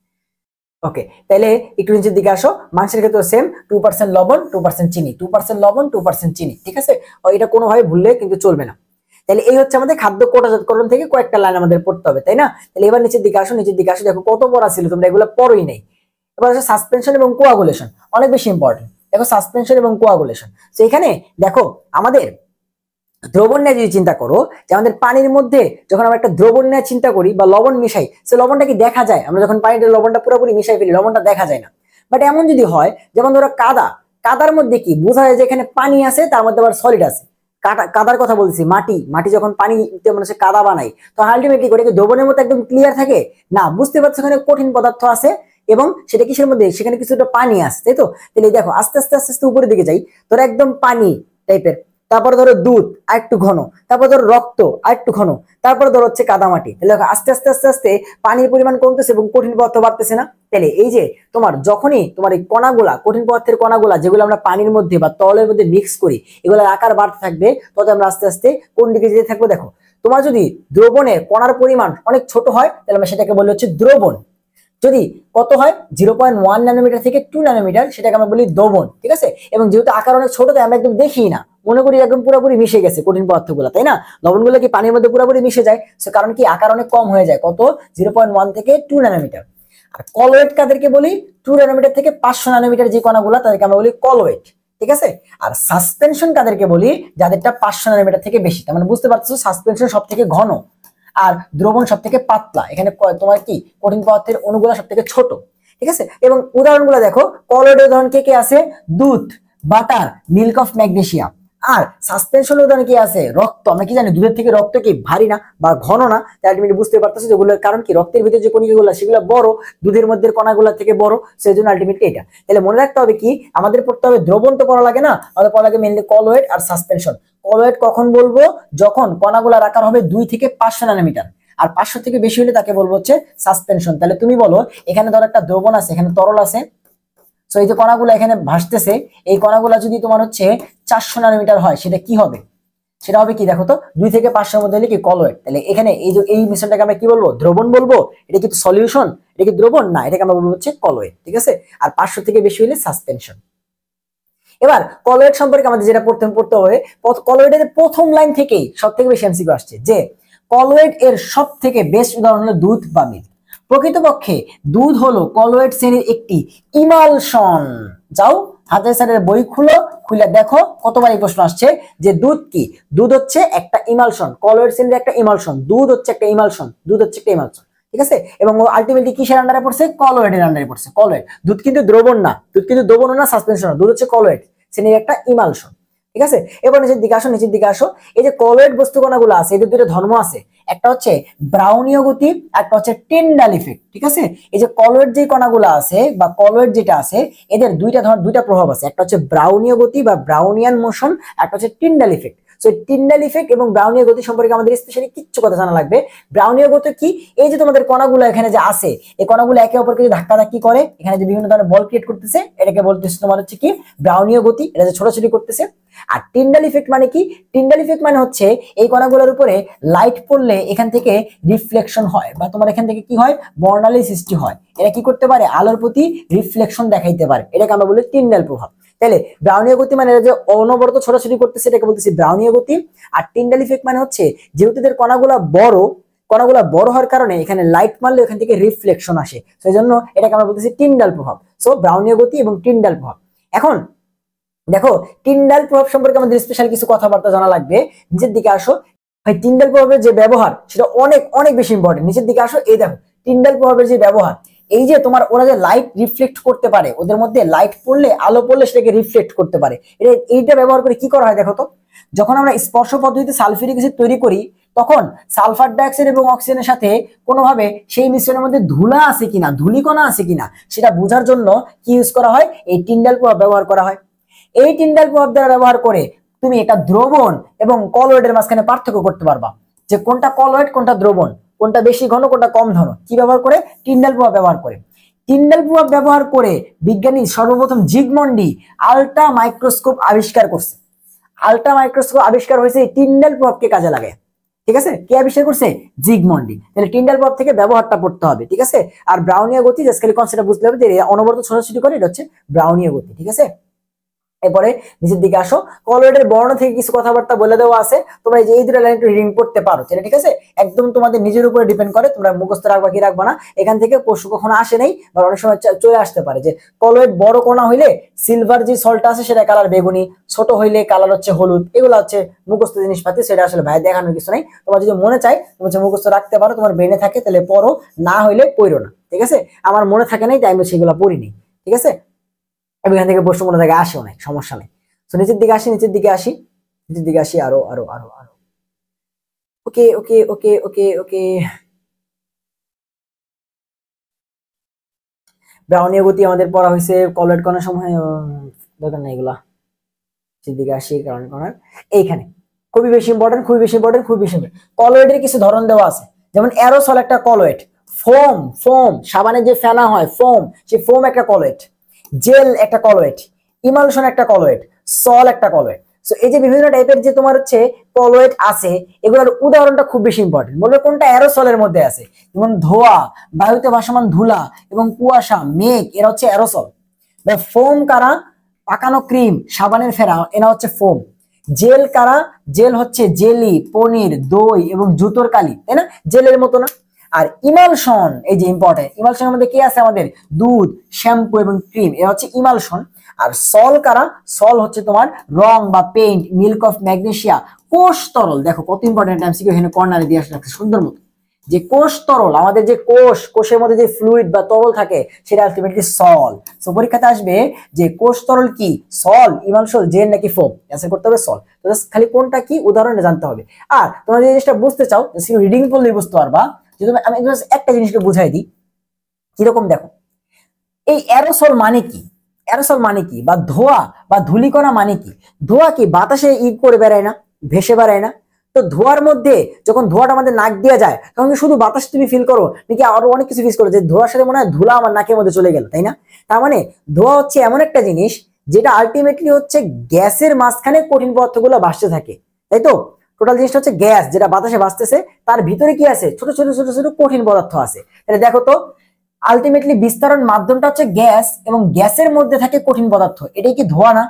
ওকে, তাহলে একটু নিচের দিকে আসো। মাংসের ক্ষেত্রে সেম 2% লবণ 2% চিনি, 2% লবণ 2% চিনি, ঠিক আছে। এটা কোনোভাবে ভুললে কিন্তু চলবে না। তাহলে এই হচ্ছে আমাদের খাদ্য কোটাজাতকরণ থেকে কয়েকটা লাইন আমাদের পড়তে হবে, তাই না। তাহলে এবার নিচের দিকে আসো, নিচের দিকে আসো। দেখো কত পড়া ছিল, তোমরা এগুলো পড়োই নাই। এবার আসো সাসপেনশন এবং কোয়াগুলেশন, অনেক বেশি ইম্পর্টেন্ট। দেখো সাসপেনশন এবং কোয়াগুলেশন, তো এখানে দেখো আমাদের দ্রবণ নিয়ে যদি চিন্তা করো, যে আমাদের পানির মধ্যে যখন আমরা একটা দ্রবণ নিয়ে চিন্তা করি বা লবণ মিশাই, সে লবণটা কি দেখা যায়? আমরা যখন পানিতে লবণটা পুরোপুরি মিশাই ফেলি, লবণটা দেখা যায় না। বাট এমন যদি হয়, যেমন ধরো কাদা, কাদার মধ্যে কি বোঝা যায় যে এখানে পানি আছে, তার মধ্যে আবার সলিড আছে। কাদার কথা বলছি, মাটি, মাটি যখন পানিতে মানুষের কাদা বানাই, তো আলটিমেটলি করে কি দ্রবণের মধ্যে একদম ক্লিয়ার থাকে না? বুঝতে পারছো এখানে কঠিন পদার্থ আছে এবং সেটা কিসের মধ্যে, সেখানে কিছুটা পানি আছে, তাই তো। তাহলে দেখো আস্তে আস্তে আস্তে আস্তে উপরের দিকে যাই, ধরো একদম পানি টাইপের, তারপরে ধরো দুধ আর একটু ঘন, তারপর ধরো রক্ত আর একটু ঘন, তারপরে ধরো হচ্ছে কাদামাটি। তাহলে আস্তে আস্তে আস্তে আস্তে পানির পরিমাণ কমতেছে এবং কঠিন পদার্থ বাড়তেছে না। তাহলে এই যে তোমার যখনই তোমার এই কণাগুলা, কঠিন পদার্থের কণাগুলা যেগুলো আমরা পানির মধ্যে বা তরলের মধ্যে মিক্স করি, এগুলোর আকার বাড়তে থাকবে, তত আমরা আস্তে আস্তে কোন দিকে যেতে থাকবো। দেখো তোমার যদি দ্রবণের কণার পরিমাণ অনেক ছোট হয়, তাহলে আমরা সেটাকে বলি হচ্ছে দ্রবণ। যদি কত হয় 0.1 ন্যানোমিটার থেকে 2 ন্যানোমিটার, সেটাকে আমরা বলি দ্রবণ, ঠিক আছে। এবং যেহেতু আকার অনেক ছোট, তাই আমরা একদম দেখি না, মনে করি একদম পুরোপুরি মিশে গেছে কঠিন পদার্থগুলো, তাই না। লবণগুলো কি পানির মধ্যে পুরোপুরি মিশে যায়, কারণ কি আকার অনেক কম হয়ে যায়, কত 0.1 থেকে 2 ন্যানোমিটার। আর কলয়েড কাদেরকে বলি, 2 ন্যানোমিটার থেকে 500 ন্যানোমিটার যে কণাগুলো, তাদেরকে আমরা বলি কলয়েড, ঠিক আছে। আর সাসপেনশন কাদেরকে বলি, যাদেরটা 500 ন্যানোমিটার থেকে বেশি। তার মানে বুঝতে পারছো সাসপেনশন সব থেকে ঘন আর দ্রবণ সব থেকে পাতলা। এখানে তোমার কি কঠিন পদার্থের অণুগুলো সব থেকে ছোট, ঠিক আছে। এবং উদাহরণগুলো দেখো, কলয়েডের উদাহরণ কে কে আছে, দুধ, বাটার, মিল্ক অফ ম্যাগনেসিয়াম। আর সাসপেনশন উদাহরণ কি আছে, রক্ত। আমরা কি জানি দুধের থেকে রক্ত কি ভারী না বা ঘন না, তাই তুমি বুঝতে পারতেছো যেগুলোর কারণ কি রক্তের ভিতরে যে কণিকাগুলো সেগুলো বড়, দুধের মধ্যে কণাগুলো থেকে বড়, সেই জন্য আলটিমেটলি এটা। তাহলে মনে রাখতে হবে কি, আমাদের পড়তে হবে দ্রবণ তো পড়া লাগে না, আমাদের পড়া লাগে মেইনলি কলয়েড আর সাসপেনশন। কলয়েড কখন বলবো, যখন কণাগুলোর আকার হবে 2 থেকে 500 ন্যানোমিটার, আর 500 থেকে বেশি হলে তাকে বলবো হচ্ছে সাসপেনশন। তাহলে তুমি বলো এখানে ধরো একটা দ্রবণ আছে, এখানে তরল আছে, সো এই যে কণাগুলো এখানে ভাসতেছে, এই কণাগুলো যদি তোমার হচ্ছে 400 ন্যানোমিটার হয়, সেটা কি হবে, সেটা হবে কি দেখো তো, 2 থেকে 500 মধ্যে হলে কি কলয়েড। তাহলে এখানে এই যে এই মিশ্রণটাকে আমরা কি বলবো, দ্রবণ বলবো। এটা কি সলিউশন, এটা কি দ্রবণ না, এটাকে আমরা বলবো হচ্ছে কলয়েড, ঠিক আছে। আর 500 থেকে বেশি হলে সাসপেনশন। এবার কলয়েড সম্পর্কে আমাদের যেটা পড়তে হবে, কলয়েডের প্রথম লাইন থেকেই সব থেকে বেশি এমসিকিউ আসছে যে কলয়েড এর সব থেকে বেস্ট উদাহরণ হলো দুধ বা মিল্ক। প্রকৃতপক্ষে দুধ হলো কলয়েড শ্রেণীর একটি ইমালশন। যাও হাতের স্যারের বই খুলে দেখো কতবার এই প্রশ্ন আসছে যে দুধ কি, দুধ হচ্ছে একটা ইমালশন, কলয়েড শ্রেণীর একটা ইমালশন, দুধ হচ্ছে একটা ইমালশন, দুধ হচ্ছে একটা ইমালশন, ঠিক আছে। এবং আলটিমেটলি কিসের আন্ডারে পড়ছে, কলয়েডের আন্ডারে পড়ছে। কলয়েড, দুধ কিন্তু দ্রবণ না, দুধ কিন্তু দ্রবণ না সাসপেনশন, দুধ হচ্ছে কলয়েড শ্রেণীর একটা ইমালশন, ঠিক আছে। এবার নিচের দিকে আসো, নিচের দিকে আসো। এই যে কলয়েড বস্তু কণাগুলো আছে, এদের দুটো ধর্ম আছে, একটা হচ্ছে ব্রাউনীয় গতি, একটা হচ্ছে টিন্ডাল ইফেক্ট, ঠিক আছে। এই যে কলয়েড যে কণাগুলো আছে বা কলয়েড যেটা আছে, এদের দুইটা প্রভাব আছে, একটা হচ্ছে ব্রাউনীয় গতি বা ব্রাউনিয়ান মোশন, একটা হচ্ছে Tyndall effect. So Tyndall effect এবং ব্রাউনীয় গতি সম্পর্কে আমাদের স্পেশালি কিচ্ছু কথা জানা লাগবে। ব্রাউনীয় গতি কি, এই যে তোমাদের কণাগুলো এখানে যে আছে, এই কণাগুলো একে অপরকে যে ধাক্কাধাক্কি করে, এখানে যে বিভিন্ন ধরনের বল ক্রিয়েট করতেছে, এটাকে বলতেছে তোমার হচ্ছে কি ব্রাউনীয় গতি, এটা যে ছোটাছুটি করতেছে। আর টিন্ডাল ইফেক্ট মানে কি, টিন্ডাল ইফেক্ট মানে হচ্ছে এই কণাগুলোর উপরে লাইট পড়লে এখান থেকে রিফ্লেকশন হয় বা তোমার এখান থেকে কি হয়, বর্ণালী সৃষ্টি হয়। এটা কি করতে পারে, আলোর প্রতি রিফ্লেকশন দেখাইতে পারে, এটাকে আমরা বলি টিন্ডাল প্রভাব। তাহলে ব্রাউনীয় গতি মানে যে অনবরত ছোটাছুটি করতেছে, এটাকে বলতেছি ব্রাউনীয় গতি। আর টিন্ডাল ইফেক্ট মানে হচ্ছে যেহেতু এদের কণাগুলো বড় হওয়ার কারণে এখানে লাইট মারলে এখান থেকে রিফ্লেকশন আসে, সেই জন্য এটাকে আমরা বলতেছি টিন্ডাল প্রভাব। সো ব্রাউনীয় গতি এবং টিন্ডাল প্রভাব। এখন দেখো টিন্ডাল প্রভাব সম্পর্কে আমাদের স্পেশাল কিছু কথাবার্তা জানা লাগবে। নিচের দিকে আসো, ভাই টিন্ডাল প্রভাবের যে ব্যবহার সেটা অনেক অনেক বেশি ইম্পর্টেন্ট। নিচের দিকে আসো, এই দেখো টিন্ডাল প্রভাবের যে ব্যবহার, এই যে তোমার ওরা যে লাইট রিফ্লেক্ট করতে পারে, ওদের মধ্যে লাইট পড়লে আলো পড়লে সেটাকে রিফ্লেক্ট করতে পারে, এইটা ব্যবহার করে কি করা হয় দেখো তো। যখন আমরা স্পর্শ পদ্ধতিতে সালফিউরিক অ্যাসিড তৈরি করি তখন সালফার ডাইঅক্সাইড এবং অক্সিজেনের সাথে কোনোভাবে সেই মিশ্রণের মধ্যে ধুলা আছে কিনা, ধূলিকণা আছে কিনা সেটা বোঝার জন্য কি ইউজ করা হয়, এই টিন্ডাল প্রভাব ব্যবহার করা হয়। এই টিন্ডাল প্রভাব দ্বারা ব্যবহার করে তুমি একটা দ্রবণ এবং কলয়েডের মাঝখানে পার্থক্য করতে পারবা, যে কোনটা কলয়েড কোনটা দ্রবণ, কোনটা বেশি ঘন কোনটা কম ঘন। কি ব্যবহার করে, টিন্ডাল প্রভাব ব্যবহার করে। টিন্ডাল প্রভাব ব্যবহার করে বিজ্ঞানী সর্বপ্রথম জিগমন্ডি আলট্রা মাইক্রোস্কোপ আবিষ্কার করছে। আলট্রা মাইক্রোস্কোপ আবিষ্কার হয়েছে এই টিন্ডাল প্রভাবকে কাজে লাগে, ঠিক আছে। কে আবিষ্কার করছে, জিগমন্ডি। তাহলে টিন্ডাল প্রভাব থেকে ব্যবহারটা পড়তে হবে, ঠিক আছে। আর ব্রাউনীয় গতি জাস্ট খালি কনসেপ্টটা বুঝতে হবে যে অনবরত ছোটাছুটি করে, এটা হচ্ছে ব্রাউনীয় গতি, ঠিক আছে। এরপরে নিচের দিকে আসো, কলয়েডের বর্ণ থেকে কিছু কথাবার্তা বলে দেওয়া আছে, তোমরা এই দুটো লাইন একটু রিডিং করতে পারো, ঠিক আছে। একদম তোমাদের নিজের উপরে ডিপেন্ড করে, তোমরা মুখস্থ রাখবা কি রাখবা না। এখান থেকে প্রশ্ন কখনো আসে নাই বা অনেক সময় চলে আসতে পারে যে কলয়েড বড় কোনা হইলে সিলভার যে সল্ট আছে সেটা কালার বেগুনি, ছোট হইলে কালার হচ্ছে হলুদ। এগুলো হচ্ছে মুখস্থ জিনিসপাতি, সেটা আসলে ভাই দেখানোর কিছু নাই। তোমার যদি মনে চাই তুমি হচ্ছে মুখস্থ রাখতে পারো, তোমার ব্রেনে থাকে তাহলে পড়ো, না হইলে পড়ো না, ঠিক আছে। আমার মনে থাকে নাই তাই আমি সেগুলো পড়িনি, ঠিক আছে। এখান থেকে প্রশ্ন মনে থাকে আসে, অনেক সমস্যা নেই। তো নিচের দিকে আসি, নিচের দিকে আসি, নিচের দিকে আসি, আরো আরো আরো আরো ওকে ওকে ওকে ওকে ওকে। ব্রাউনীয় গতি আমাদের পড়া হয়েছে, কলয়েড কণার সময় দরকার নেই এগুলা। নিচের দিকে আসি, ব্রাউন কণার এইখানে খুবই বেশি ইম্পর্টেন্ট, খুবই বেশি ইম্পর্টেন্ট, খুবই বেশি ইম্পর্টেন্ট। কলয়েডের কিছু ধরন দেওয়া আছে, যেমন অ্যারোসল একটা কলয়েড, ফোম ফোম সাবানের যে ফেনা হয় ফোম, সেই ফোম একটা কলয়েড, জেল একটা কলয়েড, ইমালশন একটা কলয়েড, সল একটা কলয়েড। সো এই যে বিভিন্ন টাইপের যে তোমার হচ্ছে কলয়েড আছে, এগুলোর উদাহরণটা খুব বেশি ইম্পর্টেন্ট। বলবে কোনটা অ্যারোসলের মধ্যে আছে, যেমন ধোয়া, বায়ুতে ভাসমান ধুলা এবং কুয়াশা, মেঘ, এরা হচ্ছে অ্যারোসল। ফোম কারা, পাকানো ক্রিম, সাবানের ফেনা, এরা হচ্ছে ফোম। জেল কারা, জেল হচ্ছে জেলি, পনির, দই এবং জুতোর কালি, তাই না, জেলের মতো না। আর ইমালশন, এই যে ইম্পর্টেন্ট, ইমালশনের মধ্যে কি আছে আমাদের, দুধ, শ্যাম্পু এবং ক্রিম, এরা হচ্ছে ইমালশন। আর সল কারা, সল হচ্ছে তোমার রং বা পেইন্ট, মিল্ক অফ ম্যাগনেসিয়া, কোষ তরল। দেখো কত ইম্পর্টেন্ট, এমসিকিউ এখানে কর্নারে দিয়ে আসলে সুন্দর মতো, যে কোষ তরল, আমাদের যে কোষের মধ্যে যে ফ্লুইড বা তরল থাকে সেটা আলটিমেটলি সল। সো পরীক্ষাতে আসবে যে কোষ তরল কি, সল, ইমালশন, জেল নাকি ফোম, অ্যান্সার করতে হবে সল। তো খালি কোনটা কি উদাহরণে জানতে হবে। আর তোমরা যে জিনিসটা বুঝতে চাও রিডিং করলেই বুঝতে পারবা। যদি আমি একটা জিনিসকে বুঝাই দিই কিরকম, দেখো এই অ্যারোসল মানে কি, অ্যারোসল মানে কি, বা ধোঁয়া বা ধূলিকণা মানে কি। ধোঁয়া কি বাতাসে করে বেড়ায় না, ভেসে বেড়ায় না। তো ধোঁয়ার মধ্যে যখন ধোঁয়াটা আমাদের নাক দিয়ে যায় তখন কি শুধু বাতাস তুমি ফিল করো নাকি আরো অনেক কিছু ফিল করো, যে ধোঁয়ার সাথে মনে হয় ধুলা আমার নাকের মধ্যে চলে গেল, তাই না। তার মানে ধোঁয়া হচ্ছে এমন একটা জিনিস যেটা আলটিমেটলি হচ্ছে গ্যাসের মাঝখানে কঠিন পদার্থগুলো ভাসতে থাকে, তাই তো। টোটাল জিনিসটা হচ্ছে গ্যাস যেটা বাতাসে ভাসতেছে, তার ভিতরে কি আছে, ছোট ছোট ছোট ছোট কঠিন পদার্থ আছে। তাহলে দেখো তো আলটিমেটলি বিস্তারণ মাধ্যমটা হচ্ছে গ্যাস এবং গ্যাসের মধ্যে থাকে কঠিন পদার্থ, এটাই কি ধোঁয়া না।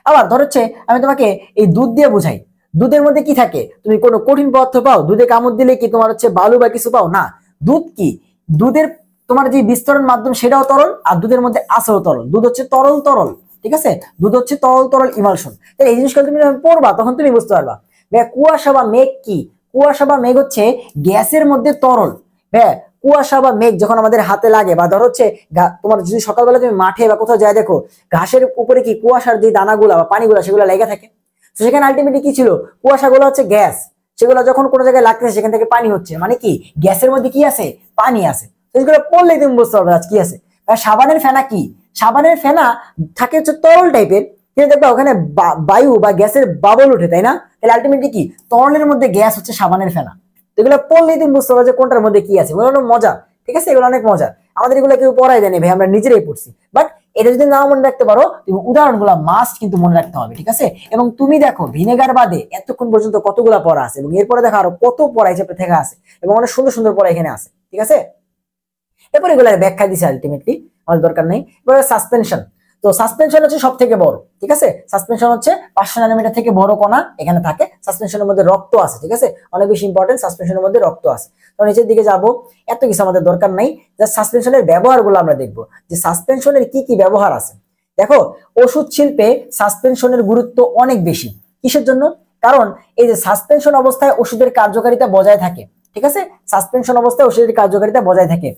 আবার ধর হচ্ছে আমি তোমাকে এই দুধ দিয়ে বুঝাই, দুধের মধ্যে কি থাকে, তুমি কোনো কঠিন পদার্থ পাও, দুধে কামড় দিলে কি তোমার হচ্ছে বালু বা কিছু পাও না। দুধ কি, দুধের তোমার যে বিস্তরণ মাধ্যম সেটাও তরল, আর দুধের মধ্যে আছেও তরল, দুধ হচ্ছে তরল তরল, ঠিক আছে। দুধ হচ্ছে তরল তরল ইমালশন। তাহলে এই জিনিসগুলো তুমি যখন পড়বা তখন তুমি বুঝতে পারবা। কুয়াশা বা মেঘ কি, কুয়াশা বা মেঘ হচ্ছে গ্যাসের মধ্যে তরল। কুয়াশা বা মেঘ যখন আমাদের হাতে লাগে, বা ধর হচ্ছে তোমার যদি সকালবেলা তুমি মাঠে বা কোথাও যায় দেখো ঘাসের উপরে কি কুয়াশার যে দানাগুলা বা পানিগুলা সেগুলো লেগে থাকে। তো সেখানে আলটিমেটলি কি ছিল, কুয়াশাগুলো হচ্ছে গ্যাস, সেগুলো যখন কোনো জায়গায় লাগতেছে সেখান থেকে পানি হচ্ছে, মানে কি গ্যাসের মধ্যে কি আছে, পানি আছে। তো এগুলো পড়লেই তুমি বুঝতে পারবে আজ কি আছে। সাবানের ফেনা কি, সাবানের ফেনা থাকে হচ্ছে তরল টাইপের, কিন্তু দেখবা ওখানে বায়ু বা গ্যাসের বাবল উঠে, তাই না। তাহলে আলটিমেটলি কি, তরলের মধ্যে গ্যাস হচ্ছে সাবানের ফেনা। এগুলো পড়লেই তুমি বুঝতে পারবে যে কোনটার মধ্যে কি আছে। এগুলো অনেক মজা, ঠিক আছে, এগুলো অনেক মজা। আমাদের এগুলো কেউ পড়াই দেয়নি ভাই, আমরা নিজেরাই পড়ছি। বাট এটা যদি না মনে রাখতে পারো তুমি উদাহরণগুলো মাস্ট কিন্তু মনে রাখতে হবে, ঠিক আছে। এবং তুমি দেখো ভিনেগার বাদে এতক্ষণ পর্যন্ত কতগুলা পড়া আছে, এবং এরপরে দেখো আরো কত পড়া হিসেবে থেকে আছে, এবং অনেক সুন্দর সুন্দর পড়া এখানে আছে, ঠিক আছে। এরপর এগুলো ব্যাখ্যা দিছে আলটিমেটলি, আমাদের দরকার নেই। এবার সাসপেনশন, তো সাসপেনশন হচ্ছে সব থেকে বড়, ঠিক আছে। সাসপেনশন হচ্ছে 500 ন্যানোমিটার থেকে বড় কণা এখানে থাকে। সাসপেনশনের মধ্যে রক্ত আছে, ঠিক আছে, অনেক বেশি ইম্পর্টেন্ট, সাসপেনশনের মধ্যে রক্ত আছে। তো নিচের দিকে যাব, এত কিছু আমাদের দরকার নাই, জাস্ট সাসপেনশনের ব্যবহারগুলো আমরা দেখবো যে সাসপেনশনের কি কি ব্যবহার আছে। দেখো ওষুধ শিল্পে সাসপেনশনের গুরুত্ব অনেক বেশি। কিসের জন্য, কারণ এই যে সাসপেনশন অবস্থায় ওষুধের কার্যকারিতা বজায় থাকে, ঠিক আছে, সাসপেনশন অবস্থায় ওষুধের কার্যকারিতা বজায় থাকে।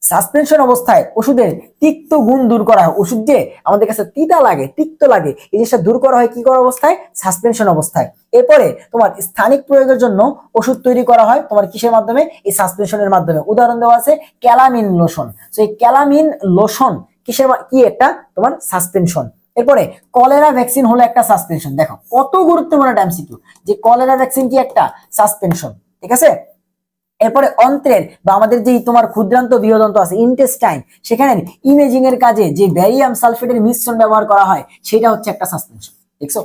সাসপেনশন অবস্থায় ওষুধের তিক্ত গুণ দূর করা হয়। ওষুধ যে আমাদের কাছে তিতা লাগে, তিক্ত লাগে, এই জিনিসটা দূর করা হয় কি করা অবস্থায়? সাসপেনশন অবস্থায়। এরপরে তোমার স্থানিক প্রয়োগের জন্য ওষুধ তৈরি করা হয় তোমার কিসের মাধ্যমে? এই সাসপেনশনের মাধ্যমে। উদাহরণ দেওয়া আছে ক্যালামিন লোশন। তো এই ক্যালামিন লোশন কিসের কি? একটা তোমার সাসপেনশন। এরপরে কলেরা ভ্যাকসিন হলো একটা সাসপেনশন। দেখো কত গুরুত্বপূর্ণ একটা এমসিকিউ, যে কলেরা ভ্যাকসিন কি একটা সাসপেনশন। ঠিক আছে, এরপরে অন্ত্রের বা আমাদের যে তোমার ক্ষুদ্রান্ত বৃহদন্ত আছে ইন্টেস্টাইন, সেখানে ইমেজিং এর কাজে যে ব্যারিয়াম সালফেটের মিশ্রণ ব্যবহার করা হয় সেটা হচ্ছে একটা সাসপেনশন। দেখছো,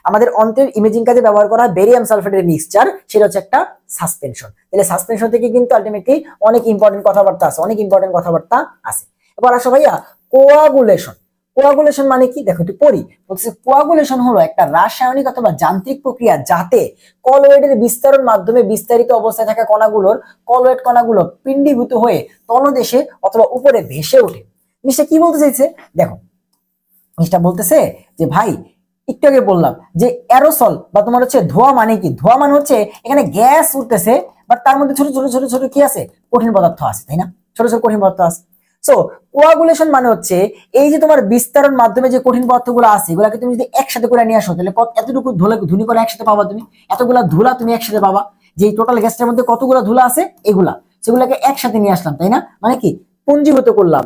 আমাদের অন্ত্রের ইমেজিং কাজে ব্যবহার করা বেরিয়াম সালফেটের মিক্সচার, সেটা হচ্ছে একটা সাসপেনশন। তাহলে সাসপেনশন থেকে কিন্তু আলটিমেটলি অনেক ইম্পর্টেন্ট কথাবার্তা আছে, অনেক ইম্পর্টেন্ট কথাবার্তা আছে। এবার আসো ভাইয়া কোয়াগুলেশন। কোয়াগুলেশন মানে কি? দেখো একটু পড়ি। বলছে কোয়াগুলেশন হলো একটা রাসায়নিক অথবা যান্ত্রিক প্রক্রিয়া যাতে কলয়েডের বিস্তারণ মাধ্যমে বিস্তারিত অবস্থায় থাকা কণাগুলোর কলয়েড কণাগুলো পিণ্ডীভূত হয়ে তলদেশে অথবা উপরে ভেসে ওঠে। জিনিসটা কি বলতে চাইছে? দেখো জিনিসটা বলতেছে যে ভাই একটু আগে বললাম যে অ্যারোসল বা তোমার হচ্ছে ধোঁয়া মানে কি? ধোঁয়া মানে হচ্ছে এখানে গ্যাস উঠতেছে, বাট তার মধ্যে ছোট ছোট ছোট ছোট কি আছে? কঠিন পদার্থ আছে, তাই না? ছোট ছোট কঠিন পদার্থ আছে। সো কোয়াগুলেশন মানে হচ্ছে এই যে তোমার বিস্তারণ মাধ্যমে যে কঠিন পদার্থগুলো আছে এগুলাকে তুমি যদি একসাথে করে নিয়ে আসো তাহলে এতটুকু ধুনি করে একসাথে পাবা তুমি, এতগুলা ধুলা তুমি একসাথে পাবা। যে টোটাল গ্যাসটার মধ্যে কতগুলো ধুলা আছে এগুলা, সেগুলাকে একসাথে নিয়ে আসলাম, তাই না? মানে কি? পুঞ্জীভূত করলাম,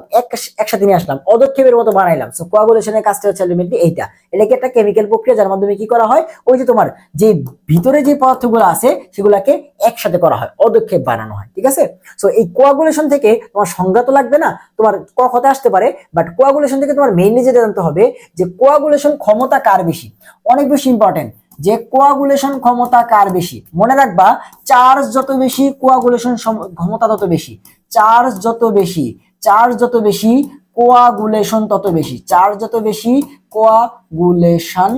একসাথে নিয়ে আসলাম, পদক্ষেপের মতো বানাইলাম। সো কোয়াগুলেশনের কাজটা হচ্ছে আলটিমেটলি এইটা। এটা কি একটা কেমিক্যাল প্রক্রিয়া যার মাধ্যমে কি করা হয়? ওই যে তোমার যে ভিতরে যে পদার্থগুলো আছে সেগুলাকে একসাথে করা হয়, পদক্ষেপ বানানো হয়। ঠিক আছে, সো এই কোয়াগুলেশন থেকে তোমার সংজ্ঞা তো লাগবে না, তোমার কথা আসতে পারে, বাট কোয়াগুলেশন থেকে তোমার মেইনলি যেটা জানতে হবে যে কোয়াগুলেশন ক্ষমতা কার বেশি। অনেক বেশি ইম্পর্টেন্ট, যে কোয়াগুলেশন ক্ষমতা কার বেশি। মনে রাখবা চার্জ যত বেশি কোয়াগুলেশন ক্ষমতা তত বেশি। চার্জ যত বেশি, চার্জ যত বেশি কোয়াগুলেশন তত বেশি। চার্জ যত বেশি কোয়াগুলেশন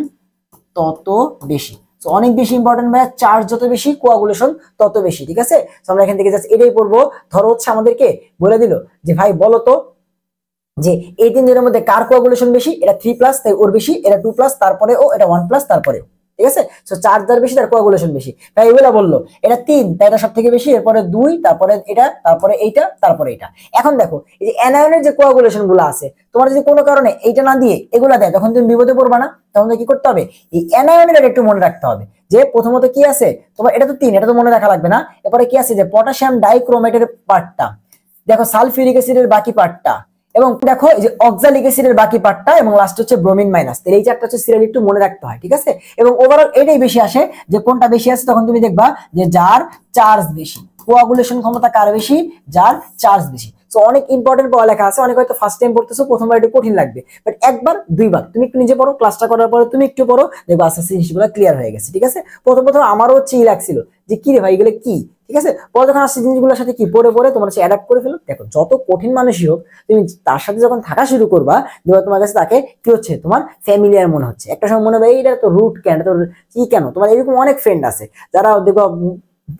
তত বেশি। তো অনেক বেশি ইম্পর্টেন্ট ভাই, চার্জ যত বেশি কোয়াগুলেশন তত বেশি। ঠিক আছে, তো আমরা এখান থেকে জাস্ট এটাই পড়বো। ধরো হচ্ছে আমাদেরকে বলে দিল যে ভাই বলো তো যে এই তিনজনের মধ্যে কার কোয়াগুলেশন বেশি? এটা 3+, তাই ওর বেশি। এটা 2+, তারপরে ও। এটা 1+, তারপরে। ঠিক আছে, সো চার্জ যার বেশি তার কোয়াগুলেশন বেশি। তাই এগুলা বললো এটা 3, তাই এটা সব থেকে বেশি, এরপরে 2, তারপরে এটা, তারপরে এইটা, তারপরে এটা। এখন দেখো এই যে অ্যানায়নের যে কোয়াগুলেশন গুলো আছে, তোমার যদি কোনো কারণে এইটা না দিয়ে এগুলা দেয় তখন তুমি বিপদে পড়বা না? তখন কি করতে হবে? এই অ্যানায়নের একটু মনে রাখতে হবে যে প্রথমত কি আছে তোমার, এটা তো 3, এটা তো মনে রাখা লাগবে না। এরপরে কি আছে যে পটাশিয়াম ডাইক্রোমেটের পার্টটা, দেখো সালফিউরিক অ্যাসিডের বাকি পার্টটা, এবং দেখো এই যে অক্সালিক অ্যাসিডের বাকি পার্টটা, এবং লাস্ট হচ্ছে ব্রোমিন মাইনাস। তাহলে এই চারটা হচ্ছে সিরিয়াল একটু মনে রাখতে হয়। ঠিক আছে, এবং ওভারঅল এটাই বেশি আসে যে কোনটা বেশি আছে, তখন তুমি দেখবা যে যার চার্জ বেশি, কোয়াগুলেশন ক্ষমতা কার বেশি? যার চার্জ বেশি। সো অনেক ইম্পর্টেন্ট পড়ালেখা আছে, অনেক হয়তো ফার্স্ট টাইম পড়তেছো, প্রথমবার একটু কঠিন লাগবে, বাট একবার দুইবার তুমি একটু নিজে পড়ো, ক্লাসটা করার পরে তুমি একটু পড়ো, দেখবা আস্তে আস্তে জিনিসগুলো ক্লিয়ার হয়ে গেছে। ঠিক আছে, প্রথম প্রথম আমারও হচ্ছে লাগছিল যে কি রে ভাই এগুলো কি। ঠিক আছে, পরে যখন আসছে জিনিসগুলোর সাথে কি পড়ে পড়ে তোমার হচ্ছে অ্যাডাপ্ট করে ফেলো। দেখো যত কঠিন মানুষই হোক তুমি তার সাথে যখন থাকা শুরু করবা, দেখবা তোমার কাছে তাকে কি হচ্ছে, তোমার ফ্যামিলিয়ার মনে হচ্ছে। একটা সময় মনে হবে এটা তো রুট কেন, এটা তো কি কেন। তোমার এরকম অনেক ফ্রেন্ড আছে যারা দেখো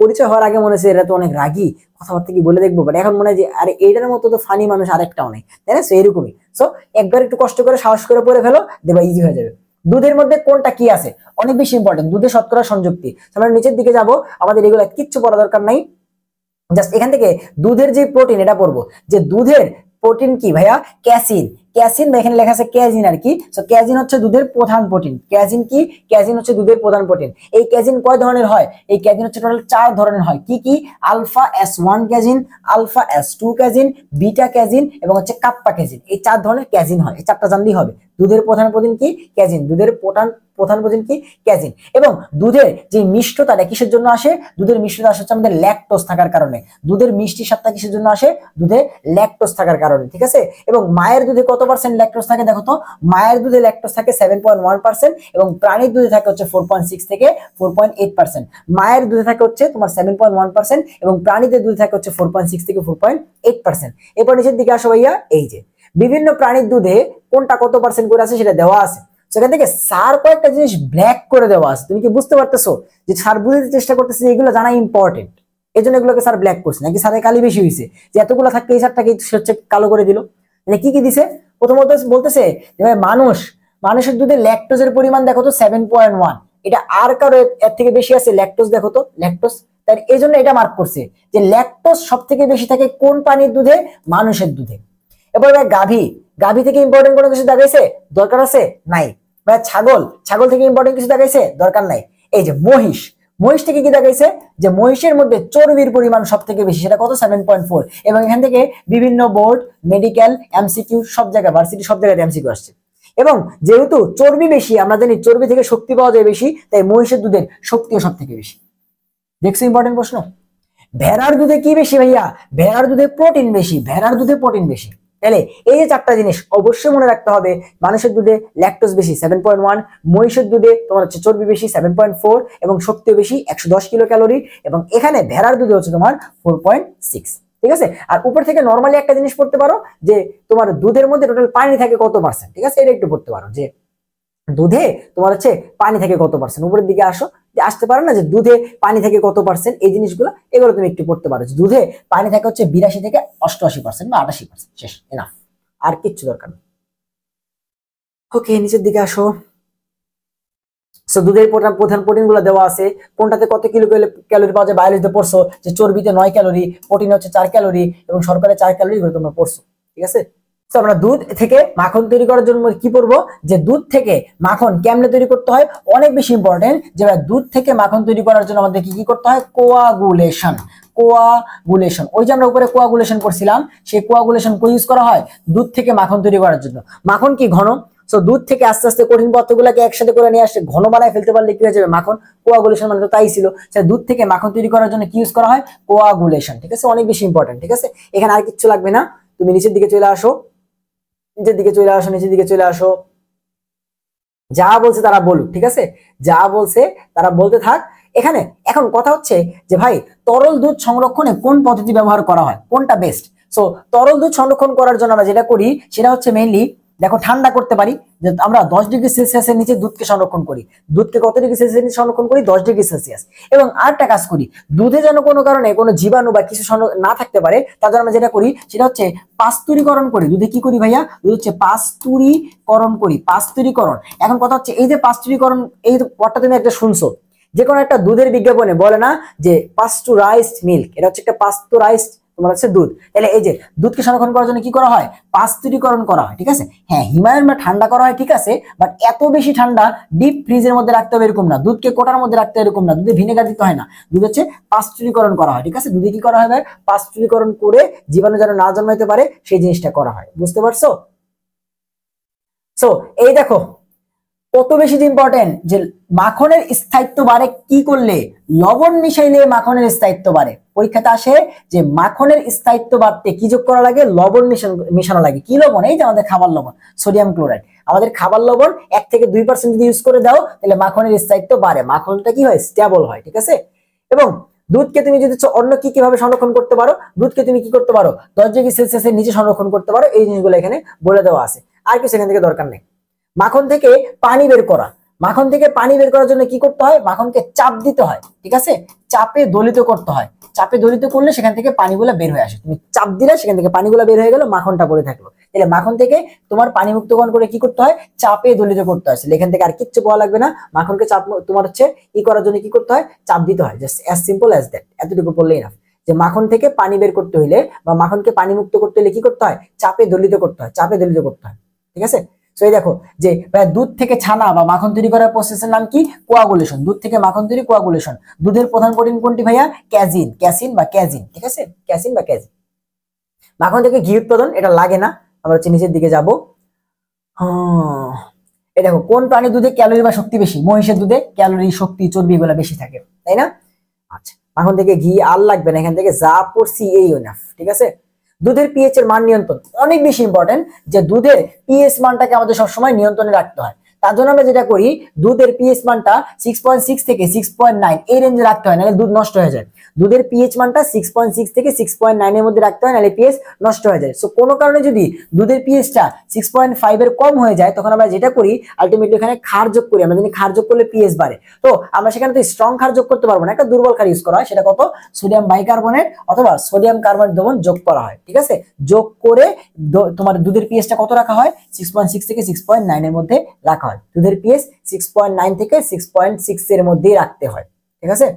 পরিচয় হওয়ার আগে মনে হচ্ছে এরা তো অনেক রাগী, কথাবার্তা কি বলে দেখবো, বাট এখন মনে হয় যে আরে এইটার মতো তো ফানি মানুষ আরেকটাও নেই, তাই না? সো এরকমই। সো একবার একটু কষ্ট করে সাহস করে পড়ে ফেলো, দেখবা ইজি হয়ে যাবে। দুধের মধ্যে কোনটা কি আছে অনেক বেশি ইম্পর্টেন্ট, দুধে শতকরা সংযুক্তি। আমরা নিচের দিকে যাব, আমাদের এগুলো কিচ্ছু পড়া দরকার নাই, জাস্ট এখান থেকে দুধের যে প্রোটিন এটা পড়বো, যে দুধের প্রোটিন কি ভাইয়া? ক্যাসিন। ক্যাসিন এখানে লেখা আছে ক্যাজিন আর কি। সো ক্যাজিন হচ্ছে দুধের প্রধান প্রোটিন। ক্যাজিন কি? ক্যাজিন হচ্ছে দুধের প্রধান প্রোটিন। এই ক্যাজিন কয় ধরনের হয়? এই ক্যাজিন হচ্ছে টোটাল 4 ধরনের হয়। কি কি? Alpha S1 casein, alpha S2 casein, beta casein এবং হচ্ছে কাপ্পা ক্যাজিন। এই 4 ধরনের ক্যাজিন হয়, এই 4টা জানলেই হবে। দুধের প্রধান প্রোটিন কি? ক্যাজিন। দুধের প্রধান প্রোটিন কি? ক্যাজিন। এবং দুধের যে মিষ্টতাটা কিসের জন্য আসে? দুধের মিষ্টতা আসে হচ্ছে আমাদের ল্যাকটোজ থাকার কারণে। দুধের মিষ্টি স্বাদটা কিসের জন্য আসে? দুধে ল্যাকটোজ থাকার কারণে। ঠিক আছে, এবং মায়ের দুধে কত পার্সেন্ট ল্যাকটোজ থাকে দেখো তো? মায়ের দুধে ল্যাকটোজ থাকে 7.1% এবং প্রাণীর দুধে থাকে হচ্ছে 4.6 থেকে 4.8%। মায়ের দুধে থাকে হচ্ছে তোমার 7.1% এবং প্রাণীদের দুধে থাকে হচ্ছে 4.6 থেকে 4.8%। এরপর নিচের দিকে আসো ভাইয়া, এই যে বিভিন্ন প্রাণীর দুধে কোনটা কত পার্সেন্ট করে আছে সেটা দেওয়া আছে। সেখান থেকে স্যার কয়েকটা জিনিস ব্ল্যাক করে দেওয়া আছে। তুমি কি বুঝতে পারতেছো যে স্যার বুঝতে চেষ্টা করতেছে এগুলো জানা ইম্পর্টেন্ট, এই জন্য এগুলোকে স্যার ব্ল্যাক করছে, নাকি স্যারের কালি বেশি হয়েছে যে এতগুলো থাকতে এই স্যারটাকে হচ্ছে কালো করে দিল? কি কি দিছে? প্রথমত বলতেছে যে ভাই মানুষের দুধে ল্যাকটোজের পরিমাণ দেখো তো 7.1। এটা আর কারো এর থেকে বেশি আছে ল্যাকটোজ, দেখো তো ল্যাকটোজ তাই এই জন্য এটা মার্ক করছে যে ল্যাকটোজ সব থেকে বেশি থাকে কোন প্রাণীর দুধে? মানুষের দুধে। এবার গাভী, গাভী থেকে ইম্পর্টেন্ট কোনো কিছু দেখাইছে? দরকার আছে? নাই। বা ছাগল, ছাগল থেকে ইম্পর্টেন্ট কিছু দেখাইছে? দরকার নাই। এই যে মহিষ, মহিষ থেকে কি দেখাইছে? যে মহিষের মধ্যে চর্বির পরিমাণ সব থেকে বেশি, সেটা কত? 7.4। এবং এখান থেকে বিভিন্ন বোর্ড, মেডিকেল, এমসিকিউ সব জায়গায়, ভার্সিটি সব জায়গায় এমসিকিউ আসছে। এবং যেহেতু চর্বি বেশি, আমরা জানি চর্বি থেকে শক্তি পাওয়া যায় বেশি, তাই মহিষের দুধের শক্তিও সব থেকে বেশি। দেখছো ইম্পর্টেন্ট প্রশ্ন? ভেড়ার দুধে কি বেশি ভাইয়া? ভেড়ার দুধে প্রোটিন বেশি, ভেড়ার দুধে প্রোটিন বেশি। তাহলে এই যে চারটা জিনিস অবশ্যই মনে রাখতে হবে। মানুষের দুধে ল্যাকটোজ বেশি 7.1, মহিষের দুধে তোমার হচ্ছে চর্বি বেশি 7.4 এবং শক্তিও বেশি 110 কিলো ক্যালোরি, এবং এখানে ভেড়ার দুধে হচ্ছে তোমার 4.6। ঠিক আছে? আর উপর থেকে নরমালি একটা জিনিস পড়তে পারো যে তোমার দুধের মধ্যে টোটাল পানি থাকে কত পার্সেন্ট। ঠিক আছে? এটা একটু পড়তে পারো যে দুধে তোমার হচ্ছে পানি থাকে কত পার্সেন্ট। উপরের দিকে আসো, যে আসতে পারো না যে দুধে পানি থাকে কত পার্সেন্ট, এই জিনিসগুলো এগুলো তুমি একটু পড়তে পারো। দুধে পানি থাকে হচ্ছে 82 থেকে 88% বা 88%। শেষ, এনাফ, আর কিচ্ছু দরকার নেই। ওকে, নিচের দিকে আসো। দুধের প্রধান প্রোটিন গুলো দেওয়া আছে, কোনটাতে কত কিলো ক্যালোরি পাওয়া যায় বায়োলজিতে পড়ছো, যে চর্বিতে 9 ক্যালোরি, প্রোটিন হচ্ছে 4 ক্যালোরি এবং শর্করায় 4 ক্যালোরি, এগুলো তোমরা পড়ছো। ঠিক আছে? তো আমরা দুধ থেকে মাখন তৈরি করার জন্য কি করবো, যে দুধ থেকে মাখন কেমনে তৈরি করতে হয়, অনেক বেশি ইম্পর্টেন্ট। যে দুধ থেকে মাখন তৈরি করার জন্য আমাদের কি কি করতে হয়? কোয়াগুলেশন। কোয়াগুলেশন, ওই যে আমরা উপরে কোয়াগুলেশন করছিলাম, সেই কোয়াগুলেশন ইউজ করা হয় দুধ থেকে মাখন তৈরি করার জন্য। মাখন কি ঘন, দুধ থেকে আস্তে আস্তে কঠিন পদার্থগুলোকে একসাথে করে নিয়ে আসে ঘন বানায় ফেলতে পারলে কি হয়ে যাবে? মাখন। কোয়াগুলেশন মানে তো তাই ছিল। দুধ থেকে মাখন তৈরি করার জন্য কি ইউজ করা হয়? কোয়াগুলেশন। ঠিক আছে? অনেক বেশি ইম্পর্টেন্ট। ঠিক আছে? এখানে আর কিচ্ছু লাগবে না, তুমি নিচের দিকে চলে আসো, নিচের দিকে চলে আসো, নিচের দিকে চলে আসো। যা বলছে তারা বলুক। ঠিক আছে? যা বলছে তারা বলতে থাক। এখানে এখন কথা হচ্ছে যে ভাই, তরল দুধ সংরক্ষণে কোন পদ্ধতি ব্যবহার করা হয়, কোনটা বেস্ট? তরল দুধ সংরক্ষণ করার জন্য আমরা যেটা করি সেটা হচ্ছে মেইনলি, দেখো, ঠান্ডা করতে পারি। যে আমরা 10°C নিচে দুধকে সংরক্ষণ করি। দুধকে কত ডিগ্রি সেলসিয়াস নিচে সংরক্ষণ করি? 10°C। এবং আরেকটা কাজ করি, দুধে যেন কোনো কারণে কোনো জীবাণু বা কিছু না থাকতে পারে, তার জন্য আমরা যেটা করি সেটা হচ্ছে পাস্তুরীকরণ করি। দুধে কি করি ভাইয়া? দুধ হচ্ছে পাস্তুরীকরণ করি, পাস্তুরীকরণ। এখন কথা হচ্ছে এই যে পাস্তুরীকরণ, এই ওয়ার্ডটা তুমি একটা শুনছো, যে কোনো একটা দুধের বিজ্ঞাপনে বলে না যে পাস্তুরাইজড মিল্ক, এটা হচ্ছে একটা পাস্তুরাইজড তোমার হচ্ছে দুধ। তাহলে এই যে দুধকে সংরক্ষণ করার জন্য কি করা হয়? পাস্তুরীকরণ করা হয়। ঠিক আছে? হ্যাঁ, হিমায়ন বা ঠান্ডা করা হয়, ঠিক আছে, বাট এত বেশি ঠান্ডা ডিপ ফ্রিজের মধ্যে রাখতে হবে এরকম না, দুধকে কোটার মধ্যে রাখতে হবে এরকম না, দুধে ভিনেগার দিতে হয় না, দুধ হচ্ছে পাস্তুরীকরণ করা হয়। ঠিক আছে? দুধে কি করা হয়? পাস্তুরীকরণ করে জীবাণু যেন না জন্মাইতে পারে সেই জিনিসটা করা হয়। বুঝতে পারছো? এই দেখো কত বেশি ইম্পর্টেন্ট, যে মাখনের স্থায়িত্ব বাড়ে কি করলে? লবণ মিশাইলে মাখনের স্থায়িত্ব বাড়ে। পরীক্ষাতে আসে যে মাখনের স্থায়িত্ব বাড়তে কি যোগ করা লাগে? লবণ মিশানো লাগে। কি লবণ? এই যে আমাদের খাবার লবণ, সোডিয়াম ক্লোরাইড। আমাদের খাবার লবণ 1 থেকে 2% যদি ইউজ করে দাও, তাহলে মাখনের স্থায়িত্ব বাড়ে, মাখনটা কি হয়? স্টেবল হয়। ঠিক আছে? এবং দুধকে তুমি যদি অন্য কি কিভাবে সংরক্ষণ করতে পারো, দুধকে তুমি কি করতে পারো? 10°C নিচে সংরক্ষণ করতে পারো। এই জিনিসগুলো এখানে বলে দেওয়া আছে, আর কিছু এখান থেকে দরকার নেই। মাখন থেকে পানি বের করা, মাখন থেকে পানি বের করার জন্য কি করতে হয়? মাখনকে চাপ দিতে হয়। ঠিক আছে? চাপে দলিত করতে হয়। চাপে দলিত করলে সেখান থেকে পানিগুলো বের হয়ে আসে। তুমি চাপ দিলে সেখান থেকে পানিগুলো বের হয়ে গেল, মাখনটা পড়ে থাকলো। তাহলে মাখন থেকে তোমার পানি মুক্তকরণ করে কি করতে হয়? চাপে দলিত করতে হয়। এখান থেকে আর কিচ্ছু বলা লাগবে না। মাখনকে চাপ তোমার হচ্ছে ই করার জন্য কি করতে হয়? চাপ দিতে হয়। Just as simple as that, এতটুকু বললেই না। যে মাখন থেকে পানি বের করতে হইলে বা মাখনকে পানি মুক্ত করতে হলে কি করতে হয়? চাপে দলিত করতে হয়, চাপে দলিত করতে হয়। ঠিক আছে? এই দেখো যে দুধ থেকে ছানা বা মাখন তৈরি করার প্রসেসের নাম কি? কোয়াগুলেশন। দুধ থেকে মাখন তৈরি, কোয়াগুলেশন। দুধের প্রধান প্রোটিন কোনটি ভাইয়া? ক্যাজিন, ক্যাসিন বা ক্যাজিন। ঠিক আছে? ক্যাসিন বা ক্যাজিন। মাখন থেকে ঘি উৎপাদন, এটা লাগে না, আমরা হচ্ছে নিচের দিকে যাব। এই দেখো কোন প্রাণীর দুধে ক্যালোরি বা শক্তি বেশি? মহিষের দুধে ক্যালোরি, শক্তি, চর্বি এগুলো বেশি থাকে, তাই না? আচ্ছা, মাখন থেকে ঘি আর লাগবে না, এখান থেকে যা পড়ছি এই এনাফ। ঠিক আছে? দুধের পিএইচ এর মান নিয়ন্ত্রণ অনেক বেশি ইম্পর্টেন্ট, যে দুধের পিএইচ মানটাকে আমাদের সবসময় নিয়ন্ত্রণে রাখতে হয়। তার জন্য আমরা যেটা করি, দুধের পিএইচ মানটা 6.6 থেকে 6.9 এই রেঞ্জে রাখতে হয়, নাহলে দুধ নষ্ট হয়ে যায়। দুধের পিএইচ মানটা 6.6 থেকে 6.9 এর মধ্যে রাখতে হয়, নাহলে পিএইচ নষ্ট হয়ে যায়। সো কোনো কারণে যদি দুধের পিএইচটা 6.5 এর কম হয়ে যায়, তখন আমরা যেটা করি আলটিমেটলি এখানে ক্ষার যোগ করি। আমরা জানি ক্ষার যোগ করলে পিএইচ বাড়ে। তো আমরা সেখানে তো স্ট্রং ক্ষার যোগ করতে পারবো না, একটা দুর্বল ক্ষার ইউজ করা হয়। সেটা কত? সোডিয়াম বাইকার্বনেট অথবা সোডিয়াম কার্বনেট দ্রবণ যোগ করা হয়। ঠিক আছে? যোগ করে তোমার দুধের পিএইচটা কত রাখা হয়? 6.6 থেকে 6.9 এর মধ্যে রাখা হয়। দুধের পিএইচ 6.9 থেকে 6.6 এর মধ্যেই রাখতে হয়। ঠিক আছে?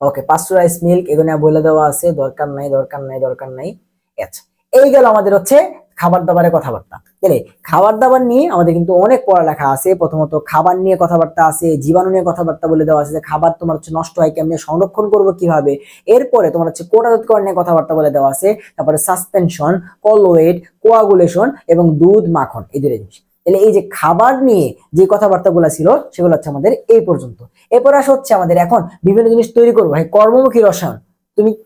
ওকে, পাস্টুরাইজ মিল্ক এগুলো বলে দেওয়া আছে, দরকার নাই দরকার নাই দরকার নাই। আচ্ছা, এই গেল আমাদের হচ্ছে খাবার দাবারের কথাবার্তা। তাহলে খাবার দাবার নিয়ে আমাদের কিন্তু অনেক পড়ালেখা আছে। প্রথমত খাবার নিয়ে কথাবার্তা আছে, জীবাণু নিয়ে কথাবার্তা বলে দেওয়া আছে যে খাবার তোমার হচ্ছে নষ্ট হয় কেমনে, সংরক্ষণ করবো কিভাবে। এরপরে তোমার হচ্ছে কোটাজাতকরণ নিয়ে কথাবার্তা বলে দেওয়া আছে, তারপরে সাসপেনশন, কলোয়েড, কোয়াগুলেশন এবং দুধ মাখন, এই দুটো জিনিস। তাহলে এই যে খাবার নিয়ে যে কথাবার্তাগুলো ছিল সেগুলো হচ্ছে আমাদের এই পর্যন্ত। এরপর আসা হচ্ছে আমাদের এখন বিভিন্ন জিনিস তৈরি করবো, ভাই কর্মমুখী রসায়ন।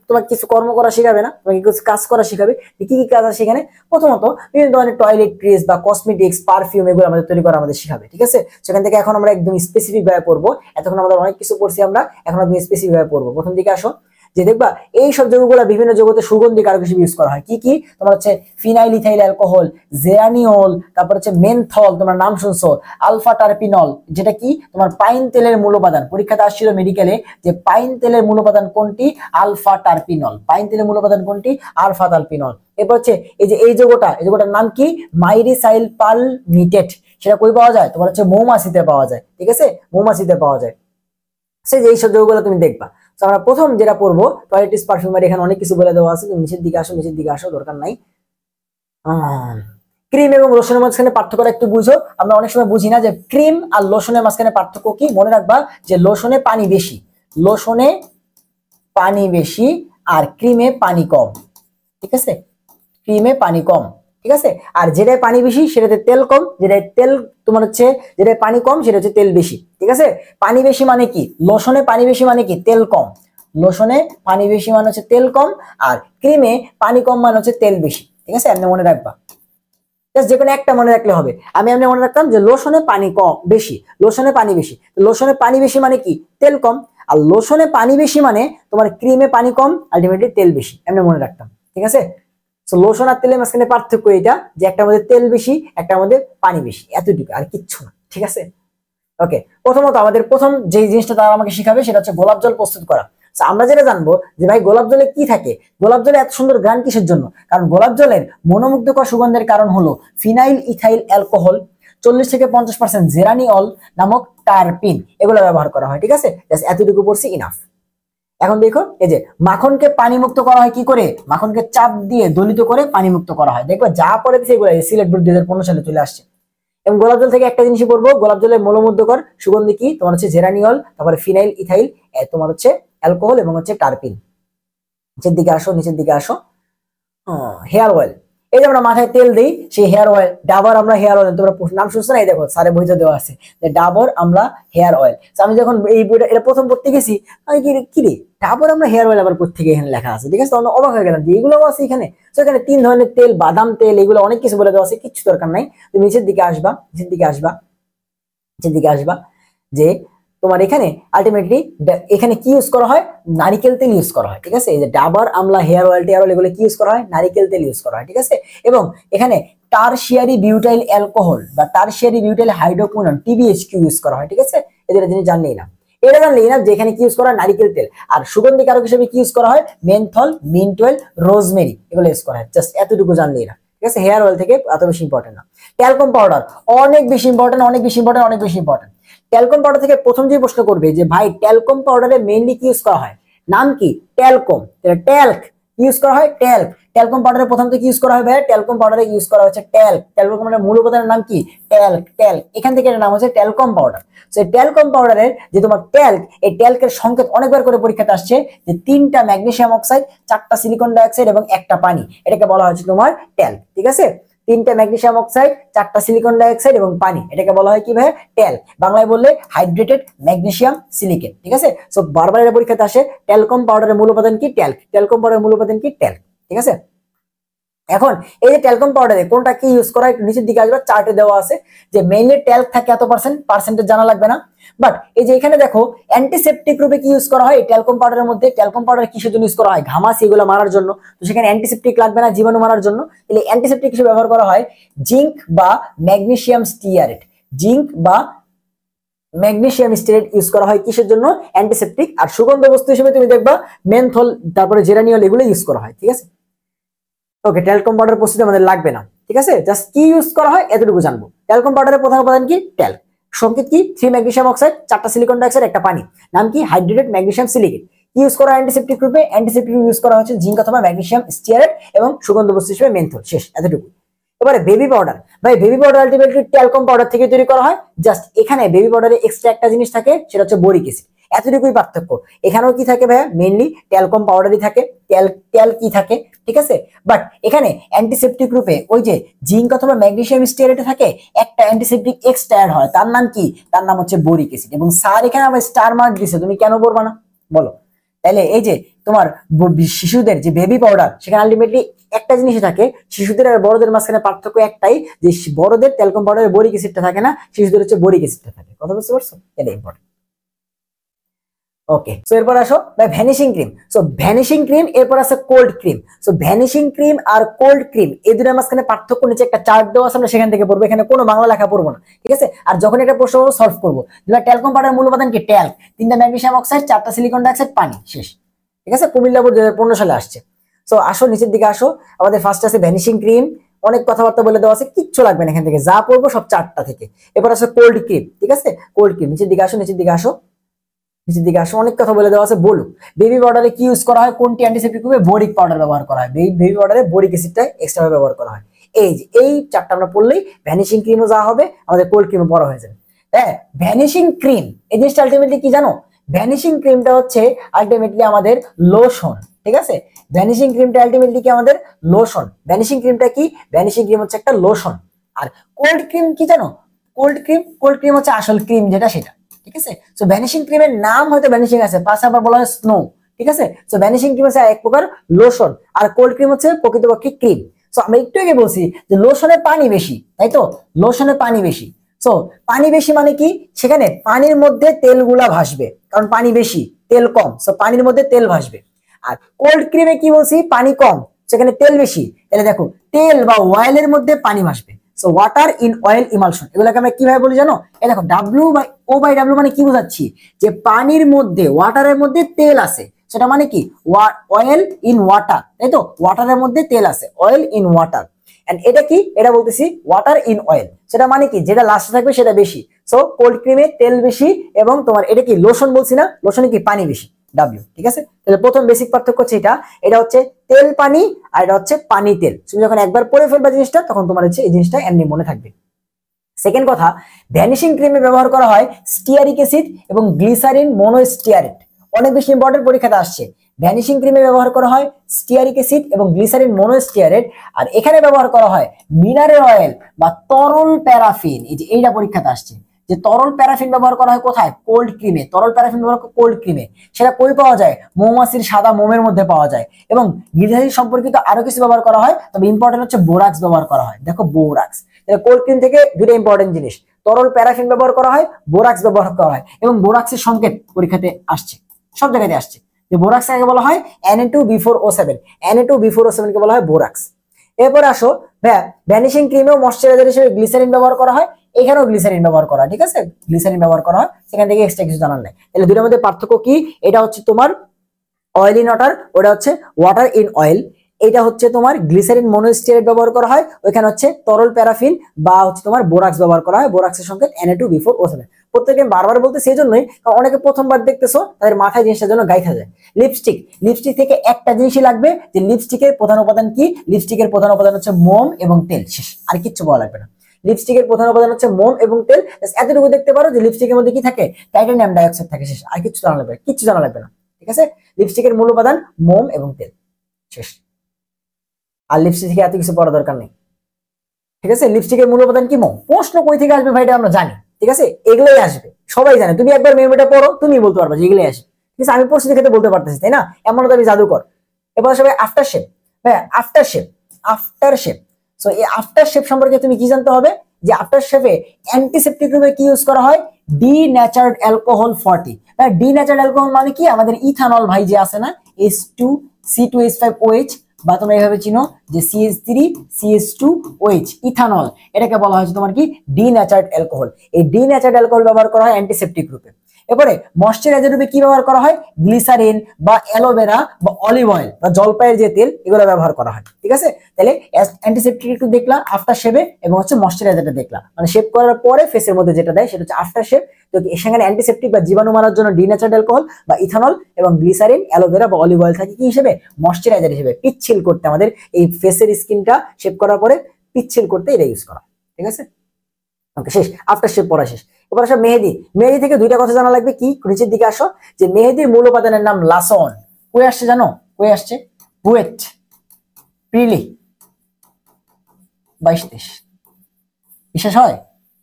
তোমাকে কিছু কর্ম করা শিখাবে না, তোমাকে কিছু কাজ করা শিখাবে। কি কি কাজ আছে সেখানে? প্রথমত বিভিন্ন ধরনের টয়লেট্রিজ বা কসমেটিক্স, পারফিউম এগুলো আমাদের তৈরি করা আমাদের শিখাবে, ঠিক আছে। সেখান থেকে এখন আমরা একদম স্পেসিফিক ভাবে পড়বো। এতক্ষণ আমাদের অনেক কিছু পড়ছি আমরা, এখন একদম স্পেসিফিক ভাবে পড়বো। প্রথম দিকে আসো, যে দেখবা এই সব যৌগগুলো বিভিন্ন জগতে সুগন্ধি কারক হিসেবে ইউজ করা হয়। কি কি? তোমার হচ্ছে ফিনাইল ইথাইল অ্যালকোহল, জেরানিওল, তারপর হচ্ছে মেনথল, তোমার নাম শুনছো, আলফা টার্পিনল, যেটা কি তোমার পাইন তেলের মূল উপাদান। পরীক্ষাতে আসছিল মেডিকেলে যে পাইন তেলের মূল উপাদান কোনটি? আলফা টার্পিনল। পাইন তেলের মূল উপাদান কোনটি? আলফা টার্পিনল। এরপর হচ্ছে এই যে এই যৌগটার নাম কি? মাইরিসাইল পালমিটেট। সেটা কই পাওয়া যায়? তোমার হচ্ছে মৌমাছিতে পাওয়া যায়, ঠিক আছে, মৌমাছিতে পাওয়া যায়। সে যে এইসব যৌগগুলো তুমি দেখবা। আমরা প্রথম যেটা পড়বো টয়লেট্রিজ পারফিউমারি, এখানে অনেক কিছু বলে দেওয়া আছে। তুমি নিচের দিকে আসো, নিচের দিকে আসো, দরকার নাই। ক্রিম এবং লোশনের মাঝখানে পার্থক্যটা একটু বুঝো। আমরা অনেক সময় বুঝি না যে ক্রিম আর লোশনের মাঝখানে পার্থক্য কি। মনে রাখবা যে লোশনে পানি বেশি, লোশনে পানি বেশি আর ক্রিমে পানি কম, ঠিক আছে, ক্রিমে পানি কম, ঠিক আছে। আর যেটায় পানি বেশি সেটাতে তেল কম, যেটায় তেল তোমার হচ্ছে যেটায় পানি কম সেটা হচ্ছে তেল বেশি, ঠিক আছে। পানি বেশি মানে কি? লোশনে পানি বেশি মানে কি? তেল কম। লোশনে পানি বেশি মানে হচ্ছে তেল কম, আর ক্রিমে পানি কম মানে হচ্ছে তেল বেশি, ঠিক আছে। এমনি মনে রাখবা, যে কোনো একটা মনে রাখলে হবে। আমি এমনি মনে রাখতাম যে লোশনে পানি কম বেশি, লোশনে পানি বেশি। লোশনে পানি বেশি মানে কি? তেল কম। আর লোশনে পানি বেশি মানে তোমার ক্রিমে পানি কম, আলটিমেটলি তেল বেশি, এমনি মনে রাখতাম, ঠিক আছে। তো লোশন আর তেলের মাঝখানে পার্থক্য এটা যে একটার মধ্যে তেল বেশি, একটার মধ্যে পানি বেশি, এতটুকু, আর কিচ্ছু না, ঠিক আছে। ওকে, প্রথমত আমাদের প্রথম যে জিনিসটা তারা আমাকে শিখাবে সেটা হচ্ছে গোলাপ জল প্রস্তুত করা। আমরা যেটা জানবো যে ভাই গোলাপ জলে কি থাকে, গোলাপ জলে এত সুন্দর গ্রান কিসের জন্য? কারণ গোলাপ জলের মনোমুগ্ধকর সুগন্ধের কারণ হলো ফিনাইল ইথাইল অ্যালকোহল, 40 থেকে 50% জেরানিওল নামক টারপিন, এগুলো ব্যবহার করা হয়, ঠিক আছে। এতটুকু পড়ছি, ইনাফ। এখন দেখো এই যে মাখনকে পানি মুক্ত করা হয় কি করে? মাখনকে চাপ দিয়ে দলিত করে পানি মুক্ত করা হয়। দেখবো যা পড়ে দিচ্ছে এগুলো সিলেট বোর্ড 2015 সালে চলে আসছে। এবং গোলাপ জল থেকে একটা জিনিসই পড়বো, গোলাপ জলের মলমূত্রকর সুগন্ধি কি? তোমার হচ্ছে জেরানিওল, তারপরে ফিনাইল ইথাইল, তোমার হচ্ছে অ্যালকোহল এবং হচ্ছে টারপিন। নিচের দিকে আসো, নিচের দিকে আসো। হেয়ার অয়েল, এই যে আমরা মাথায় তেল দিই সেই হেয়ার অয়েল, ডাবর আমরা হেয়ার অয়েল, তোমরা নাম শুনছো না? এই দেখো স্যারে বইতে দেওয়া আছে যে ডাবর আমরা হেয়ার অয়েল। আমি যখন এই বইটা এটা প্রথম পড়তে গেছি, আমি কি রে ডাবর আমরা হেয়ার অয়েল আবার কোথা থেকে এখানে লেখা আছে, ঠিক আছে। তখন অবাক হয়ে গেলাম যে এগুলো আছে এখানে। তো এখানে 3 ধরনের তেল, বাদাম তেল, এগুলো অনেক কিছু বলে দেওয়া আছে, কিচ্ছু দরকার নাই। তুমি নিচের দিকে আসবা, নিচের দিকে আসবা, নিচের দিকে আসবা, যে তোমার এখানে আলটিমেটলি এখানে কি ইউজ করা হয়? নারিকেল তেল ইউজ করা হয়, ঠিক আছে। এই যে ডাবর আমলা হেয়ার অয়েল টেয়ার অয়েল এগুলো কি ইউজ করা হয়? নারিকেল তেল ইউজ করা হয়, ঠিক আছে। এবং এখানে টারশিয়ারি বিউটাইল অ্যালকোহল বা টারশিয়ারি বিউটাইল হাইড্রোকুইনন টিবিএইচকিউ ইউজ করা হয়, ঠিক আছে। এদের জিনিস জানলেই না, এটা জানলেই না যে এখানে কি ইউজ করা হয়? নারিকেল তেল। আর সুগন্ধি কারক হিসেবে কি ইউজ করা হয়? মেনথল, মিন্ট অয়েল, রোজমেরি, এগুলো ইউজ করা হয়। জাস্ট এতটুকু জানলেই না, ঠিক আছে। হেয়ার অয়েল থেকে এত বেশি ইম্পর্টেন্ট না। ট্যালকম পাউডার অনেক বেশি ইম্পর্টেন্ট, অনেক বেশি ইম্পর্টেন্ট, অনেক বেশি ইম্পর্টেন্ট। ট্যালকম পাউডার থেকে প্রথম যে প্রশ্ন করবে যে ভাই ট্যালকম পাউডারে মেইনলি কি ইউজ করা হয়? নাম কি? ট্যালকম। ট্যালক ইউজ করা হয়, ট্যালক। ট্যালকম পাউডারে প্রথম থেকে ইউজ করা হয় ভাই, ট্যালকম পাউডারে ইউজ করা হচ্ছে ট্যালক। ট্যালকম পাউডারের মূল উপাদানের নাম কি? ট্যালক। ট্যালক এখান থেকে এর নাম হচ্ছে ট্যালকম পাউডার। সেই ট্যালকম পাউডারের যে তোমার ট্যালক, এই ট্যালকের সংকেত অনেকবার করে পরীক্ষাতে আসছে যে 3টা ম্যাগনেসিয়াম অক্সাইড, 4টা সিলিকন ডাইঅক্সাইড এবং 1টা পানি, এটাকে বলা হচ্ছে তোমার ট্যালক, ঠিক আছে। 3টা ম্যাগনেসিয়াম অক্সাইড, 4টা সিলিকন ডাইঅক্সাইড এবং পানি, এটাকে বলা হয় কি ভাই? ট্যাল। বাংলায় বললে হাইড্রেটেড ম্যাগনেসিয়াম সিলিকেট, ঠিক আছে। সো বারবার এটা পরীক্ষাতে আসে। ট্যালকম পাউডারের মূল উপাদান কি? ট্যালক। ট্যালকম পাউডারের মূল উপাদান কি? ট্যালক, ঠিক আছে। এখন এই যে ট্যালকম পাউডারে কোনটা কি ইউজ করা হয় নিচের দিকে আসবে, চার্টে দেওয়া আছে যে মেইনলি ট্যালক থাকে এত পার্সেন্ট, পার্সেন্টেজ জানা লাগবে না। বাট এই যে এখানে দেখো অ্যান্টিসেপটিক রূপে কি ইউজ করা হয় এই ট্যালকম পাউডারের মধ্যে? ট্যালকম পাউডার কিসের জন্য ইউজ করা হয়? ঘামাচি এগুলো মারার জন্য। তো সেখানে অ্যান্টিসেপটিক লাগবে না, জীবাণু মারার জন্য। তাহলে অ্যান্টিসেপটিক হিসেবে ব্যবহার করা হয় জিঙ্ক বা ম্যাগনেসিয়াম স্টিয়ারেট। জিঙ্ক বা ম্যাগনেসিয়াম স্টিয়ারেট ইউজ করা হয় কিসের জন্য? অ্যান্টিসেপটিক। আর সুগন্ধ বস্তু হিসেবে তুমি দেখবা মেনথল, তারপরে জেরানিওল, এগুলো ইউজ করা হয়, ঠিক আছে। ওকে, ট্যালকম পাউডার প্রস্তুতি আমাদের লাগবে না, ঠিক আছে। জাস্ট কি ইউজ করা হয় এতটুকু জানবো। ট্যালকম পাউডারের প্রধান উপাদান কি? ট্যালক। সংকেত কি? 3 ম্যাগনেসিয়াম অক্সাইড, 4টা সিলিকন ডাইঅক্সাইড, 1টা পানি। নাম কি? Hydrated magnesium silicate. কি ইউজ করা হয় অ্যান্টিসেপ্টিক রূপে? অ্যান্টিসেপ্টিক ইউজ করা হচ্ছে জিঙ্ক অথবা ম্যাগনেসিয়াম স্টিয়ারেট এবং সুগন্ধ বস্তু হিসেবে মেন্থল। শেষ, এতটুকু। এবারে বেবি পাউডার, ভাই baby powder ultimately talcum powder থেকে তৈরি করা হয়। জাস্ট এখানে বেবি পাউডারে এক্সট্রা একটা জিনিস থাকে, সেটা হচ্ছে বোরিক অ্যাসিড। এতটুকুই পার্থক্য। এখানেও কি থাকে ভাইয়া? মেইনলি ট্যালকম পাউডারই থাকে, ট্যাল কি থাকে, ঠিক আছে। বাট এখানে অ্যান্টিসেপ্টিক রূপে ওই যে জিঙ্ক অথবা ম্যাগনেসিয়াম স্টিয়ারেটে থাকে, একটা অ্যান্টিসেপ্টিক এক্সট্রা অ্যাড হয়, তার নাম কি? তার নাম হচ্ছে বোরিক অ্যাসিড। এবং স্যার এখানে আমার স্টার মার্ক দিছে, তুমি কেন পড়বা না বলো? তাহলে এই যে তোমার শিশুদের যে বেবি পাউডার, সেখানে আলটিমেটলি একটা জিনিসই থাকে, শিশুদের আর বড়দের মাঝখানে পার্থক্য একটাই, যে বড়দের ট্যালকম পাউডারে বোরিক অ্যাসিডটা থাকে না, শিশুদের হচ্ছে বোরিক অ্যাসিডটা থাকে। কথা বুঝতে পারছো? এটা ইম্পর্টেন্ট। ওকে, সো এরপর আসো ভাই vanishing cream. So vanishing cream, এরপর আছে cold cream. So vanishing cream আর কোল্ড ক্রিম এই দুটোর মাঝখানে পার্থক্য নিচে একটা চার্ট দেওয়া আছে, আমরা সেখান থেকে পড়বো, এখানে কোনো বাংলা লেখা পড়বো না, ঠিক আছে। আর যখন একটা প্রশ্ন সলভ করবো, যেটা ট্যালকম পাউডারের মূল উপাদান কি? ট্যাল্ক, 3টা ম্যাগনেসিয়াম অক্সাইড, 4টা সিলিকন ডাইঅক্সাইড, পানি। শেষ, ঠিক আছে। কুমিল্লা বোর্ড 2015 সালে আসছে। সো আসো নিচের দিকে আসো, আমাদের ফার্স্ট আছে ভ্যানিশিং ক্রিম, অনেক কথাবার্তা বলে দেওয়া আছে, কিচ্ছু লাগবে না এখান থেকে, যা পড়বো সব 4টা থেকে। এরপর আছে কোল্ড ক্রিম, ঠিক আছে। কোল্ড ক্রিম, নিচের দিকে আসো, নিচের দিকে আসো, নিচের দিকে আসো, অনেক কথা বলে দেওয়া আছে। বলুক বেবি পাউডারে কি ইউজ করা হয়, কোনটি অ্যান্টিসেপ্টিক রূপে? বোরিক পাউডার ব্যবহার করা হয়। বেবি পাউডারে বোরিক অ্যাসিডটা এক্সট্রা ব্যবহার করা হয়। এই যে এই 4টা আমরা পড়লেই ভ্যানিশিং ক্রিমও যা হবে, আমাদের কোল্ড ক্রিমও বড় হয়ে যাবে। হ্যাঁ, ভ্যানিশিং ক্রিম এই জিনিসটা আলটিমেটলি কি জানো? ভ্যানিশিং ক্রিমটা হচ্ছে আলটিমেটলি আমাদের লোশন, ঠিক আছে। ভ্যানিশিং ক্রিমটা আলটিমেটলি কি? আমাদের লোশন। ভ্যানিশিং ক্রিমটা কি? ভ্যানিশিং ক্রিম হচ্ছে একটা লোশন। আর কোল্ড ক্রিম কি জানো? কোল্ড ক্রিম হচ্ছে আসল ক্রিম যেটা, সেটা, ঠিক আছে। সো ভ্যানিশিং ক্রিমের নাম হয়তো ভ্যানিশিং আছে, পাশে আবার বলা হয় স্নো, ঠিক আছে। সো ভ্যানিশিং ক্রিম হচ্ছে এক প্রকার লোশন, আর কোল্ড ক্রিম হচ্ছে প্রকৃতপক্ষে ক্রিম। সো আমরা একটু আগে বলছি যে লোশনে পানি বেশি, তাই তো? লোশনে পানি বেশি। সো পানি বেশি মানে কি? সেখানে পানির মধ্যে তেলগুলা ভাসবে, কারণ পানি বেশি তেল কম, সো পানির মধ্যে তেল ভাসবে। আর কোল্ড ক্রিমে কি বলছি? পানি কম, সেখানে তেল বেশি। তাহলে দেখো তেল বা অয়েলের মধ্যে পানি ভাসবে। So water in oil emulsion, এগুলোকে আমরা কিভাবে বলি জানো? এই দেখো O/W মানে কি বোঝাচ্ছি? যে পানির মধ্যে, ওয়াটারের মধ্যে তেল আছে, সেটা মানে কি? অয়েল ইন ওয়াটার, তাই তো? ওয়াটারের মধ্যে তেল আছে, অয়েল ইন ওয়াটার। এন্ড এটা কি? এটা বলতেছি ওয়াটার ইন অয়েল, সেটা মানে কি? যেটা লাস্টে থাকবে সেটা বেশি। সো কোল্ড ক্রিমে তেল বেশি, এবং তোমার এটা কি? লোশন বলছি না? লোশনে কি? পানি বেশি, W, ঠিক আছে। তাহলে প্রথম বেসিক পার্থক্য হচ্ছে এটা, এটা হচ্ছে তেল পানি, আর এটা হচ্ছে পানি তেল। তুমি যখন একবার পড়ে ফেলবা জিনিসটা, তখন তোমার হচ্ছে এই জিনিসটা এমনি মনে থাকবে। সেকেন্ড কথা, ভ্যানিশিং ক্রিমে ব্যবহার করা হয় স্টিয়ারিক অ্যাসিড এবং গ্লিসারিন মনোস্টিয়ারেট। অনেক বেশি ইম্পর্টেন্ট, পরীক্ষাতে আসছে। ভ্যানিশিং ক্রিমে ব্যবহার করা হয় স্টিয়ারিক অ্যাসিড এবং গ্লিসারিন মনোস্টিয়ারেট, আর এখানে ব্যবহার করা হয় মিনারেল অয়েল বা তরল প্যারাফিন। এই যে এইটা পরীক্ষাতে আসছে, যে তরল প্যারাফিন ব্যবহার করা হয় কোথায়? কোল্ড ক্রিমে। তরল প্যারাফিন ব্যবহার করা কোল্ড ক্রিমে। সেটা কই পাওয়া যায়? মৌমাছির সাদা মোমের মধ্যে পাওয়া যায়। এবং গ্লিসারিন সম্পর্কিত আরো কিছু ব্যবহার করা হয়, তবে ইম্পর্টেন্ট হচ্ছে বোরাক্স ব্যবহার করা হয়। দেখো বোরাক্স, কোল্ড ক্রিম থেকে দুটো ইম্পর্টেন্ট জিনিস, তরল প্যারাফিন ব্যবহার করা হয়, বোরাক্স ব্যবহার করা হয়। এবং বোরাক্সের সংকেত পরীক্ষাতে আসছে, সব জায়গাতে আসছে, যে বোরাক্স কে বলা হয় Na2B4O7। Na2B4O7 কে বলা হয় বোরাক্স। এরপর আসো ভ্যানিশিং ক্রিমেও ময়শ্চারাইজার হিসেবে গ্লিসারিন ব্যবহার করা হয়, এখানেও গ্লিসারিন ব্যবহার করা হয়, ঠিক আছে। গ্লিসারিন ব্যবহার করা হয়, সেখান থেকে এক্সট্রা কিছু জানার নাই। তাহলে দুটোর মধ্যে পার্থক্য কি? এটা হচ্ছে তোমার অয়েল ইন ওয়াটার, ওটা হচ্ছে ওয়াটার ইন অয়েল। এটা হচ্ছে তোমার গ্লিসারিন মনোস্টিয়ারেট ব্যবহার করা হয়, ওইখানে হচ্ছে তরল প্যারাফিন বা হচ্ছে তোমার বোরাক্স ব্যবহার করা হয়। বোরাক্সের সংকেত Na2B4O7। প্রত্যেকে বারবার বলতে সেই জন্যই, কারণ অনেকে প্রথমবার দেখতেছো, তাদের মাথায় জিনিসটার জন্য গাইথা যায়। লিপস্টিক থেকে একটা জিনিসই লাগবে, যে লিপস্টিকের প্রধান উপাদান কি? লিপস্টিকের প্রধান উপাদান হচ্ছে মোম এবং তেল। শেষ, আর কিচ্ছু বলা লাগবে না। লিপস্টিকের প্রধান উপাদান হচ্ছে মোম এবং তেল। এতটুকু দেখতে পারো যে লিপস্টিকের মধ্যে কি থাকে? টাইটানিয়াম ডাইঅক্সাইড থাকে। শেষ, আর কিচ্ছু জানা লাগবে, কিচ্ছু জানা লাগবে না, ঠিক আছে। লিপস্টিকের মূল উপাদান মোম এবং তেল। শেষ, আর লিপস্টিক থেকে এত কিছু পড়া দরকার নেই, ঠিক আছে। লিপস্টিকের মূল উপাদান কি? মোম। প্রশ্ন কই থেকে আসবে ভাই, এটা আমরা জানি, ঠিক আছে। এগুলোই আসবে, সবাই জানে। তুমি একবার মেমোরিটা পড়ো, তুমি বলতে পারবা যে এগুলোই আসবে, ঠিক আছে। আমি পড়ছি দেখে বলতে পারতেছি, তাই না? এমন তো আমি জাদুকর। এবার সবাই আফটার শেপ, হ্যাঁ আফটার শেপ। সো এই আফটার শেপ সম্পর্কে তুমি কি জানতে হবে? যে আফটার শেপে অ্যান্টিসেপ্টিক রূপে কি ইউজ করা হয়? ডিন্যাচার্ড অ্যালকোহল 40। ডিন্যাচার্ড অ্যালকোহল মানে কি? আমাদের ইথানল ভাই যে আছে না, H2C2H5OH, বা তোমরা এইভাবে চিনো যে CH3CH2OH, ইথানল, এটাকে বলা হয়েছে তোমার কি? ডিন্যাচার্ড অ্যালকোহল। এই ডিন্যাচার্ড অ্যালকোহল ব্যবহার করা হয় অ্যান্টিসেপ্টিক রূপে। এরপরে ময়েশ্চারাইজার রূপে কি ব্যবহার করা হয়? গ্লিসারিন বা অ্যালোভেরা বা অলিভ অয়েল বা জলপাইয়ের যে তেল এগুলো ব্যবহার করা হয়। ঠিক আছে, তাহলে অ্যান্টিসেপ্টিক একটু দেখলা, আফটার শেভে, এবং হচ্ছে ময়েশ্চারাইজারটা দেখলা, মানে শেভ করার পরে ফেসের মধ্যে যেটা দেয় সেটা হচ্ছে আফটার শেভ। তো সেখানে অ্যান্টিসেপ্টিক বা জীবাণু মারার জন্য ডিনেচার্ড অ্যালকোহল বা ইথানল এবং গ্লিসারিন, অ্যালোভেরা বা অলিভ অয়েল থাকে কি হিসেবে? ময়েশ্চারাইজার হিসেবে, পিচ্ছিল করতে, আমাদের এই ফেসের স্কিনটা শেভ করার পরে পিচ্ছিল করতে এটা ইউজ করা। ঠিক আছে, ওকে, শেষ, আফটার শেভ পড়া শেষ। এবার আসো মেহেদি। মেহেদি থেকে দুইটা কথা জানা লাগবে, কি? নিচের দিকে আসো, যে মেহেদির মূল উপাদানের নাম লাসন। কই আসছে জানো? কই আসছে? বুয়েট, প্রিলি, 22-23। বিশ্বাস হয়?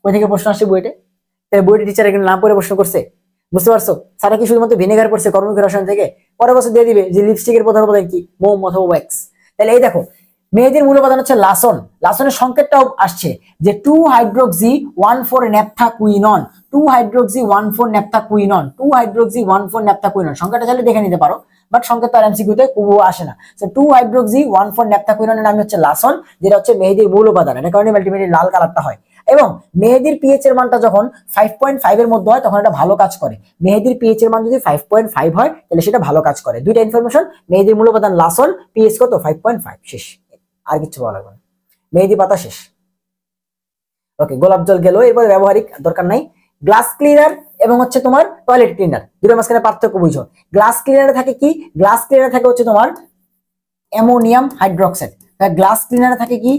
কই থেকে প্রশ্ন আসছে বুয়েটে? বুয়েটে টিচার এখানে নাম পড়ে প্রশ্ন করছে, বুঝতে পারছো? সারা কি শুধুমাত্র ভিনেগার পড়ছে কর্মমুখী রসায়ন থেকে? পরের বছর দিয়ে দিবে যে লিপস্টিকের প্রধান উপাদান কি? মোম অথবা ওয়্যাক্স। তাহলে এই দেখো, মেহেদির মূল উপাদান হচ্ছে লাসন। লাসনের সংকেতটাও আসছে যে 2-হাইড্রোক্সি-1,4 ন্যাপথাকুইনন, 2-হাইড্রোক্সি-1,4 ন্যাপথাকুইনন, 2-হাইড্রোক্সি-1,4 ন্যাপথাকুইনন। সংখ্যাটা চাইলে দেখে নিতে পারো, বাট সংকেত তার এমসিকিউতে খুব আসে না। তো 2-হাইড্রোক্সি-1,4 ন্যাপথাকুইননের নাম হচ্ছে লাসন, যেটা হচ্ছে মেহেদির মূল উপাদান। এটা কারণে আলটিমেটলি লাল কালারটা হয়। এবং মেহেদির পিএইচ এর মানটা যখন 5.5 এর মধ্যে হয় তখন এটা ভালো কাজ করে। মেহেদির পিএইচ এর মান যদি 5.5 হয় তাহলে সেটা ভালো কাজ করে। দুইটা ইনফরমেশন, মেহেদির মূল উপাদান লাসন, পিএইচ কত? 5.5। শেষ, আর কিছু বলা লাগবে না। মেহেদি পাতা শেষ। ওকে, গোলাপ জল গেল। এরপরে ব্যবহারিক দরকার নাই। গ্লাস ক্লিনার এবং হচ্ছে তোমার টয়লেট ক্লিনার, দুটোর মাঝখানে পার্থক্য বুঝো। গ্লাস ক্লিনারে থাকে কি? গ্লাস ক্লিনারে থাকে হচ্ছে তোমার অ্যামোনিয়াম হাইড্রোক্সাইড। গ্লাস ক্লিনারে থাকে কি?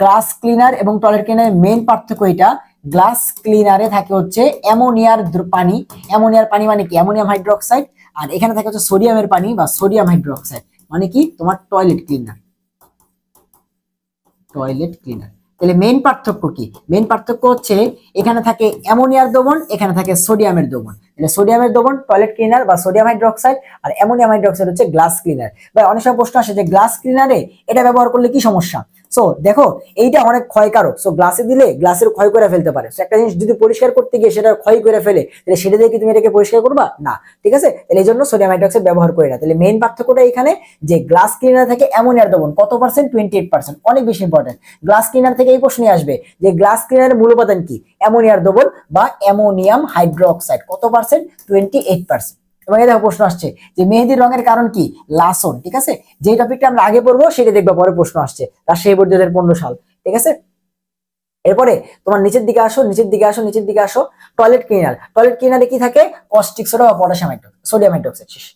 গ্লাস ক্লিনার এবং টয়লেট ক্লিনারের মেইন পার্থক্য এটা। গ্লাস ক্লিনারে থাকে হচ্ছে অ্যামোনিয়ার পানি। অ্যামোনিয়ার পানি মানে কি? Ammonium hydroxide. আর এখানে থাকে হচ্ছে সোডিয়ামের পানি বা সোডিয়াম হাইড্রোক্সাইড, মানে কি? তোমার টয়লেট ক্লিনার, টয়লেট ক্লিনার। তাহলে মেইন পার্থক্য কি? মেইন পার্থক্য হচ্ছে এখানে থাকে অ্যামোনিয়ার দ্রবণ, এখানে থাকে সোডিয়ামের দ্রবণ। তাহলে সোডিয়ামের দ্রবণ টয়লেট ক্লিনার বা সোডিয়াম হাইড্রোক্সাইড, আর অ্যামোনিয়াম হাইড্রোক্সাইড হচ্ছে গ্লাস ক্লিনার। বা অনেক সময় প্রশ্ন আসে যে গ্লাস ক্লিনারে এটা ব্যবহার করলে কি সমস্যা? সো দেখো, এইটা অনেক ক্ষয়কারক। সো গ্লাসে দিলে গ্লাসের ক্ষয় করে ফেলতে পারে। একটা জিনিস যদি পরিষ্কার করতে গিয়ে সেটা ক্ষয় করে ফেলে, তাহলে সেটা দিয়ে কি তুমি এটাকে পরিষ্কার করবা? না। ঠিক আছে, তাহলে এই জন্য সোডিয়াম হাইড্রোক্সাইড ব্যবহার করে না। তাহলে মেইন পার্থক্যটা এখানে যে গ্লাস ক্লিনার থাকে অ্যামোনিয়ার দ্রবণ কত পার্সেন্ট? 28%, অনেক বেশি ইম্পর্টেন্ট। গ্লাস ক্লিনার থেকে এই প্রশ্নে আসবে যে গ্লাস ক্লিনারের মূল উপাদান কি? অ্যামোনিয়ার দ্রবণ বা অ্যামোনিয়াম হাইড্রোক্সাইড, কত পার্সেন্ট? 28%। এবং এই দেখো প্রশ্ন আসছে যে মেহেদির রঙের কারণ কি? লাসন। ঠিক আছে, যে টপিকটা আমরা আগে পড়বো সেটা দেখবো, পরে প্রশ্ন আসছে রাজশাহী বোর্ড 2015 সাল। ঠিক আছে, এরপরে তোমার নিচের দিকে আসো, নিচের দিকে আসো, নিচের দিকে আসো। টয়লেট ক্লিনার, টয়লেট ক্লিনারে কি থাকে? কস্টিক সোডা বা পটাশিয়াম হাইড্রোক্সাইড, সোডিয়াম হাইড্রোক্সাইড। শেষ।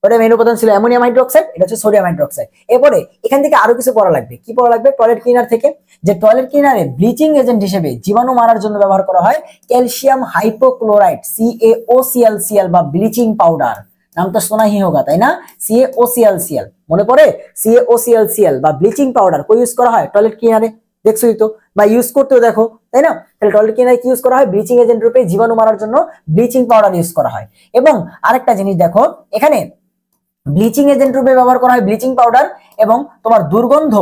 ওটা মেইন উপাদান ছিল অ্যামোনিয়াম হাইড্রোক্সাইড, এটা হচ্ছে সোডিয়াম হাইড্রোক্সাইড। এরপরে এখান থেকে আরো কিছু পড়া লাগবে। কি পড়া লাগবে টয়লেট ক্লিনার থেকে? যে টয়লেট ক্লিনারে ব্লিচিং এজেন্ট হিসেবে জীবাণু মারার জন্য ব্যবহার করা হয় ক্যালসিয়াম হাইপোক্লোরাইড, CaOClCl বা ব্লিচিং পাউডার। নাম তো শোনা হি হোগা, তাই না? CaOClCl, মনে পড়ে? CaOClCl বা ব্লিচিং পাউডার কই ইউজ করা হয়? টয়লেট ক্লিনারে। দেখছোই তো, বা ইউজ করতেও দেখো, তাই না? তাহলে টয়লেট ক্লিনারে কি ইউজ করা হয়? ব্লিচিং এজেন্ট রূপে জীবাণু মারার জন্য ব্লিচিং পাউডার ইউজ করা হয়। এবং আরেকটা জিনিস দেখো, এখানে ব্লিচিং এজেন্ট রূপে ব্যবহার করা হয় ব্লিচিং পাউডার, এবং তোমার দুর্গন্ধ,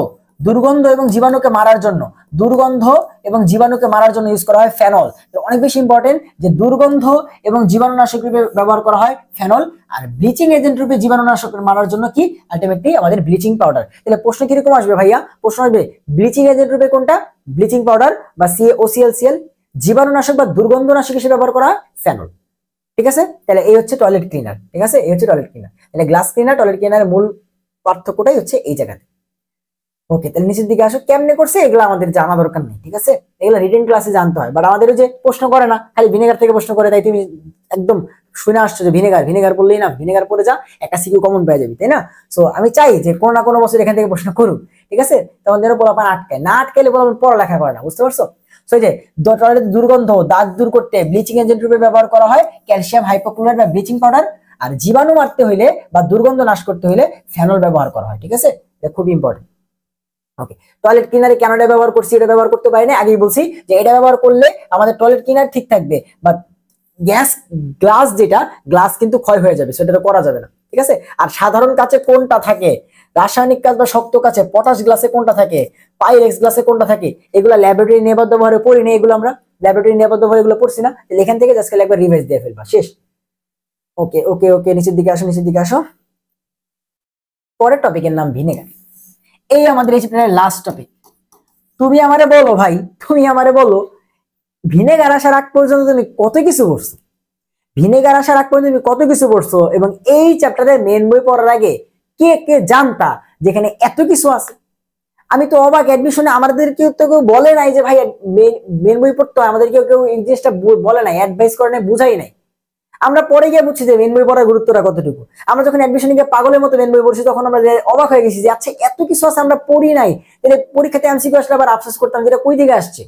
দুর্গন্ধ এবং জীবাণুকে মারার জন্য, দুর্গন্ধ এবং জীবাণুকে মারার জন্য ইউজ করা হয় ফেনল। অনেক বেশি ইম্পর্টেন্ট যে দুর্গন্ধ এবং জীবাণুনাশক রূপে ব্যবহার করা হয় ফেনল, আর ব্লিচিং এজেন্ট রূপে জীবাণুনাশক মারার জন্য কি? আলটিমেটলি আমাদের ব্লিচিং পাউডার। তাহলে প্রশ্ন কিরকম আসবে ভাইয়া? প্রশ্ন আসবে ব্লিচিং এজেন্ট রূপে কোনটা? ব্লিচিং পাউডার বা CaOClCl। জীবাণুনাশক বা দুর্গন্ধনাশক হিসেবে ব্যবহার করা হয় ফেনল। ঠিক আছে, তাহলে এই হচ্ছে টয়লেট ক্লিনার। ঠিক আছে, এই হচ্ছে টয়লেট ক্লিনার। তাহলে গ্লাস ক্লিনার টয়লেট ক্লিনারের মূল পার্থক্যটাই হচ্ছে এই জায়গাতে। ওকে, তাহলে নিচের দিকে আসো। কেমনে করছে এগুলো আমাদের জানা দরকার নেই। ঠিক আছে, এগুলো রিটেন ক্লাসে জানতে হয়, বাট আমাদের যে প্রশ্ন করে না, খালি ভিনেগার থেকে প্রশ্ন করে, তাই তুমি একদম শুনে আসছো যে ভিনেগার, ভিনেগার পড়লেই না, ভিনেগার পড়ে যা একটা সিকিউ কমন পেয়ে যাবি, তাই না? সো আমি চাই যে কোনো না কোনো বছর এখান থেকে প্রশ্ন করুক। ঠিক আছে, তখন যেন পোলাপান আটকায় না, আটকাইলে পোলাপান পড়ালেখা করে না, বুঝতে পারছো? সো যে টয়লেটের দুর্গন্ধ, দাগ দূর করতে ব্লিচিং এজেন্ট রূপে ব্যবহার করা হয় ক্যালসিয়াম হাইপোক্লোরাইড বা ব্লিচিং পাউডার, আর জীবাণু মারতে হইলে বা দুর্গন্ধ নাশ করতে হইলে ফেনল ব্যবহার করা হয়। ঠিক আছে, এটা খুব ইম্পর্টেন্ট। ওকে, টয়লেট ক্লিনারে কেন এটা ব্যবহার করছি? এটা ব্যবহার করতে পারি না, আগেই বলছি যে এটা ব্যবহার করলে আমাদের টয়লেট ক্লিনার ঠিক থাকবে, বাট গ্যাস গ্লাস, যেটা গ্লাস কিন্তু ক্ষয় হয়ে যাবে, সেটা করা যাবে না। ঠিক আছে, আর সাধারণ কাচে কোনটা থাকে? রাসায়নিক কাচ বা শক্ত কাচে পটাশ গ্লাসে কোনটা থাকে? পাইরেক্স গ্লাসে কোনটা থাকে? এগুলো ল্যাবরেটরি নিবদ্ধ ব্যবহারে পড়ি না, এগুলো আমরা ল্যাবরেটরি নিবদ্ধ ব্যবহারে এগুলো পড়ছি না। এখান থেকে জাস্ট একবার রিভাইজ দিয়ে ফেলবা, শেষ। ওকে ওকে ওকে, নিচের দিকে আসো, নিচের দিকে আসো। পরের টপিকের নাম ভিনেগার। এই আমাদের এই চ্যাপ্টারের লাস্ট টপিক। তুমি আমারে বলো ভাই, তুমি আমারে বলো ভিনেগার আসার আগ পর্যন্ত তুমি কত কিছু করছো। ভিনেগার আসার আগ পর্যন্ত তুমি কত কিছু পড়ছো, এবং এই চ্যাপ্টারের মেন বই পড়ার আগে কে কে জানতা যেখানে এত কিছু আছে? আমি তো অবাক, অ্যাডমিশনে আমাদের কেউ তো কেউ বলে নাই যে ভাই মেন বই পড়তে হয়, আমাদের কেউ কেউ এই জিনিসটা বলে নাই, অ্যাডভাইস করে নাই, বুঝাই নাই। আমরা পরে গিয়ে বুঝছি যে মেন বই পড়ার গুরুত্বটা কতটুকু। আমরা যখন অ্যাডমিশনে গিয়ে পাগলের মতো মেন বই পড়ছি, তখন আমরা অবাক হয়ে গেছি যে আচ্ছা এত কিছু আছে আমরা পড়ি নাই, তাহলে পরীক্ষাতে এমসিকিউ আসলে আবার আফসোস করতাম যেটা কই দিকে আসছে।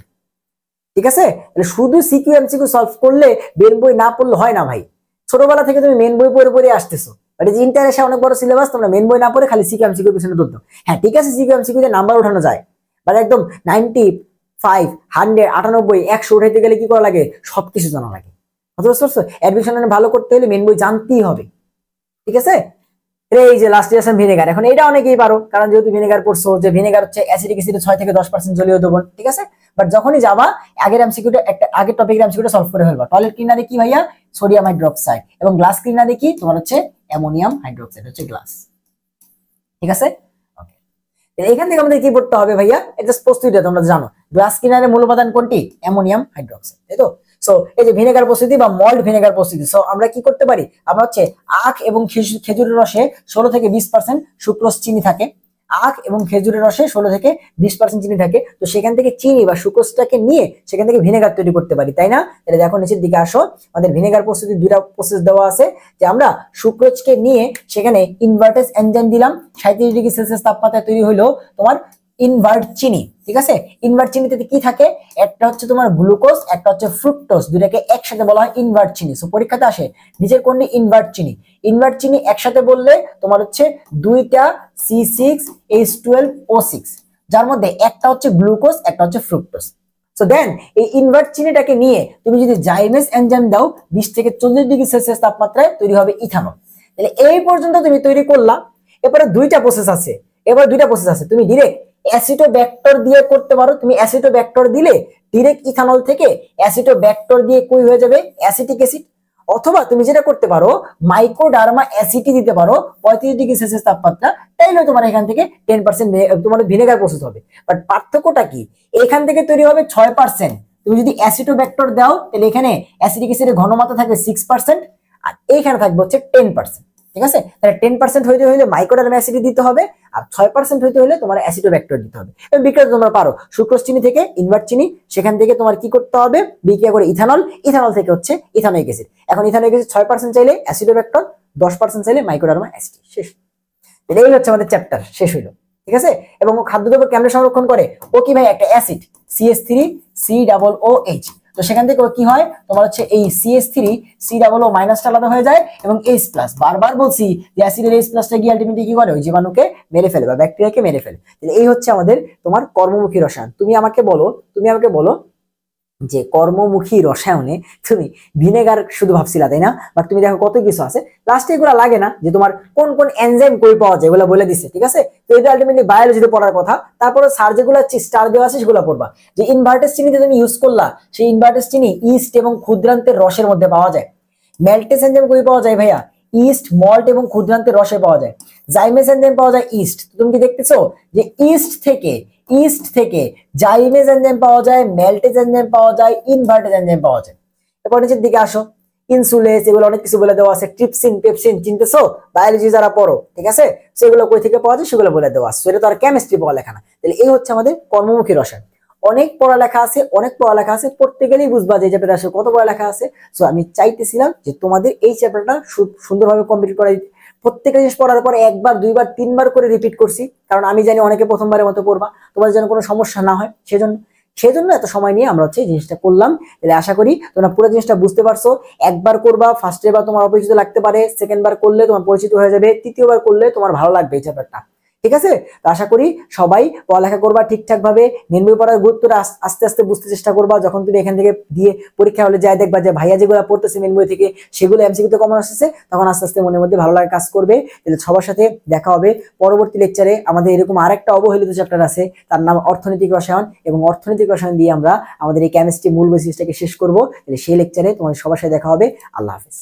ঠিক আছে, তাহলে শুধু সিকিউ এমসিকিউ সলভ করলে মেন বই না পড়লে হয় না ভাই। ছোটবেলা থেকে তুমি মেন বই পড়ে পড়ে আসতেছো, বাট এই ইন্টার এসে অনেক বড় সিলেবাস, তোমরা মেন বই না পড়ে খালি সিকিউ এমসিকিউ পিছনে দৌড়তো। হ্যাঁ ঠিক আছে, সিকিউ এমসিকিউ তে নাম্বার উঠানো যায়, বাট একদম 95, 100, 98, 100 উঠাইতে গেলে কি করা লাগে? সবকিছু জানা লাগে। অ্যাডমিশন ভালো করতে হলে মেন বই জানতেই হবে। ঠিক আছে, এই যে লাস্ট ইয়ার ভিনেগার, এখন এটা অনেকেই পারো, কারণ যেহেতু ভিনেগার পড়ছো, যে ভিনেগার হচ্ছে অ্যাসিডিক অ্যাসিডে 6 থেকে 10% জলীয় দ্রবণ। ঠিক আছে, বাট যখনই যাবা আগের এমসিকিউটা একটা আগের টপিকের এমসিকিউটা সলভ করে ফেলবা। টয়লেট ক্লিনারে কি ভাইয়া? Sodium hydroxide. এবং গ্লাস ক্লিনারে কি? তোমার হচ্ছে অ্যামোনিয়াম হাইড্রোক্সাইড হচ্ছে গ্লাস। ঠিক আছে, ওকে। এখান থেকে আমাদের কি পড়তে হবে ভাইয়া? এটা প্রস্তুতিটা তোমরা জানো, গ্লাস ক্লিনারের মূল উপাদান কোনটি? অ্যামোনিয়াম হাইড্রোক্সাইড, তাই তো? সো এই যে ভিনেগার প্রস্তুতি বা মল্ট ভিনেগার প্রস্তুতি, সো আমরা কি করতে পারি? আমরা হচ্ছে আখ এবং খেজুরের রসে 16 থেকে 20% সুক্রোজ চিনি থাকে। আখ এবং খেজুরের রসে 16 থেকে 20% চিনি থাকে। তো সেখান থেকে চিনি বা সুক্রোজটাকে নিয়ে সেখান থেকে ভিনেগার তৈরি করতে পারি, তাই না? তাহলে দেখো নিচের দিকে আসো, আমাদের ভিনেগার প্রস্তুতির দুইটা প্রসেস দেওয়া আছে, যে আমরা সুক্রোজকে নিয়ে সেখানে ইনভার্টেজ এনজাইম দিলাম, 37°C তাপমাত্রায় তৈরি হলো তোমার ইনভার্ট চিনি। ঠিক আছে, ইনভার্ট চিনিতে কি থাকে? একটা হচ্ছে তোমার গ্লুকোজ, একটা হচ্ছে ফ্রুক্টোজ, দুটাকে একসাথে বলা হয় ইনভার্ট চিনি। সো পরীক্ষাতে আসে নিচের কোনটি ইনভার্ট চিনি? ইনভার্ট চিনি একসাথে বললে তোমার হচ্ছে দুইটা C6H12O6, যার মধ্যে একটা হচ্ছে গ্লুকোজ, একটা হচ্ছে ফ্রুক্টোজ। সো দেন এই ইনভার্ট চিনিটাকে নিয়ে তুমি যদি জাইমেস এনজাইম দাও, 20 থেকে 40°C তাপমাত্রায় তৈরি হবে ইথানল। তাহলে এই পর্যন্ত তুমি তৈরি করলা। এরপরে দুইটা প্রসেস আছে, তুমি ডিরেক্ট অ্যাসিটোব্যাক্টর দিয়ে করতে পারো। তুমি অ্যাসিটোব্যাক্টর দিলে ডিরেক্ট ইথানল থেকে অ্যাসিটোব্যাক্টর দিয়ে কই হয়ে যাবে? Acetic acid. অথবা তুমি যেটা করতে পারো, মাইক্রোডার্মা অ্যাসিটি দিতে পারো 35°C তাপমাত্রা, তাইলে তোমার এখান থেকে 10% তোমার ভিনেগার প্রসেস হবে। বাট পার্থক্যটা কি? এখান থেকে তৈরি হবে 6%। তুমি যদি অ্যাসিটোব্যাক্টর দাও, তাহলে এখানে অ্যাসিটিক অ্যাসিডের ঘনমাত্রা থাকবে 6%, আর এইখানে থাকবে হচ্ছে 10%। ঠিক আছে, তাহলে 10% হইতে হলে মাইক্রোডার্মা অ্যাসিড দিতে হবে, আর 6% হইতে হলে তোমার অ্যাসিটোব্যাক্টর দিতে হবে। এবং বিক্রিয়া তোমরা পারো, সুক্রোজ চিনি থেকে ইনভার্ট চিনি, সেখান থেকে তোমার কি করতে হবে? বিক্রিয়া করে ইথানল, ইথানল থেকে হচ্ছে ইথানোয়িক অ্যাসিড। এখন ইথানোয়িক অ্যাসিড 6% চাইলে অ্যাসিটোব্যাক্টর, 10% চাইলে মাইক্রোডার্মা অ্যাসিড। শেষ। এই হচ্ছে আমাদের চ্যাপ্টার, শেষ হইলো। ঠিক আছে, এবং খাদ্যদ্রব্য কেমনে সংরক্ষণ করে? ও কি ভাই? একটা অ্যাসিড CH3COOH, তো সেখান থেকে কি হয়? তোমার হচ্ছে এই CH3COO মাইনাসটা আলাদা হয়ে যায়, এবং H প্লাস, বারবার বলছি যে অ্যাসিডের H প্লাসটা গিয়ে আলটিমেটলি কি করে? ওই জীবাণুকে মেরে ফেলে বা ব্যাকটেরিয়াকে মেরে ফেলে। এই হচ্ছে আমাদের তোমার কর্মমুখী রসায়ন। তুমি আমাকে বলো যে কর্মমুখী রসায়নে তুমি ভিনেগার শুধু ভাবছিলা, তাই না? বাট তুমি দেখো কত কিছু আছে, লাস্টে এগুলো লাগে না যে তোমার কোন কোন এনজাইম কই পাওয়া যায়, এগুলো বলে দিছে। ঠিক আছে, তো এটা আলটিমেটলি বায়োলজিতে পড়ার কথা। তারপরে স্যার যেগুলো স্টার দেওয়া আছে সেগুলো পড়বা। যে ইনভার্টেস চিনিতে তুমি ইউজ করলা, সেই ইনভার্টেস চিনি ইস্ট এবং ক্ষুদ্রান্তের রসের মধ্যে পাওয়া যায়। মেল্টেস এনজাইম কই পাওয়া যায় ভাইয়া? ইস্ট, মল্ট এবং ক্ষুদ্রান্তের রসে পাওয়া যায়। জাইমেস এনজাইম পাওয়া যায় ইস্ট। তুমি কি দেখতেছো যে ইস্ট থেকে জাইমেস এনজাইম পাওয়া যায়, মেল্টেজ এনজাইম পাওয়া যায়, ইনভার্টেজ এনজাইম পাওয়া যায়। এরপর নিচের দিকে আসো, ইনসুলেস, এগুলো অনেক কিছু বলে দেওয়া আছে। Trypsin, pepsin, চিনতেছো? বায়োলজি যারা পড়ো, ঠিক আছে, সেগুলো কই থেকে পাওয়া যায় সেগুলো বলে দেওয়া আছে। এটা তো আর কেমিস্ট্রি পড়ালেখা না। তাহলে এই হচ্ছে আমাদের কর্মমুখী রসায়ন। অনেক পড়ালেখা আছে, পড়তে গেলেই বুঝবা যে চ্যাপ্টার আসলে কত পড়ালেখা আছে। সো আমি চাইতেছিলাম যে তোমাদের এই চ্যাপ্টারটা সুন্দরভাবে কমপ্লিট করা। প্রত্যেকটা জিনিস পড়ার পর একবার, দুইবার, তিনবার করে রিপিট করছি, কারণ আমি জানি অনেকে প্রথমবারের মতো পড়বা, তোমাদের যেন কোনো সমস্যা না হয়, সেজন্য এত সময় নিয়ে আমরা হচ্ছে এই জিনিসটা করলাম। তাহলে আশা করি তোমরা পুরো জিনিসটা বুঝতে পারছো। একবার করবা, ফার্স্টে বার তোমার অপরিচিত লাগতে পারে, সেকেন্ড বার করলে তোমার পরিচিত হয়ে যাবে, তৃতীয়বার করলে তোমার ভালো লাগবে এই চ্যাপ্টারটা। ঠিক আছে, তো আশা করি সবাই পড়ালেখা করবা ঠিকঠাক ভাবে। মেন বই পড়ার গুরুত্বটা আস্তে আস্তে বুঝতে চেষ্টা করবা। যখন তুমি এখান থেকে দিয়ে পরীক্ষা হলে যাই দেখবা যে ভাইয়া যেগুলো পড়তেছে মেন বই থেকে সেগুলো এমসিকিউতে কমন আসছে, তখন আস্তে আস্তে মনের মধ্যে ভালো লাগা কাজ করবে। তাহলে সবার সাথে দেখা হবে পরবর্তী লেকচারে। আমাদের এরকম আরেকটা অবহেলিত চ্যাপ্টার আছে, তার নাম অর্থনৈতিক রসায়ন, এবং অর্থনৈতিক রসায়ন দিয়ে আমরা আমাদের এই কেমিস্ট্রি মূল বৈশিষ্ট্যটাকে শেষ করবো। তাহলে সেই লেকচারে তোমাদের সবার সাথে দেখা হবে। আল্লাহ হাফেজ।